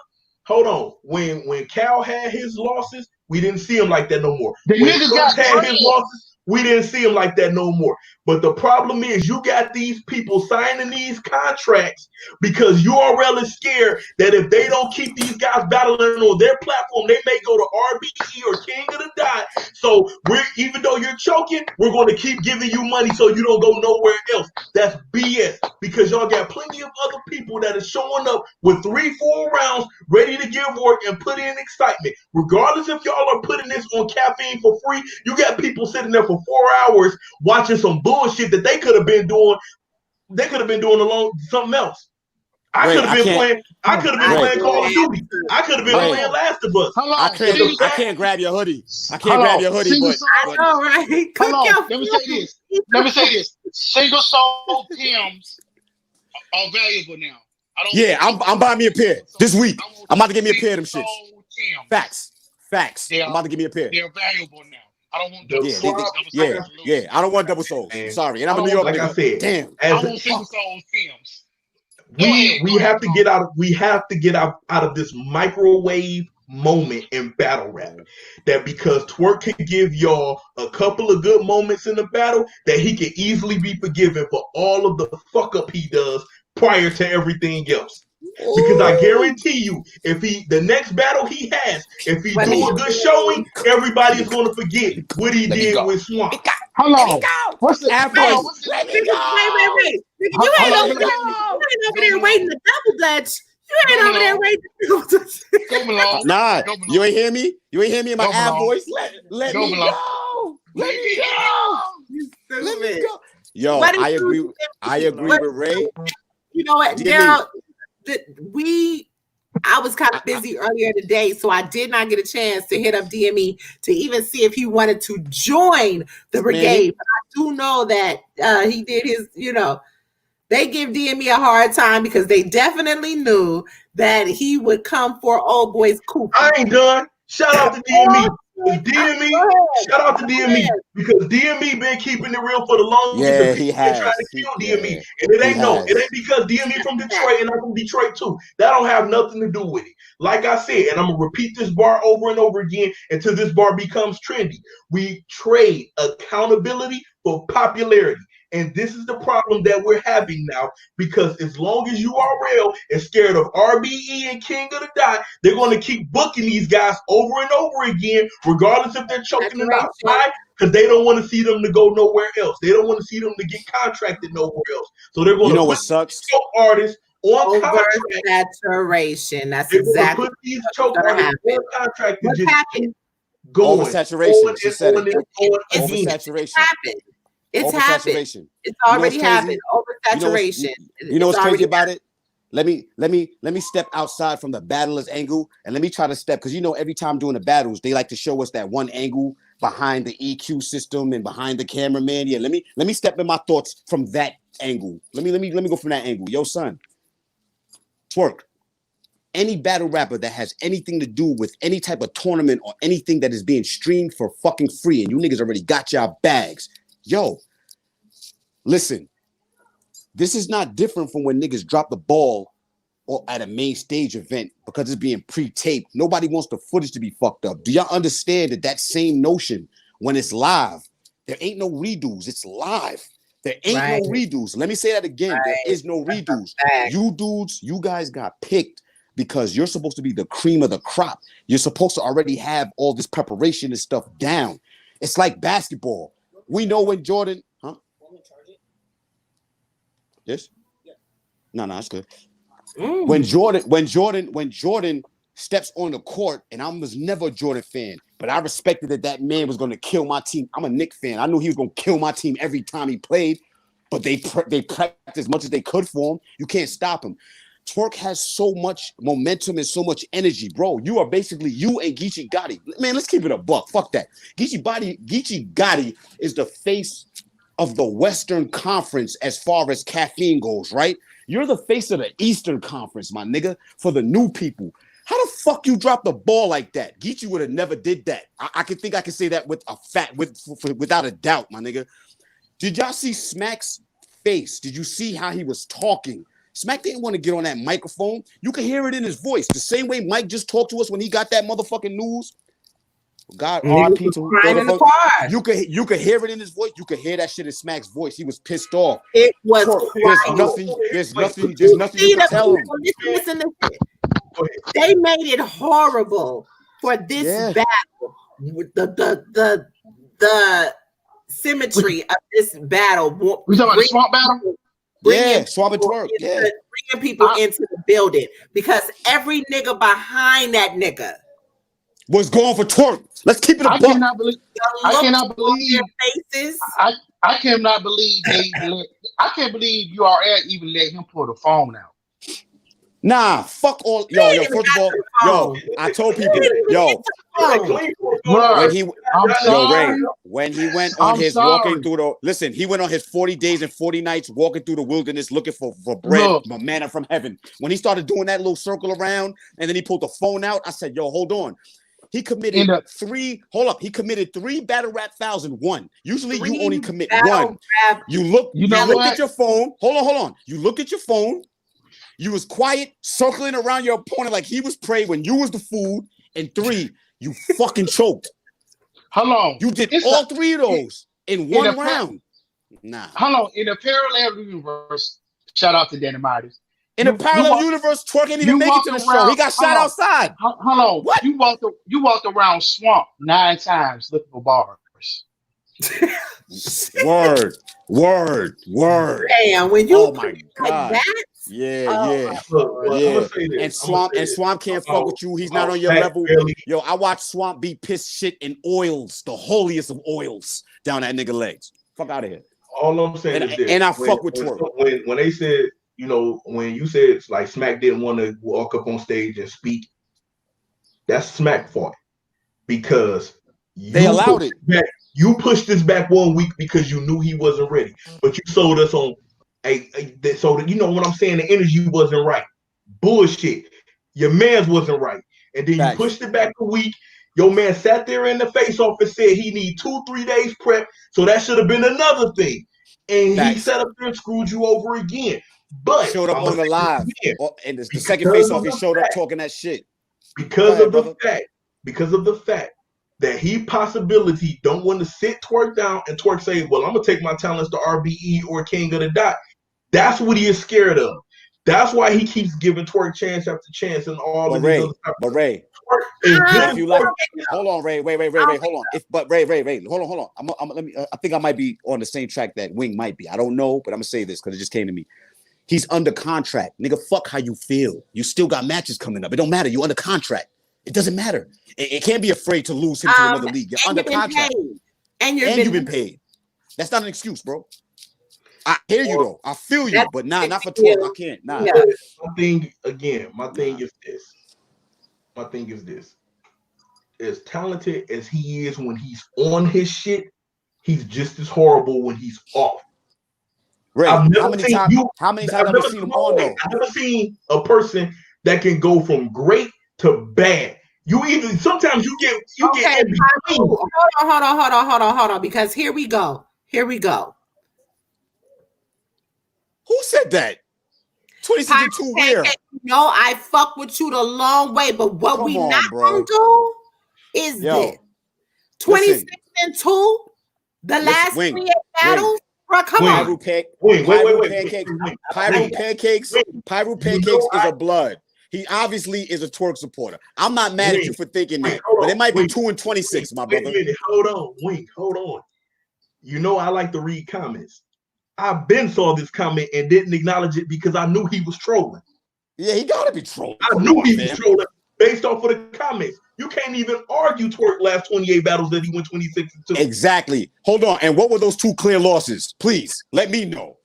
hold on. When Cal had his losses, we didn't see him like that no more. The nigga got had his losses, we didn't see him like that no more. But the problem is you got these people signing these contracts because URL is scared that if they don't keep these guys battling on their platform, they may go to RBE or King of the Dot. So even though you're choking, we're going to keep giving you money so you don't go nowhere else. That's BS because y'all got plenty of other people that are showing up with 3-4 rounds ready to give work and put in excitement. Regardless if y'all are putting this on caffeine for free, you got people sitting there for 4 hours watching some bullshit that they could have been doing. They could have been doing along something else. I could have been playing. I could have been playing Call of Duty. I could have been playing Last of Us. I can't grab your hoodie. I can't grab your hoodie. But I know, right? Let me say this. Let me say this. Single soul Tims are valuable now. I'm buying me a pair this week. I'm about to get me a pair of them shits. Facts. I'm about to give me a pair. They're valuable now. I don't want double souls. I don't want double souls. Sorry, and I'm in New York. Like I said, damn. I want single soul Tims. We have to get out. We have to get out of this microwave moment in battle rap. That because TWORK can give y'all a couple of good moments in the battle, that he can easily be forgiven for all of the fuck up he does prior to everything else. Because I guarantee you, if the next battle he has, if he do a good showing, everybody's going to forget what he did with Swamp. Hold on. What's the Let me go. Wait. You ain't over there waiting to double dutch. You ain't over there waiting to Nah, you ain't hear me? You ain't hear me in my ab voice? Let me go. Let me go. Let me go. Yo, I agree with Ray. You know what, Daryl? I was kind of busy earlier today, so I did not get a chance to hit up DME to even see if he wanted to join the brigade. But I do know that he did his, they give DME a hard time because they definitely knew that he would come for old boy's coup. I ain't done. Shout out to DME. Shout out to DME because DME been keeping it real for the longest. Yeah, he has. Trying to kill DME, and it ain't because DME from Detroit and I'm from Detroit too. That don't have nothing to do with it. Like I said, and I'm gonna repeat this bar over and over again until this bar becomes trendy. We trade accountability for popularity. And this is the problem that we're having now, because as long as URL is scared of RBE and King of the Dot, they're going to keep booking these guys over and over again, regardless if they're choking or not. Why? Because they don't want to see them to go nowhere else. They don't want to see them to get contracted nowhere else. So they're going to what sucks? Choke artists on contract. Saturation. That's they're exactly put these choke artists on contract to just go oversaturation. She said it. Oversaturation. It's happened. It's already happened. Oversaturation. You know what's crazy about it? Let me step outside from the battler's angle and let me try to step, because every time doing the battles, they like to show us that one angle behind the EQ system and behind the cameraman. Yeah, let me step in my thoughts from that angle. Let me go from that angle. Yo, son, TWORK. Any battle rapper that has anything to do with any type of tournament or anything that is being streamed for fucking free, and you niggas already got y'all bags. Yo, listen, this is not different from when niggas drop the ball or at a main stage event because it's being pre-taped. Nobody wants the footage to be fucked up. Do y'all understand that same notion, when it's live, there ain't no redos. It's live. There ain't no redos. Let me say that again. There is no redos. You guys got picked because you're supposed to be the cream of the crop. You're supposed to already have all this preparation and stuff down. It's like basketball. We know when Jordan, Yes? No, it's good. When Jordan steps on the court, and I was never a Jordan fan, but I respected that man was going to kill my team. I'm a Knicks fan. I knew he was going to kill my team every time he played, but they prepped as much as they could for him. You can't stop him. TWORK has so much momentum and so much energy, bro. You are basically you and Geechee Gotti. Man, let's keep it a buck. Fuck that. Geechee Gotti is the face of the Western Conference as far as caffeine goes, right? You're the face of the Eastern Conference, my nigga, for the new people. How the fuck you drop the ball like that? Geechee would have never did that. I can say that without a doubt, my nigga. Did y'all see Smack's face? Did you see how he was talking? Smack didn't want to get on that microphone. You can hear it in his voice. The same way Mike just talked to us when he got that motherfucking news. God, Nigga RP was to crying in the car. you could hear it in his voice. You could hear that shit in Smack's voice. He was pissed off. It was Twerk, crying. there's nothing you can tell him. Listen. They made it horrible for this battle. The symmetry of this battle. We talking about the swamp battle? Swamp and Twerk. Bringing people into the building because every nigga behind that nigga was going for Twerk. Let's keep it a buck. I cannot believe their faces. I cannot believe I can't believe URL even let him pull the phone out. Nah, fuck all first of all, I told people, when he went on his walking through he went on his 40 days and 40 nights walking through the wilderness looking for bread, manna from heaven. When he started doing that little circle around and then he pulled the phone out, I said, yo, hold on. He committed he committed 3 battle rap fouls in one. Usually you only commit one. You look at your phone. Hold on. You look at your phone. You was quiet, circling around your opponent like he was prey when you was the food. And 3, you fucking choked. How long? You did all 3 of those in one round. Nah. How long? In a parallel universe, shout out to Danny Midas. In a parallel universe, Twerk ain't even make it to the show. He got shot outside. Hold on. What? You walked around Swamp 9 times looking for bars. Word. Damn, when you like that. Yeah. And Swamp can't fuck with you. He's not on your level. Yo, I watched Swamp be piss shit in oils, the holiest of oils, down that nigga legs. Fuck out of here. All I'm saying is this. And I fuck with Twerk. When they said, when you said like Smack didn't want to walk up on stage and speak, that's Smack fault because they allowed it. You pushed this back 1 week because you knew he wasn't ready, but you sold us on so that you know what I'm saying. The energy wasn't right. Bullshit. Your man's wasn't right, and then you pushed it back a week. Your man sat there in the face off and said he need 2-3 days prep, so that should have been another thing. And he sat up there and screwed you over again. But showed up on the live, and the second face off, he showed up talking that shit because of the fact that he possibility don't want to sit Twerk down and Twerk say, well, I'm gonna take my talents to RBE or King of the Dot. That's what he is scared of. That's why he keeps giving Twerk chance after chance and all of these other stuff. But Ray, if you like, hold on, Ray, wait, hold on. Ray, hold on. I think I might be on the same track that Wing might be. I don't know, but I'm gonna say this because it just came to me. He's under contract, nigga. Fuck how you feel. You still got matches coming up. It don't matter. You under contract. It doesn't matter. It can't be afraid to lose him to another league. You're under contract, and you've been paid. That's not an excuse, bro. I hear you though. I feel you, but not for Twerk. I can't. Nah. My thing is this. As talented as he is when he's on his shit, he's just as horrible when he's off. Ray, how many times have you seen him on though? I've never seen a person that can go from great to bad. Sometimes you get hold on, because here we go. Who said that? 26-2 where? No, I fuck with you the long way, but what we not gonna do is this. 26-2, the last 3 battles. Bro, come on. Pyro Pancakes is a blood. He obviously is a Twerk supporter. I'm not mad at you for thinking that, but it might be 2 and 26, my brother. Wait a minute, hold on. You know I like to read comments. I saw this comment and didn't acknowledge it because I knew he was trolling. Yeah, he gotta be trolling. I knew he was trolling based off of the comments. You can't even argue Twerk last 28 battles that he went 26-2. Exactly. Hold on. And what were those 2 clear losses? Please let me know.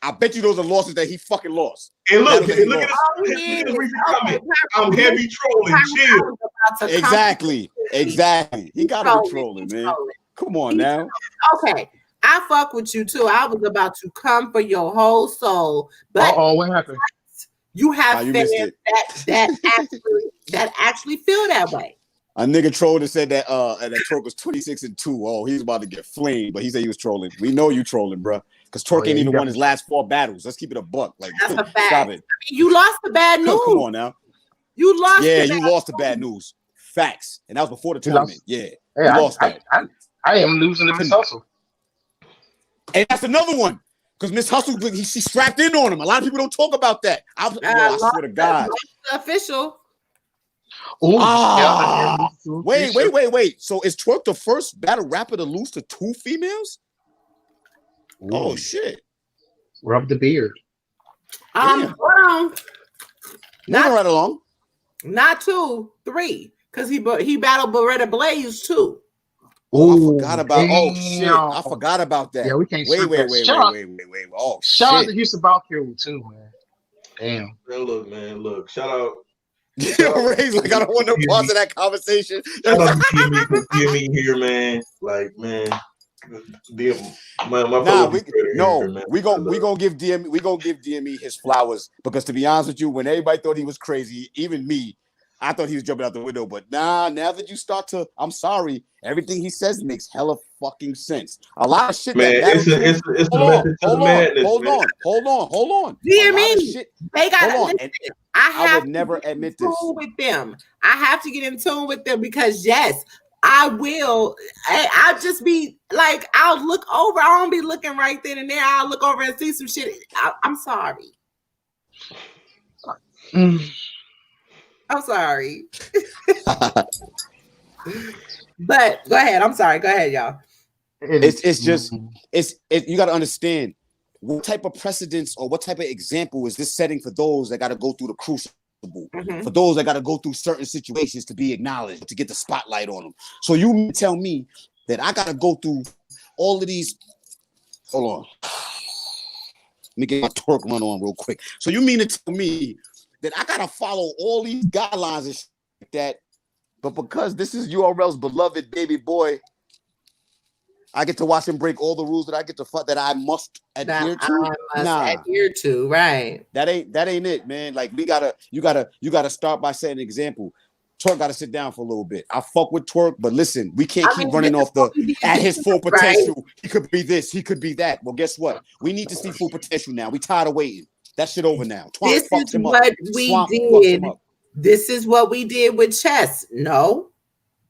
I bet you those are losses that he fucking lost. And look at his recent comment. I'm heavy trolling. Chill. Exactly. He gotta be trolling, man. Come on now. Okay. I fuck with you too. I was about to come for your whole soul. But what happened? You have fans that actually feel that way. A nigga trolled and said that Twerk was 26-2. Oh, he's about to get flamed, but he said he was trolling. We know you trolling, bro. Because Twerk ain't even won his last 4 battles. Let's keep it a buck. Like, that's a fact. Stop it. I mean, you lost the bad news. Come on now. You lost. Yeah, you lost the bad news. Facts. And that was before the tournament. Yeah. Hey, He lost that. I am losing to Miss Hustle. And that's another one. Because Miss Hustle, she strapped in on him. A lot of people don't talk about that. I swear to God. Official. Wait. So is Twerk the first battle rapper to lose to 2 females? Ooh. Oh shit! Rub the beard. Hold on. Moving right along. Not 2, 3, because he battled Beretta Blaze too. Oh, I forgot about. Damn. Oh shit! I forgot about that. Yeah, we can't. Wait. Oh shout out to shit! Houston Balkill too, man. Damn. Man, look. Shout out. Ray's like, I don't want no parts of that conversation. Shout out to DME here, man. Like, man. We gonna give DME his flowers, because to be honest with you, when everybody thought he was crazy, even me, I thought he was jumping out the window. But now that you start to, I'm sorry, everything he says makes hella fucking sense. A lot of shit, man. Hold on. DME, they got. I would never admit this with them. I have to get in tune with them, because yes, I will. I'll just be like, I'll look over. I won't be looking right then and there. I'll look over and see some shit. I'm sorry. I'm sorry. But go ahead. I'm sorry. Go ahead, y'all. It's just you got to understand what type of precedence or what type of example is this setting for those that got to go through the crucible. For those that got to go through certain situations to be acknowledged, to get the spotlight on them. So you tell me that I got to go through all of these. Hold on. Let me get my twerk run on real quick. So you mean to tell me that I got to follow all these guidelines and shit like that, but because this is URL's beloved baby boy, I get to watch him break all the rules that I must adhere to. Adhere to, right? That ain't it, man. Like you gotta start by setting an example. Twerk gotta sit down for a little bit. I fuck with Twerk, but listen, we can't keep running off at his full potential. Right? He could be this, he could be that. Well, guess what? We need to see full potential now. We tired of waiting. That shit over now. This is what we did. This is what we did with chess. No.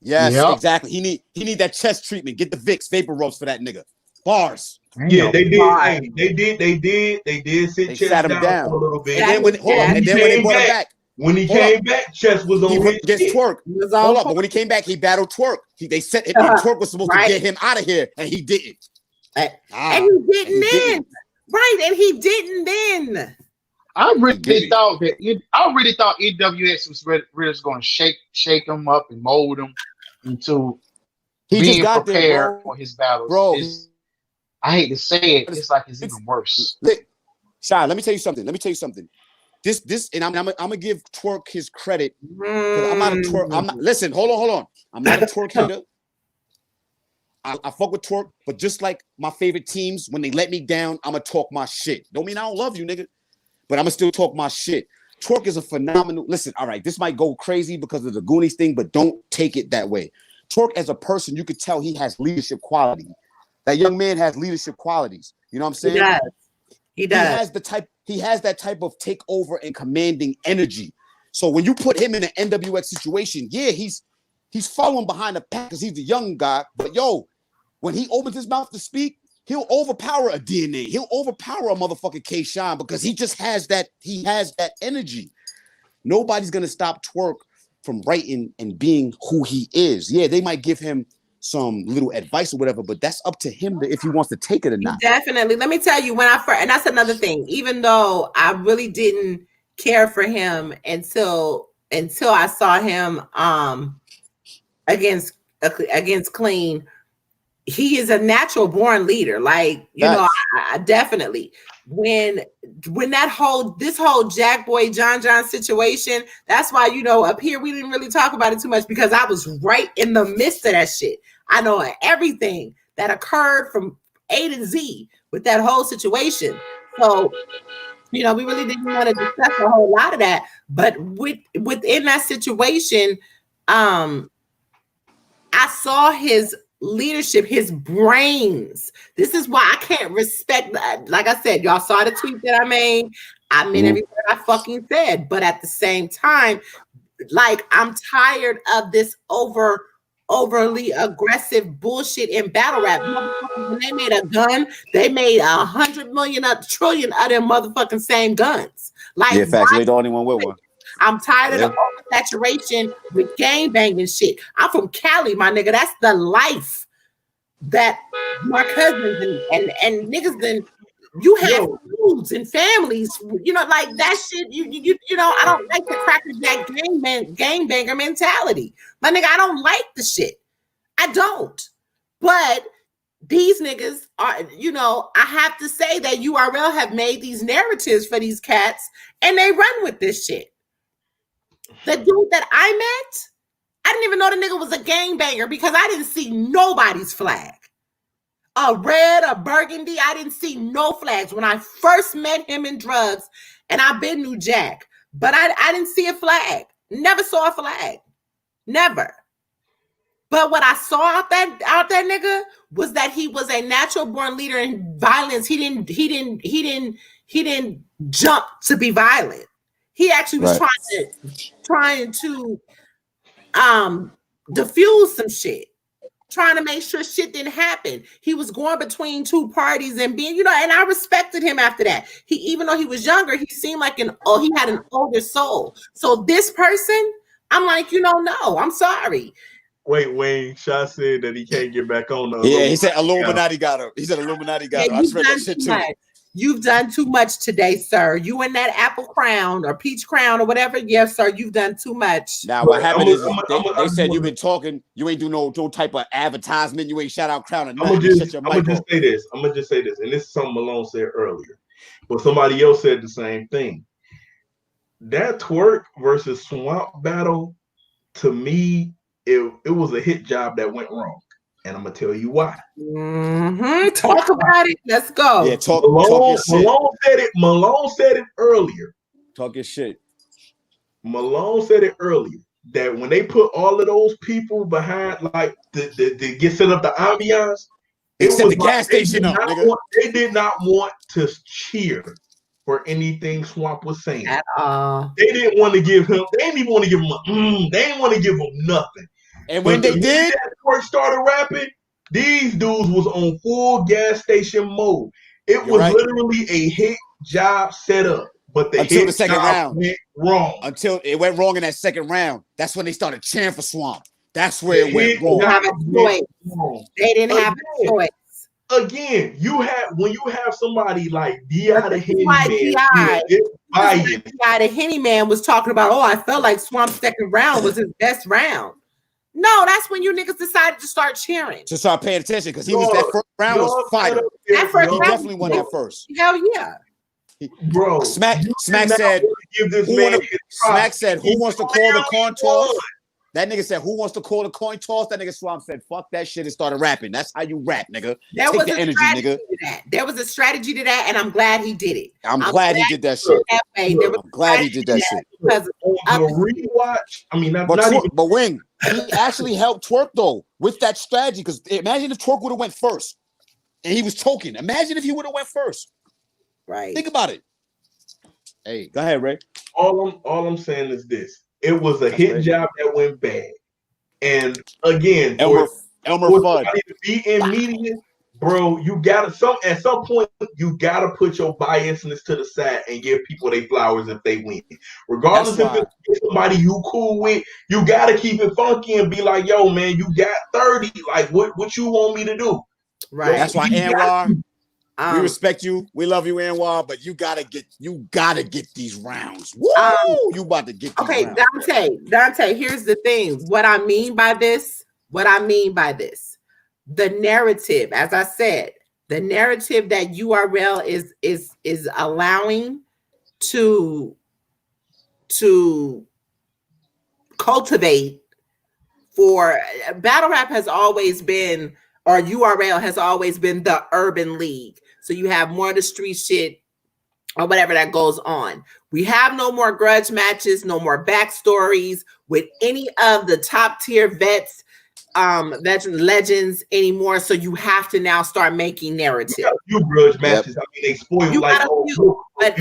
Yes, exactly. He need that chest treatment. Get the Vicks vapor rubs for that nigga. Bars. Yeah, they did. Hey, they did sit Chess down for a little bit. And then when they brought him back, when he came back, Chess was on against Twerk. Hold up, but when he came back, he battled Twerk. They said Twerk was supposed to get him out of here, and he didn't. And he didn't then. Right, and he didn't then. I really thought EWS was really going to shake him up and mold him into being prepared for his battles. Bro, I hate to say it, it's like it's even worse. Shy, let me tell you something. This, and I'm gonna give Twerk his credit. I'm not a Twerk. Listen, hold on. I'm not a Twerk hater. I fuck with Twerk, but just like my favorite teams, when they let me down, I'm gonna talk my shit. Don't mean I don't love you, nigga, but I'm gonna still talk my shit. Twerk is a phenomenal. Listen, all right, this might go crazy because of the Goonies thing, but don't take it that way. Twerk as a person, you could tell he has leadership quality. That young man has leadership qualities. You know what I'm saying? He does. He has that type of takeover and commanding energy. So when you put him in an NWX situation, yeah, he's following behind the pack because he's the young guy. But when he opens his mouth to speak, he'll overpower a DNA. He'll overpower a motherfucking K-Shine because he just has that. He has that energy. Nobody's gonna stop Twerk from writing and being who he is. Yeah, they might give him some little advice or whatever, but that's up to him if he wants to take it or not. Definitely. Let me tell you, when I first, and that's another thing, even though I really didn't care for him until I saw him against Clean, he is a natural born leader. Like, you know, I definitely when this whole Jack Boy John situation, that's why, you know, up here we didn't really talk about it too much because I was right in the midst of that shit. I know everything that occurred from A to Z with that whole situation. So, you know, we really didn't want to discuss a whole lot of that, but within that situation, I saw his leadership, his brains. This is why I can't respect that. Like I said, y'all saw the tweet that I made. I meant everything I fucking said, but at the same time, like, I'm tired of this overly aggressive bullshit in battle rap. When they made a gun, they made 100 million, a trillion of them motherfucking same guns. Like, yeah, facts. You ain't the only one with one. I'm tired of the oversaturation with gang banging shit. I'm from Cali, my nigga. That's the life that my cousins and niggas then. You have foods and families, you know, like that shit. You know, I don't like the crackerjack gang banger mentality. My nigga, I don't like the shit. I don't. But these niggas are, you know, I have to say that URL have made these narratives for these cats and they run with this shit. The dude that I met, I didn't even know the nigga was a gang banger because I didn't see nobody's flag. A red, a burgundy, I didn't see no flags. When I first met him in drugs, and I've been New Jack, but I didn't see a flag. Never saw a flag. Never. But what I saw out that nigga was that he was a natural born leader in violence. He didn't jump to be violent. He actually was trying to diffuse some shit. Trying to make sure shit didn't happen. He was going between two parties and being, you know, and I respected him after that. He, even though he was younger, he seemed like he had an older soul. So this person, I'm like, you know, no, I'm sorry. Wait, Wayne Shaw said that he can't get back on the he said Illuminati got him. He said Illuminati got him. I just read that shit too. You've done too much today, sir. You in that apple crown or peach crown or whatever. Yes, sir. You've done too much. Now, what happened is they said you've been talking. You ain't do no type of advertisement. You ain't shout out crown or nothing. I'm gonna just say this. I'm gonna just say this. And this is something Malone said earlier. But somebody else said the same thing. That TWORK versus Swamp battle, to me, it was a hit job that went wrong. And I'm gonna tell you why. Talk about it. Let's go. Yeah, talk your shit. Malone said it earlier. Talk your shit. Malone said it earlier that when they put all of those people behind, like the get set up the ambiance, except the gas station up, nigga. They did not want to cheer for anything Swamp was saying. At all. They didn't want to give him. They didn't even want to give him. They didn't want to give him nothing. And when they did, TWORK started rapping, these dudes was on full gas station mode. It was literally a hit job set up, but until the second round went wrong. Until it went wrong in that second round, that's when they started cheering for Swamp. That's where it went wrong. They didn't have a choice. Again, when you have somebody like D.I. the Henny Man, the Henny Man was talking about, I felt like Swamp's second round was his best round. No, that's when you niggas decided to start cheering. To start paying attention, because that first round was fire. He definitely won that first. Hell yeah. Bro. Smack said, who wants to call the coin toss? That nigga said, who wants to call the coin toss? That nigga Swamp said, fuck that shit and started rapping. That's how you rap, nigga. Take the energy, nigga. There was a strategy to that, and I'm glad he did it. I'm glad he did that shit. I'm glad he did that shit. Because rewatch, I mean, but Wing, he actually helped TWORK though with that strategy. Because imagine if TWORK would have went first, and he was choking. Imagine if he would have went first. Right. Think about it. Hey, go ahead, Ray. All I'm saying is this. It was a hit job that went bad. And again, Elmer Fudd to be in media, bro, you gotta at some point you gotta put your biasness to the side and give people their flowers if they win. Regardless if it's somebody you cool with, you gotta keep it funky and be like, yo, man, you got 30. Like what you want me to do? Right. That's why Anwar. We respect you. We love you, Anwar, but you gotta get these rounds. Woo! You about to get these rounds. Dante, here's the thing. What I mean by this, the narrative, as I said, the narrative that URL is allowing to cultivate for battle rap has always been, or URL has always been the urban league. So you have more of the street shit or whatever that goes on. We have no more grudge matches, no more backstories with any of the top tier vets, legends anymore. So you have to now start making narrative. You grudge matches. I mean, they spoil you like, but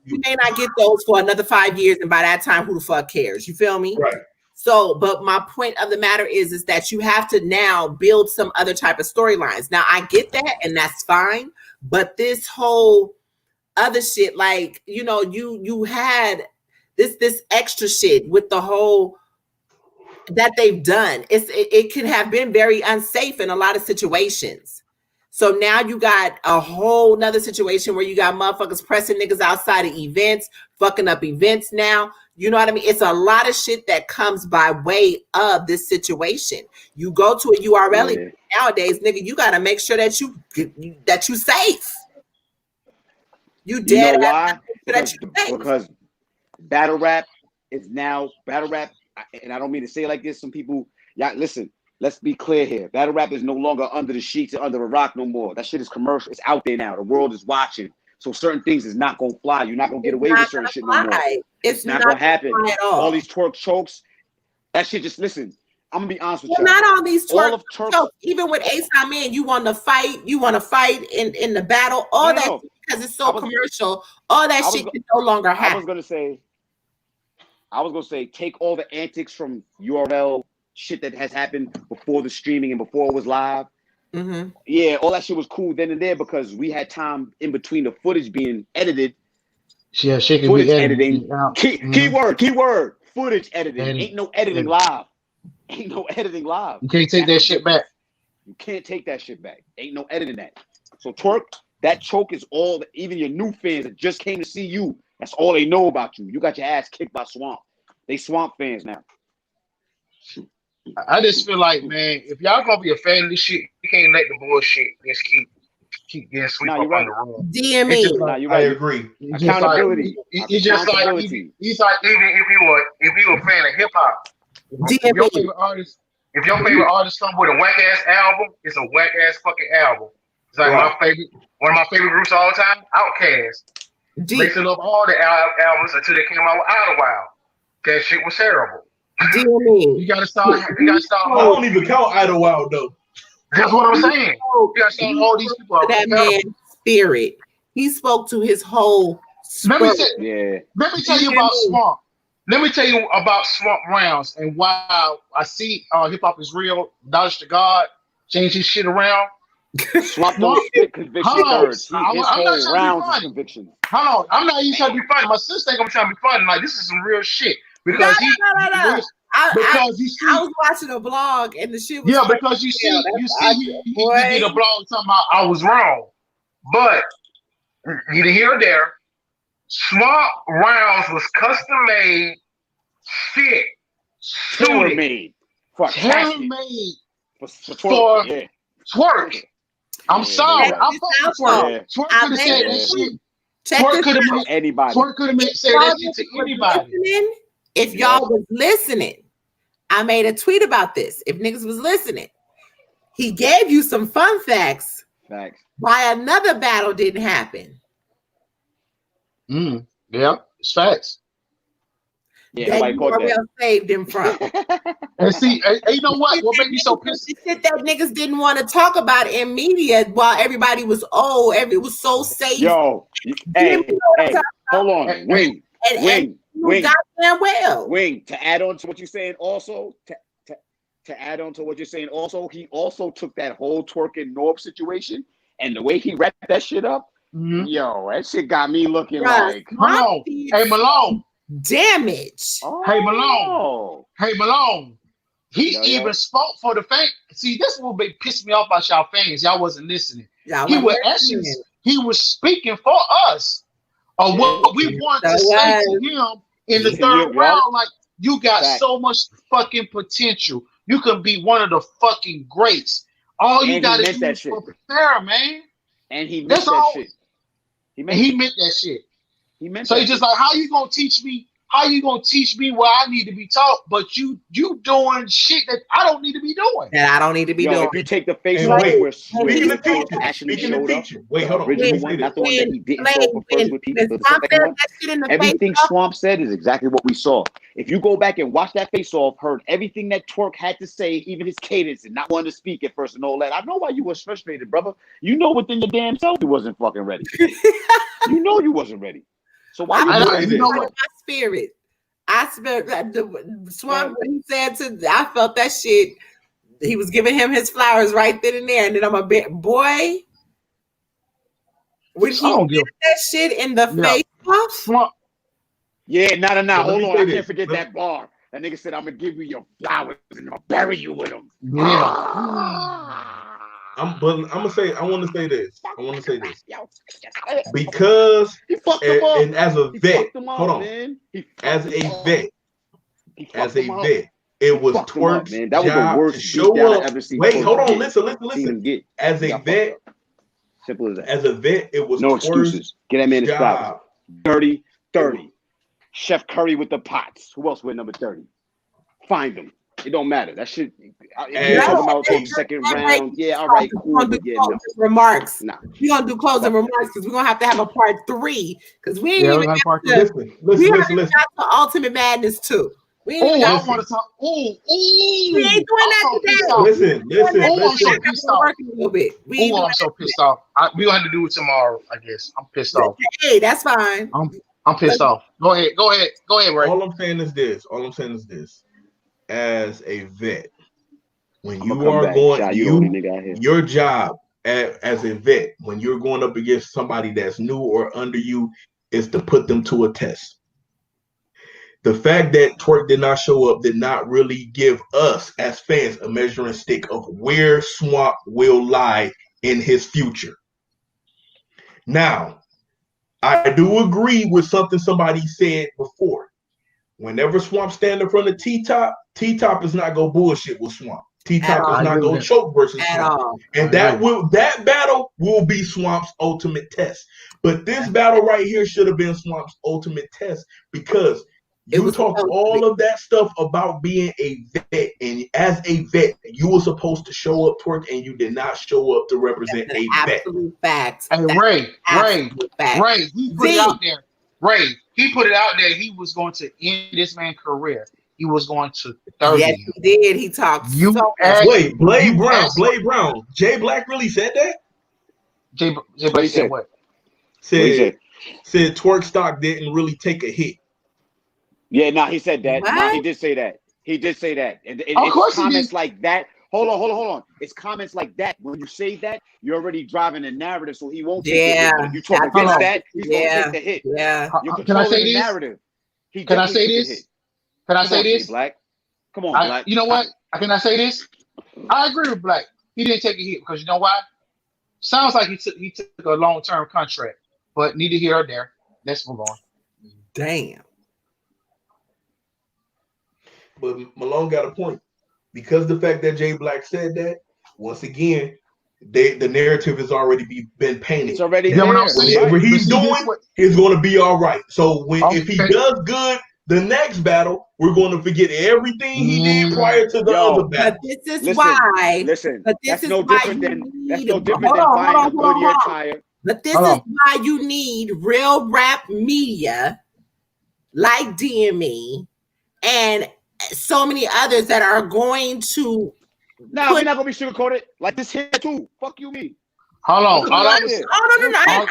you may not get those for another 5 years, and by that time, who the fuck cares? You feel me? Right. So, but my point of the matter is that you have to now build some other type of storylines. Now, I get that, and that's fine. But this whole other shit, like, you know, you had this extra shit with the whole that they've done. It can have been very unsafe in a lot of situations. So now you got a whole nother situation where you got motherfuckers pressing niggas outside of events, fucking up events now. You know what I mean? It's a lot of shit that comes by way of this situation. You go to a URL event nowadays, nigga, you got to make sure that you safe. You dead. You know why? Because battle rap is now battle rap, and I don't mean to say it like this. Some people, yeah, listen. Let's be clear here. Battle rap is no longer under the sheets or under a rock no more. That shit is commercial. It's out there now. The world is watching. So certain things is not gonna fly. You're not gonna get away with certain shit no more. It's not gonna happen. All these twerk chokes, that shit. Just listen. I'm gonna be honest with you. Not all these twerk chokes. Even with Ace Man, you want to fight. You want to fight in the battle. All that because it's so commercial. All that shit can no longer happen. I was gonna say, take all the antics from URL shit that has happened before the streaming and before it was live. Mm-hmm. Yeah, all that shit was cool then and there because we had time in between the footage being edited. Yeah, shit can footage be editing. Keyword, footage editing. Ain't no editing live. Ain't no editing live. You can't take that shit back. You can't take that shit back. Ain't no editing that. So twerk, that choke is all. Even your new fans that just came to see you, that's all they know about you. You got your ass kicked by Swamp. They Swamp fans now. I just feel like, man, if y'all gonna be a fan of this shit, you can't let the bullshit just keep getting swept up on the room. DME. I agree. Accountability. It's just like he's like even if you a fan of hip hop, if your favorite artist come with a whack ass album, it's a whack ass fucking album. It's like one of my favorite groups of all time, Outkast. Mixing up all the albums until they came out with Idlewild. That shit was terrible. You gotta start. I don't even count Idlewild though. That's what I'm saying. You gotta start all these people. That man's spirit. He spoke to his whole. Let me tell you about Swamp. Let me tell you about Swamp Rounds and why I see hip hop is real. Knowledge to God, change his shit around. Swamp don't spit conviction words. His whole rounds is conviction. Hold on, I'm not even trying to be funny. My sister think I'm trying to be funny. Like this is some real shit. Because I was watching a blog and the shit was because you see he did a blog talking about I was wrong. But neither here or there, Swamp Rounds was custom made shit. Tailor-made. For twerk. I'm sorry. I'm fucking twerk. Twerk could have said that shit. Twerk could have anybody. Twerk could have said that shit to anybody. If y'all was listening, I made a tweet about this. If niggas was listening, he gave you some fun facts. Why another battle didn't happen. Yeah, it's facts. Yeah, that URL saved him from. And see, you know what? What made me so pissed? The shit that niggas didn't want to talk about in media while everybody was it was so safe. Yo, hey, hold on, wing. Goddamn well. Wing, to add on to what you're saying also, to add on to what you're saying also, he also took that whole twerking Norb situation and the way he wrapped that shit up, yo, that shit got me looking like, Malone. Hey, Malone. Damage. Hey, Malone. He even spoke for the fans. See, this will be pissing me off about y'all fans. Y'all wasn't listening. He was speaking for us of what we want to say to him in the third round. Like, you got so much fucking potential. You can be one of the fucking greats. All you got to do is prepare, man. And he meant that shit. He meant that shit. So he's just like, how you gonna teach me? How you gonna teach me what I need to be taught? But you doing shit that I don't need to be doing. That I don't need to be doing. If you take the face off, speaking of teaching. Wait, hold on. Not the one that he didn't show up first with people. Everything Swamp said is exactly what we saw. If you go back and watch that face off, heard everything that TWORK had to say, even his cadence, and not wanting to speak at first and all that. I know why you was frustrated, brother. You know within your damn self you wasn't fucking ready. You know you wasn't ready. So why you know what? My spirit. I spent the Swamp when he said to. I felt that shit. He was giving him his flowers right then and there, and then I'm a bit boy. When he did that shit in the face off. Yeah, no. So Hold on, I can't forget that bar. That nigga said, "I'm gonna give you your flowers and I'm gonna bury you with them." Yeah. I want to say this. Because and as a vet, hold on. As a vet, it was Twerk's man. That was the worst to show up. I've ever seen. Wait, hold on, listen. As a vet, simple as that. As a vet, it was no Twerk's excuses. Get that man his job. flowers. Dirty 30. Chef Curry with the pots. Who else with number 30? Find them. It don't matter. That shit. You're talking about second round. Yeah, all right. Cool. Remarks. Nah. We're gonna do closing remarks because we're gonna have to have a part 3 because we ain't even got to. Listen. Got to Ultimate Madness 2. We ain't I want to talk. We ain't doing that today. Listen. I'm so pissed off. A little bit. I'm so pissed off. We gonna have to do it tomorrow. I guess I'm pissed off. Hey, that's fine. I'm pissed off. Go ahead, Ray. All I'm saying is this. As a vet, when you are your job as a vet, when you're going up against somebody that's new or under you, is to put them to a test. The fact that Twerk did not show up did not really give us as fans a measuring stick of where Swamp will lie in his future. Now, I do agree with something somebody said before. Whenever Swamp stand in front of T-Top is not go bullshit with Swamp. T-Top is not go choke versus Swamp. And that battle will be Swamp's ultimate test. But this battle right here should have been Swamp's ultimate test because you talked all of that stuff about being a vet, and as a vet, you were supposed to show up, Twerk, and you did not show up to represent a vet. Absolute fact. Hey, Ray, he put it out there. Ray, he put it out there. He was going to end this man's career. He was going to 30. Yes, he did. He talked. Wait, Blade Brown. Jay Black really said that? Jay Black said what? Said Twerk stock didn't really take a hit. Yeah, he said that. Nah, he did say that. And it's comments like that. Hold on. It's comments like that. When you say that, you're already driving a narrative, so he won't take the hit. But if you talk against that, he's going to take the hit. Yeah. You're controlling the narrative. Can I say this? Can I say this? Black? Come on, Black. You know what? Can I say this? I agree with Black. He didn't take a hit because you know why? Sounds like he took a long-term contract, but neither here or there. Let's move on. Damn. But Malone got a point. Because the fact that Jay Black said that, once again, the narrative has already been painted. It's already there. Whatever he's doing, he's going to be all right. So if he does good, the next battle, we're going to forget everything he did prior to the other battle. But this is why. But this is no different than buying a Goodyear tire. But this is why you need real rap media like DME and so many others that are going to. No, we're not gonna be sugarcoated like this here too. Fuck you, me. Hold on. No.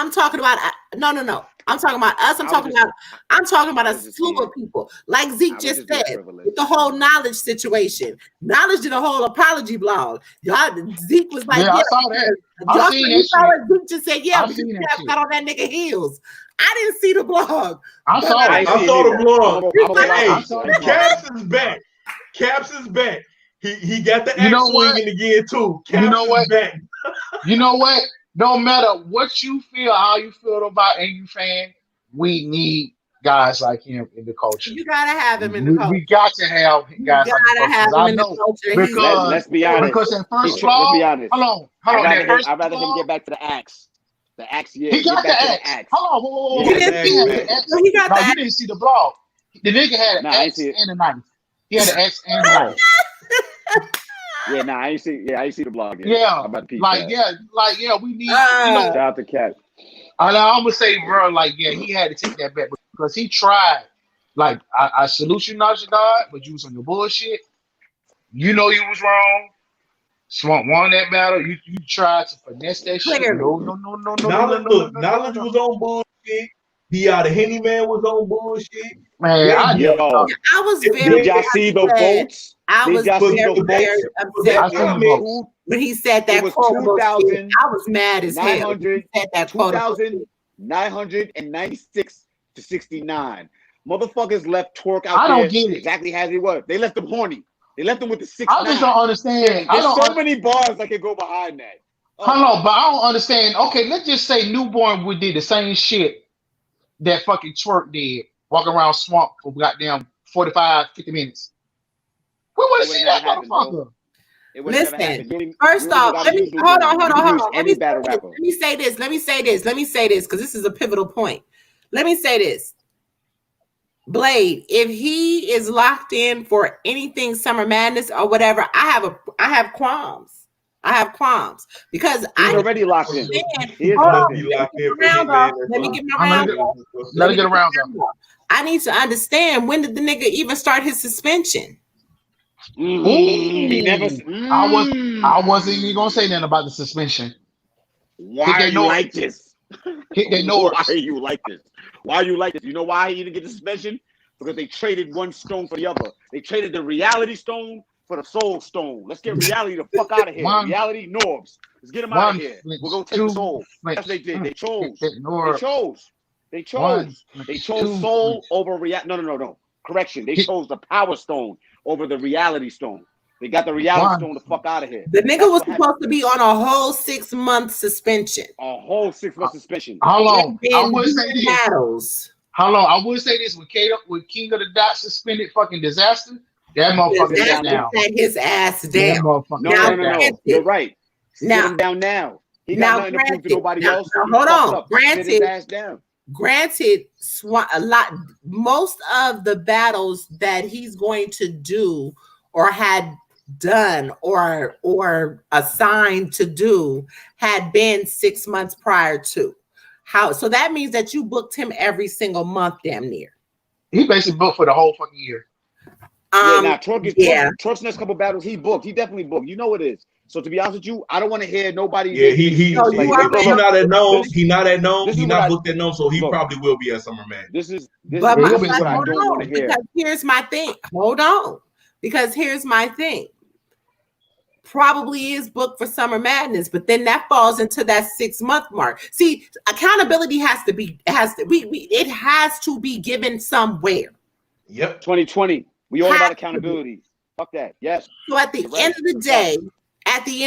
I'm talking about no. I'm talking about us. I'm talking about a slew of people. Like Zeke just said, with the whole knowledge situation. Knowledge did a whole apology blog. Zeke was like, I saw that. I seen that. Zeke just said, because you got on that nigga heels. I didn't see the blog. I saw the blog. Hey, Caps is back. Caps is back. He got the axe swinging again too. Caps is back. You know what? No matter what you feel, how you feel about NU fan, we need guys like him in the culture. You gotta have him in the culture. We got to have guys like him in the culture. Because let's be honest. Because in first law, hold on. I'd rather him get back to the axe. The axe, yeah. He got the axe. Hold on. He got the axe. You didn't see the blog. The nigga had an axe and a knife. He had an axe and a knife. I ain't see the blog. We need. Shout out to Cat. I'm gonna say, bro, he had to take that back because he tried. Like, I salute you, not your God, but you was on your bullshit. You know you was wrong. Swamp won that battle. You tried to finesse that shit. No. Knowledge was on bullshit. Out of Henny Man was on bullshit. Man, I was very Did y'all see the votes? I was very upset when he said that quotable shit. I was mad as hell. He said that 2,996 to 69. Motherfuckers left TWORK out I don't get it. Exactly as he was. They left him horny. They left him with the 6'9". I just don't understand. There's so many bars that can go behind that. Hold on, but I don't understand. Okay, let's just say Newborn would did the same shit that fucking TWORK did. Walking around swamp for goddamn 45, 50 minutes. We want to see that motherfucker. Listen, first off, let me hold on. Let me say this, because this is a pivotal point. Let me say this. Blade, if he is locked in for anything Summer Madness or whatever, I have qualms. Because he's already locked in. He is locked in. Let me get my round up. Let me get a round up. I need to understand, when did the nigga even start his suspension? He never. I wasn't even gonna say nothing about the suspension. Why are you like this? Hit that noise. Why are you like this? You know why he didn't get the suspension? Because they traded one stone for the other. They traded the reality stone for the soul stone. Let's get reality the fuck out of here. Reality Norbs. Let's get him out of here. We'll go take the soul. That's what they did. They chose soul over reality. No. Correction. They chose the power stone over the reality stone. They got the reality stone the fuck out of here. The nigga was supposed to be on a whole 6-month suspension. A whole 6-month suspension. How long? I would say this. How long? I would say this with King of the Dot suspended fucking disaster. That motherfucker got down. His ass down. No. You're right. Sit him down now. He got nothing to prove to nobody else. Hold on. Granted, most of the battles that he's going to do or had done or assigned to do had been 6 months prior to. So that means that you booked him every single month, damn near. He basically booked for the whole fucking year. TWORK's next couple battles, he booked. He definitely booked. You know it is. So to be honest with you, I don't want to hear nobody. Yeah, he's not at Nose. He's not at Nose. He's not booked at Nose, so he probably will be at Summer Man. This is what I don't want to hear. Because here's my thing. Hold on. Because here's my thing. Probably is booked for Summer Madness, but then that falls into that 6-month mark. See, accountability has to be given somewhere. Yep. 2020. We all about accountability. Fuck that. Yes. So at the end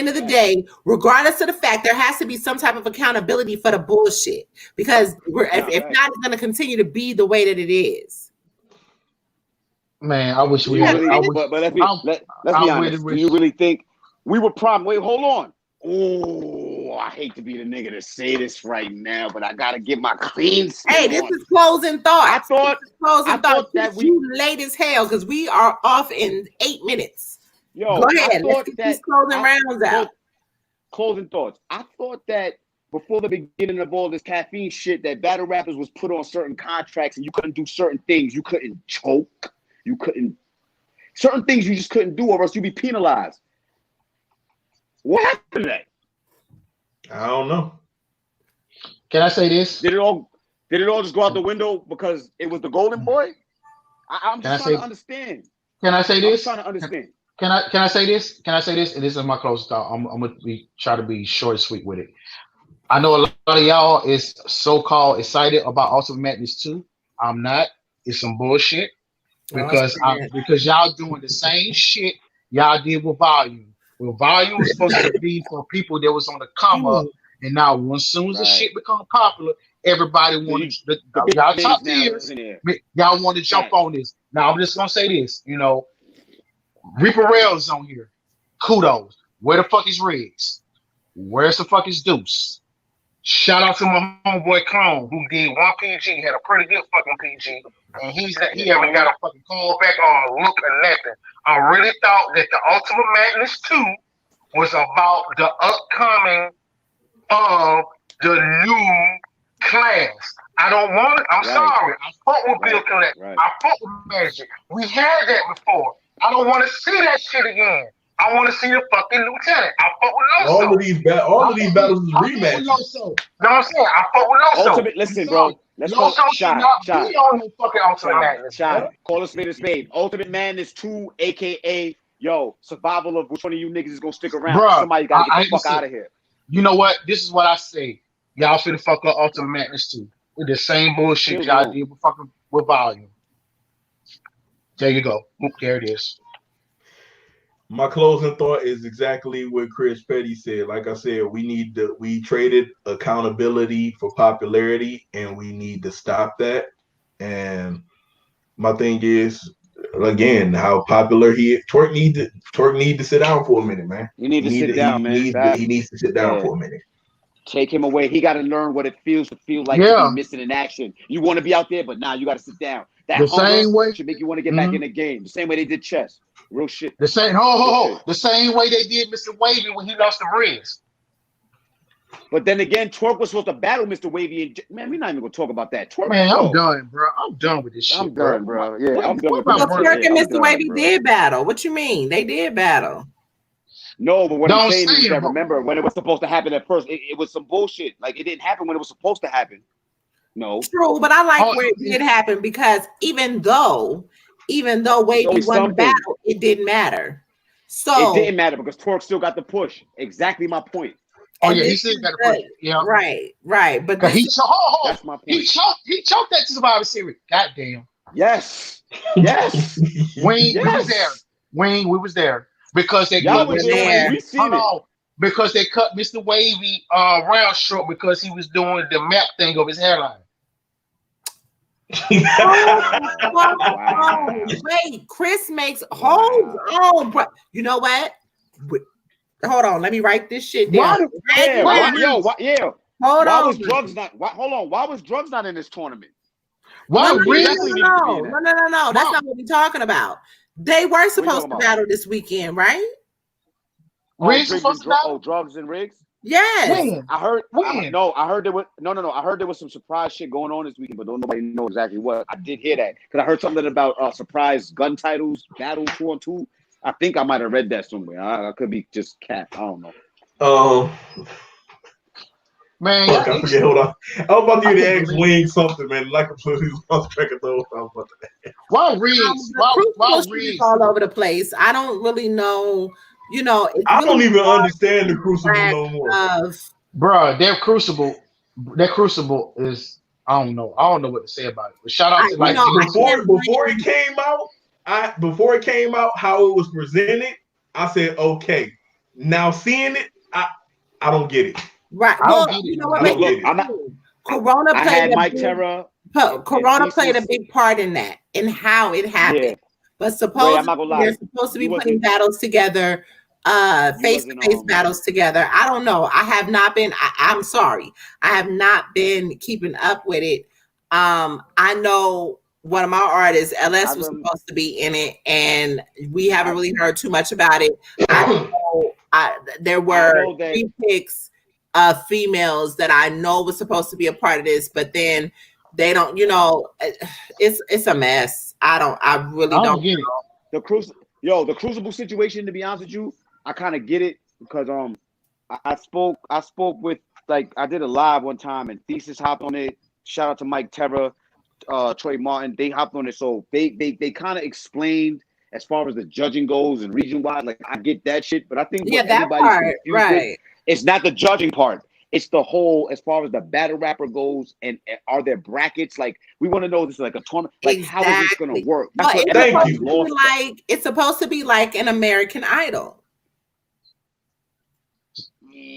of the day, regardless of the fact, there has to be some type of accountability for the bullshit. Because if not, it's going to continue to be the way that it is. Man, I wish we had. But let's be honest. Do you really think we were problem? Wait, hold on. Oh, I hate to be the nigga to say this right now, but I gotta get my clean. Hey, this is closing thought. I thought that you late as hell because we are off in 8 minutes. Yo, go ahead. Let's get these closing rounds out. Closing thoughts. I thought that before the beginning of all this caffeine shit, that battle rappers was put on certain contracts and you couldn't do certain things. You couldn't choke. You couldn't. Certain things you just couldn't do, or else you'd be penalized. What happened to that? I don't know. Can I say this? Did it all just go out the window because it was the Golden Boy? I'm just trying to understand. Can I say this? I'm trying to understand. Can I say this? Can I say this? And this is my closing thought. I'm gonna try to be short and sweet with it. I know a lot of y'all is so-called excited about Ultimate Madness 2. I'm not. It's some bullshit because y'all doing the same shit y'all did with Volume. Well, Volume was supposed to be for people that was on the come up, and now as soon as the shit become popular, everybody wanted y'all top tiers. Y'all want to jump on this. Now I'm just gonna say this, Reaper Rail's on here. Kudos. Where the fuck is Riggs? Where's the fuck is Deuce? Shout out to my homeboy Clone who did one PG, had a pretty good fucking PG, and he haven't got a fucking call back on look or nothing. I really thought that the Ultimate Madness 2 was about the upcoming of the new class. I don't want it. I'm sorry. I fought with Bill Collect. I fought with Magic. We had that before. I don't want to see that shit again. I want to see the fucking lieutenant. I fuck with Loso. All of these battles is rematches. Know what I'm saying? I fuck with Loso. Ultimate, listen, bro. Let's go. Loso should not be on the fucking Ultimate Madness. Shine. Call a spade a spade. Ultimate Madness 2, aka survival of which one of you niggas is gonna stick around. Bruh, somebody gotta get the fuck out of here. You know what? This is what I say. Y'all finna fuck up Ultimate Madness 2 with the same bullshit y'all did with Volume. There you go. There it is. My closing thought is exactly what Chris Petty said. Like I said, we traded accountability for popularity, and we need to stop that. And my thing is, again, how popular he is. TWORK need to sit down for a minute, man. You need to sit down, man. He needs to sit down for a minute. Take him away. He got to learn what it feels to feel like to be missing in action. You want to be out there, but now you got to sit down. That the same way should make you want to get back in the game. The same way they did chess. Real shit. The same. The same way they did Mr. Wavy when he lost the Riz. But then again, TWORK was supposed to battle Mr. Wavy. And man, we're not even gonna talk about that. TWORK, man, I'm done, bro. I'm done with this shit. I'm done, bro. Yeah, I'm done with TWORK and Mr. Wavy did battle. What you mean? They did battle. No, but what I'm saying is that remember when it was supposed to happen at first, it was some bullshit. Like it didn't happen when it was supposed to happen. No. True, but I like where it did happen because even though Wavy won the battle, it didn't matter. So it didn't matter because TWORK still got the push. Exactly my point. Oh yeah, he still got the push. Yeah. Right. But he choked. That's my point. He choked that Survivor Series. Goddamn. Yes. Wayne, we was there. Wayne, we was there. Because they cut because they cut Mr. Wavy round short because he was doing the map thing of his hairline. Wait, Chris makes hold on, bro. You know what? Hold on, let me write this shit down. Hold on. Why was Drugs not? Why was Drugs not in this tournament? No. That's not what we're talking about. They were supposed to battle this weekend, right? Drugs and Riggs? Yes. I heard there was I heard there was some surprise shit going on this weekend, but don't nobody know exactly what. I did hear that because I heard something about surprise gun titles, battle 2-on-2. I think I might have read that somewhere. I could be just cat. I don't know. Man, fuck, I forget. Hold on. I was about to ask Wayne something, man. Like completely lost track of those. Why Riggs? Why Riggs? All over the place. I don't really know. You know, I don't even understand the Crucible no more. Bro, their Crucible is I don't know what to say about it. But shout out to before it came out, how it was presented, I said okay. Now seeing it, I don't get it. Right. You know what? Corona played a big part in that, in how it happened. Yeah. But supposedly they're supposed to be putting battles together, face-to-face battles together. I don't know. I have not been. I'm sorry. I have not been keeping up with it. I know one of my artists, LS, was supposed to be in it, and we haven't really heard too much about it. I know there were 3 picks of females that I know was supposed to be a part of this, but then they don't, it's a mess. I really don't get it. The Crucible situation, to be honest with you, I kind of get it because I spoke with, like, I did a live one time and Thesis hopped on it. Shout out to Mike Terra, Troy Martin, they hopped on it. So they kind of explained as far as the judging goes and region wide, like I get that shit, but I think that part, right. It's not the judging part. It's the whole, as far as the battle rapper goes, and are there brackets? Like, we want to know this is like a tournament. Like, how is this going to work? That's it's supposed to be like an American Idol.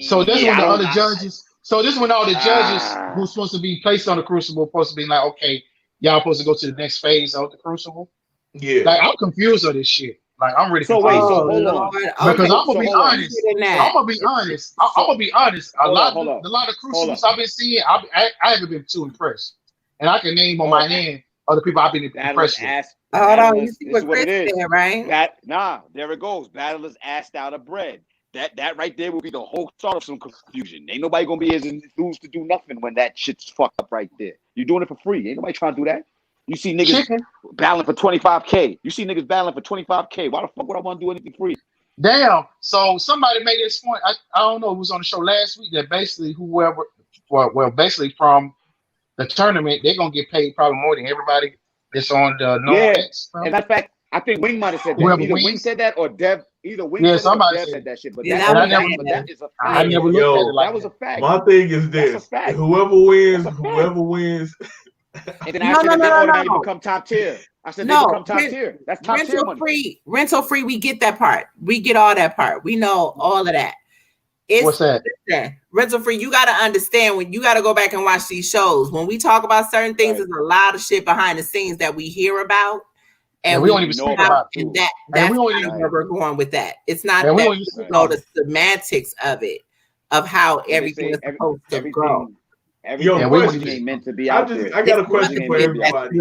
So this is when all the judges. So this is when all the judges who's supposed to be placed on the Crucible supposed to be like, okay, y'all supposed to go to the next phase of the Crucible. Yeah. Like, I'm confused on this shit. Like, I'm really confused. Wait, so hold on. Because I'm gonna be honest. I'm gonna be honest. A lot of Crucibles I've been seeing, I haven't been too impressed. And I can name on my hand other people I've been impressed with. Hold on, you see what Chris did, right? There it goes. Battlers asked out of bread. That right there will be the whole start of some confusion. Ain't nobody gonna be as enthused to do nothing when that shit's fucked up right there. You're doing it for free. Ain't nobody trying to do that. You see niggas battling for 25K. You see niggas battling for 25K. Why the fuck would I want to do anything free? Damn. So somebody made this point. I don't know who was on the show last week that basically whoever, well, basically from the tournament, they're gonna get paid probably more than everybody that's on the X. And in fact, I think Wing might have said that. Either Wing said that or Dev. Either Wing said it or Dev said that shit. But that is a fact. I never looked at it like that was a fact. My thing is this: whoever wins. And then I said they automatically become top tier. I said they become top tier. That's top tier money. Rental free. We get that part. We get all that part. We know all of that. What's that? Rental free. You got to understand when you got to go back and watch these shows. When we talk about certain things, there's a lot of shit behind the scenes that we hear about. And we don't even speak about it. That's where we're going with that. It's not that we know the semantics of it, of how everything is supposed to go. Everything ain't meant to be out there. I got a question for everybody.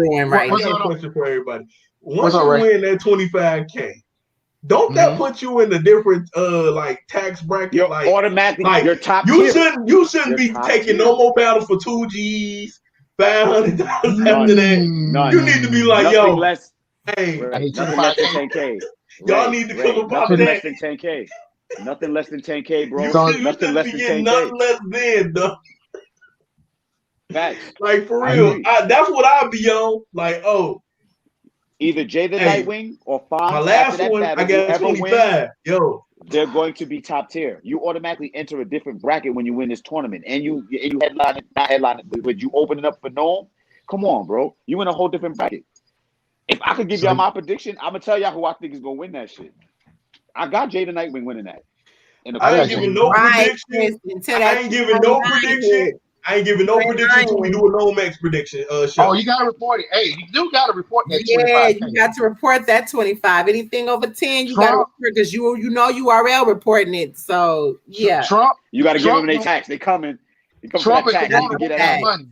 Once you win that 25K, don't that put you in a different like tax bracket? You're like automatically like you're top you tier. You shouldn't be taking no more battles for 2 G's, $500 after that. You need to be like, yo, hey, nothing less than 10K. Y'all need to come up nothing that. Less than 10K. Nothing less than 10K, bro. Nothing less than 10K. Nothing less than, though. Facts. Like, for real. That's what I'd be on. Like, either Jay the Nightwing or Fonz. My last one, I got 25. They're going to be top tier. You automatically enter a different bracket when you win this tournament. And you headline it, not headline it, but you open it up for Norm. Come on, bro. You in a whole different bracket. If I could give y'all my prediction, I'm gonna tell y'all who I think is gonna win that shit. I got Jay the Nightwing winning that. I ain't giving no prediction. I ain't giving no prediction. I ain't giving no prediction until we do a Nomex prediction. Show. Oh, you gotta report it. Hey, you do gotta report that. Yeah, you got to report that 25. Anything over 10, you gotta report because you know URL reporting it. So yeah, Trump, you gotta give them their tax. They coming. Trump and Corona get that money.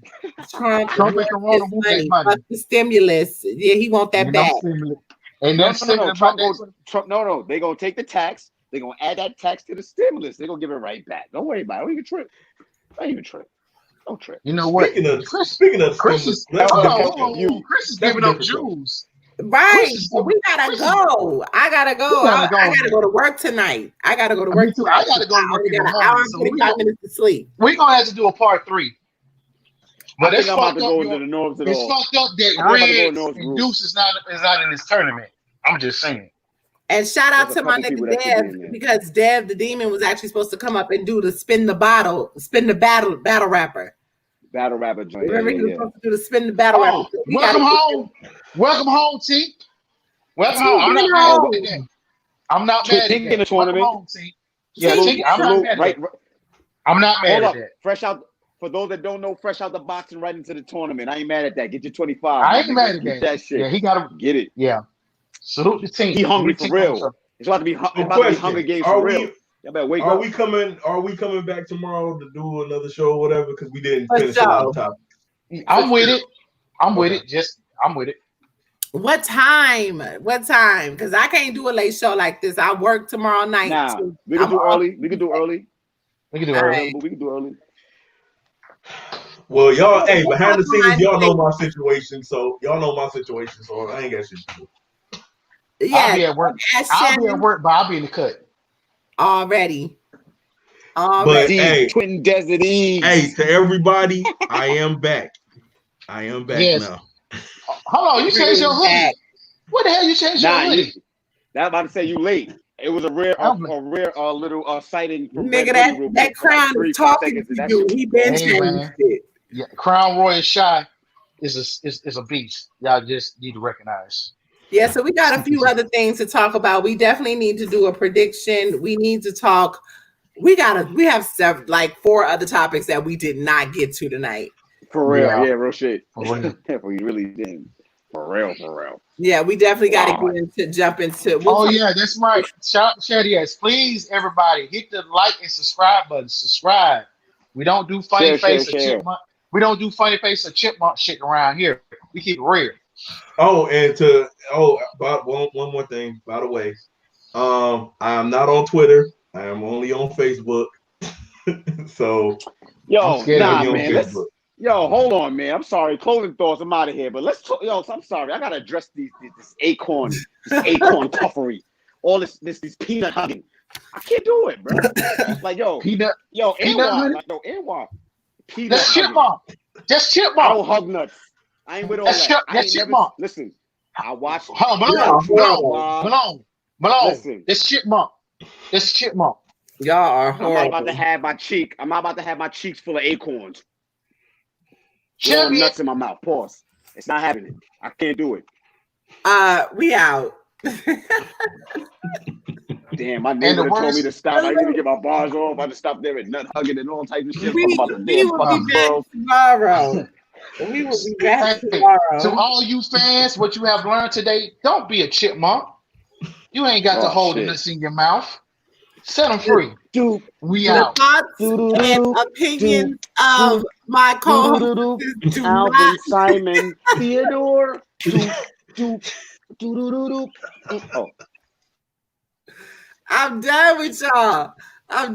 Trump and Corona want that money. The stimulus, yeah, he want that back. And then Trump, they gonna take the tax. They gonna add that tax to the stimulus. They gonna give it right back. Don't worry about it. Don't even trip. Don't trip. You know what? Speaking of Chris is giving up Jews. Right. We gotta go. I gotta go. I gotta go to work tonight. I gotta go to work. Too. I gotta go to work in the morning. So 45 minutes to sleep. We're gonna have to do a part 3. But it's fucked up. It's fucked up that Red and Deuce is not in this tournament. I'm just saying. And shout out to my nigga Dev, because Dev the Demon was actually supposed to come up and do the spin the battle rapper. Battle rapper joint. Remember he was supposed to do the spin the battle rapper. Welcome home. Welcome home, T. Welcome home. I'm not mad at that. I'm not mad at that. The tournament. Home, T. Yeah, T, I'm not mad at that. I'm not mad at that. Fresh out. For those that don't know, fresh out the box and right into the tournament. I ain't mad at that. Get your 25. I ain't mad at that. Shit. Yeah, he got to get it. Yeah. Salute the team. He hungry for real. It's about to be Hunger Games for real. Y'all better wake up. Are we coming back tomorrow to do another show or whatever? Because we didn't finish a lot of topics. I'm with it. I'm with it. What time? Because I can't do a late show like this. I work tomorrow night. Nah, we can do early. We can do early. Well, y'all, behind the scenes, y'all know my situation. So I ain't got shit to do. Yeah, I'll be at work. But I'll be in the cut. Already. But Twin Desert East. Hey, to everybody, I am back. Now. Hold on, you changed your hoodie. What the hell you changed your hoodie? That's about to say you late. It was a rare little sighting. Nigga, that Crown is talking to you. He been changing it. Yeah, Crown Royal Shy is a beast. Y'all just need to recognize. Yeah, so we got a few other things to talk about. We definitely need to do a prediction. We need to talk. We have 4 other topics that we did not get to tonight. For real, yeah, real shit. We really didn't. For real. Yeah, we definitely got to jump into. Yeah, that's right. Shout yes, please, everybody, hit the like and subscribe button. Subscribe. We don't do funny face or chipmunk. We don't do funny face or chipmunk shit around here. We keep it real. About one more thing, by the way. I am not on Twitter. I am only on Facebook. So man. Hold on, man. I'm sorry. Closing thoughts. I'm out of here. But let's talk. I'm sorry. I gotta address this acorn puffery. all this peanut hugging. I can't do it, bro. Like peanut NY, honey? NY. Peanut That's hugging. chipmunk. That's I chipmunk. don't hug nuts. I ain't with all that. That's chipmunk. Listen, I watch. Malone. Listen. That's chipmunk. That's chipmunk. Y'all are I'm horrible. not about to have my cheek. I'm not about to have my cheeks full of acorns. Champion. Nuts in my mouth. Pause. It's not happening. I can't do it. We out. Damn, my neighbor told me to stop. I need to get my bars off. I just stopped there and nut hugging and all types of shit. We will be back tomorrow. We will be back tomorrow. To all you fans, what you have learned today, don't be a chipmunk. You ain't got to hold the nuts in your mouth. Set them free. We out. The thoughts and opinions of my co-host Alvin, Simon, Theodore. I'm done with y'all. I'm done.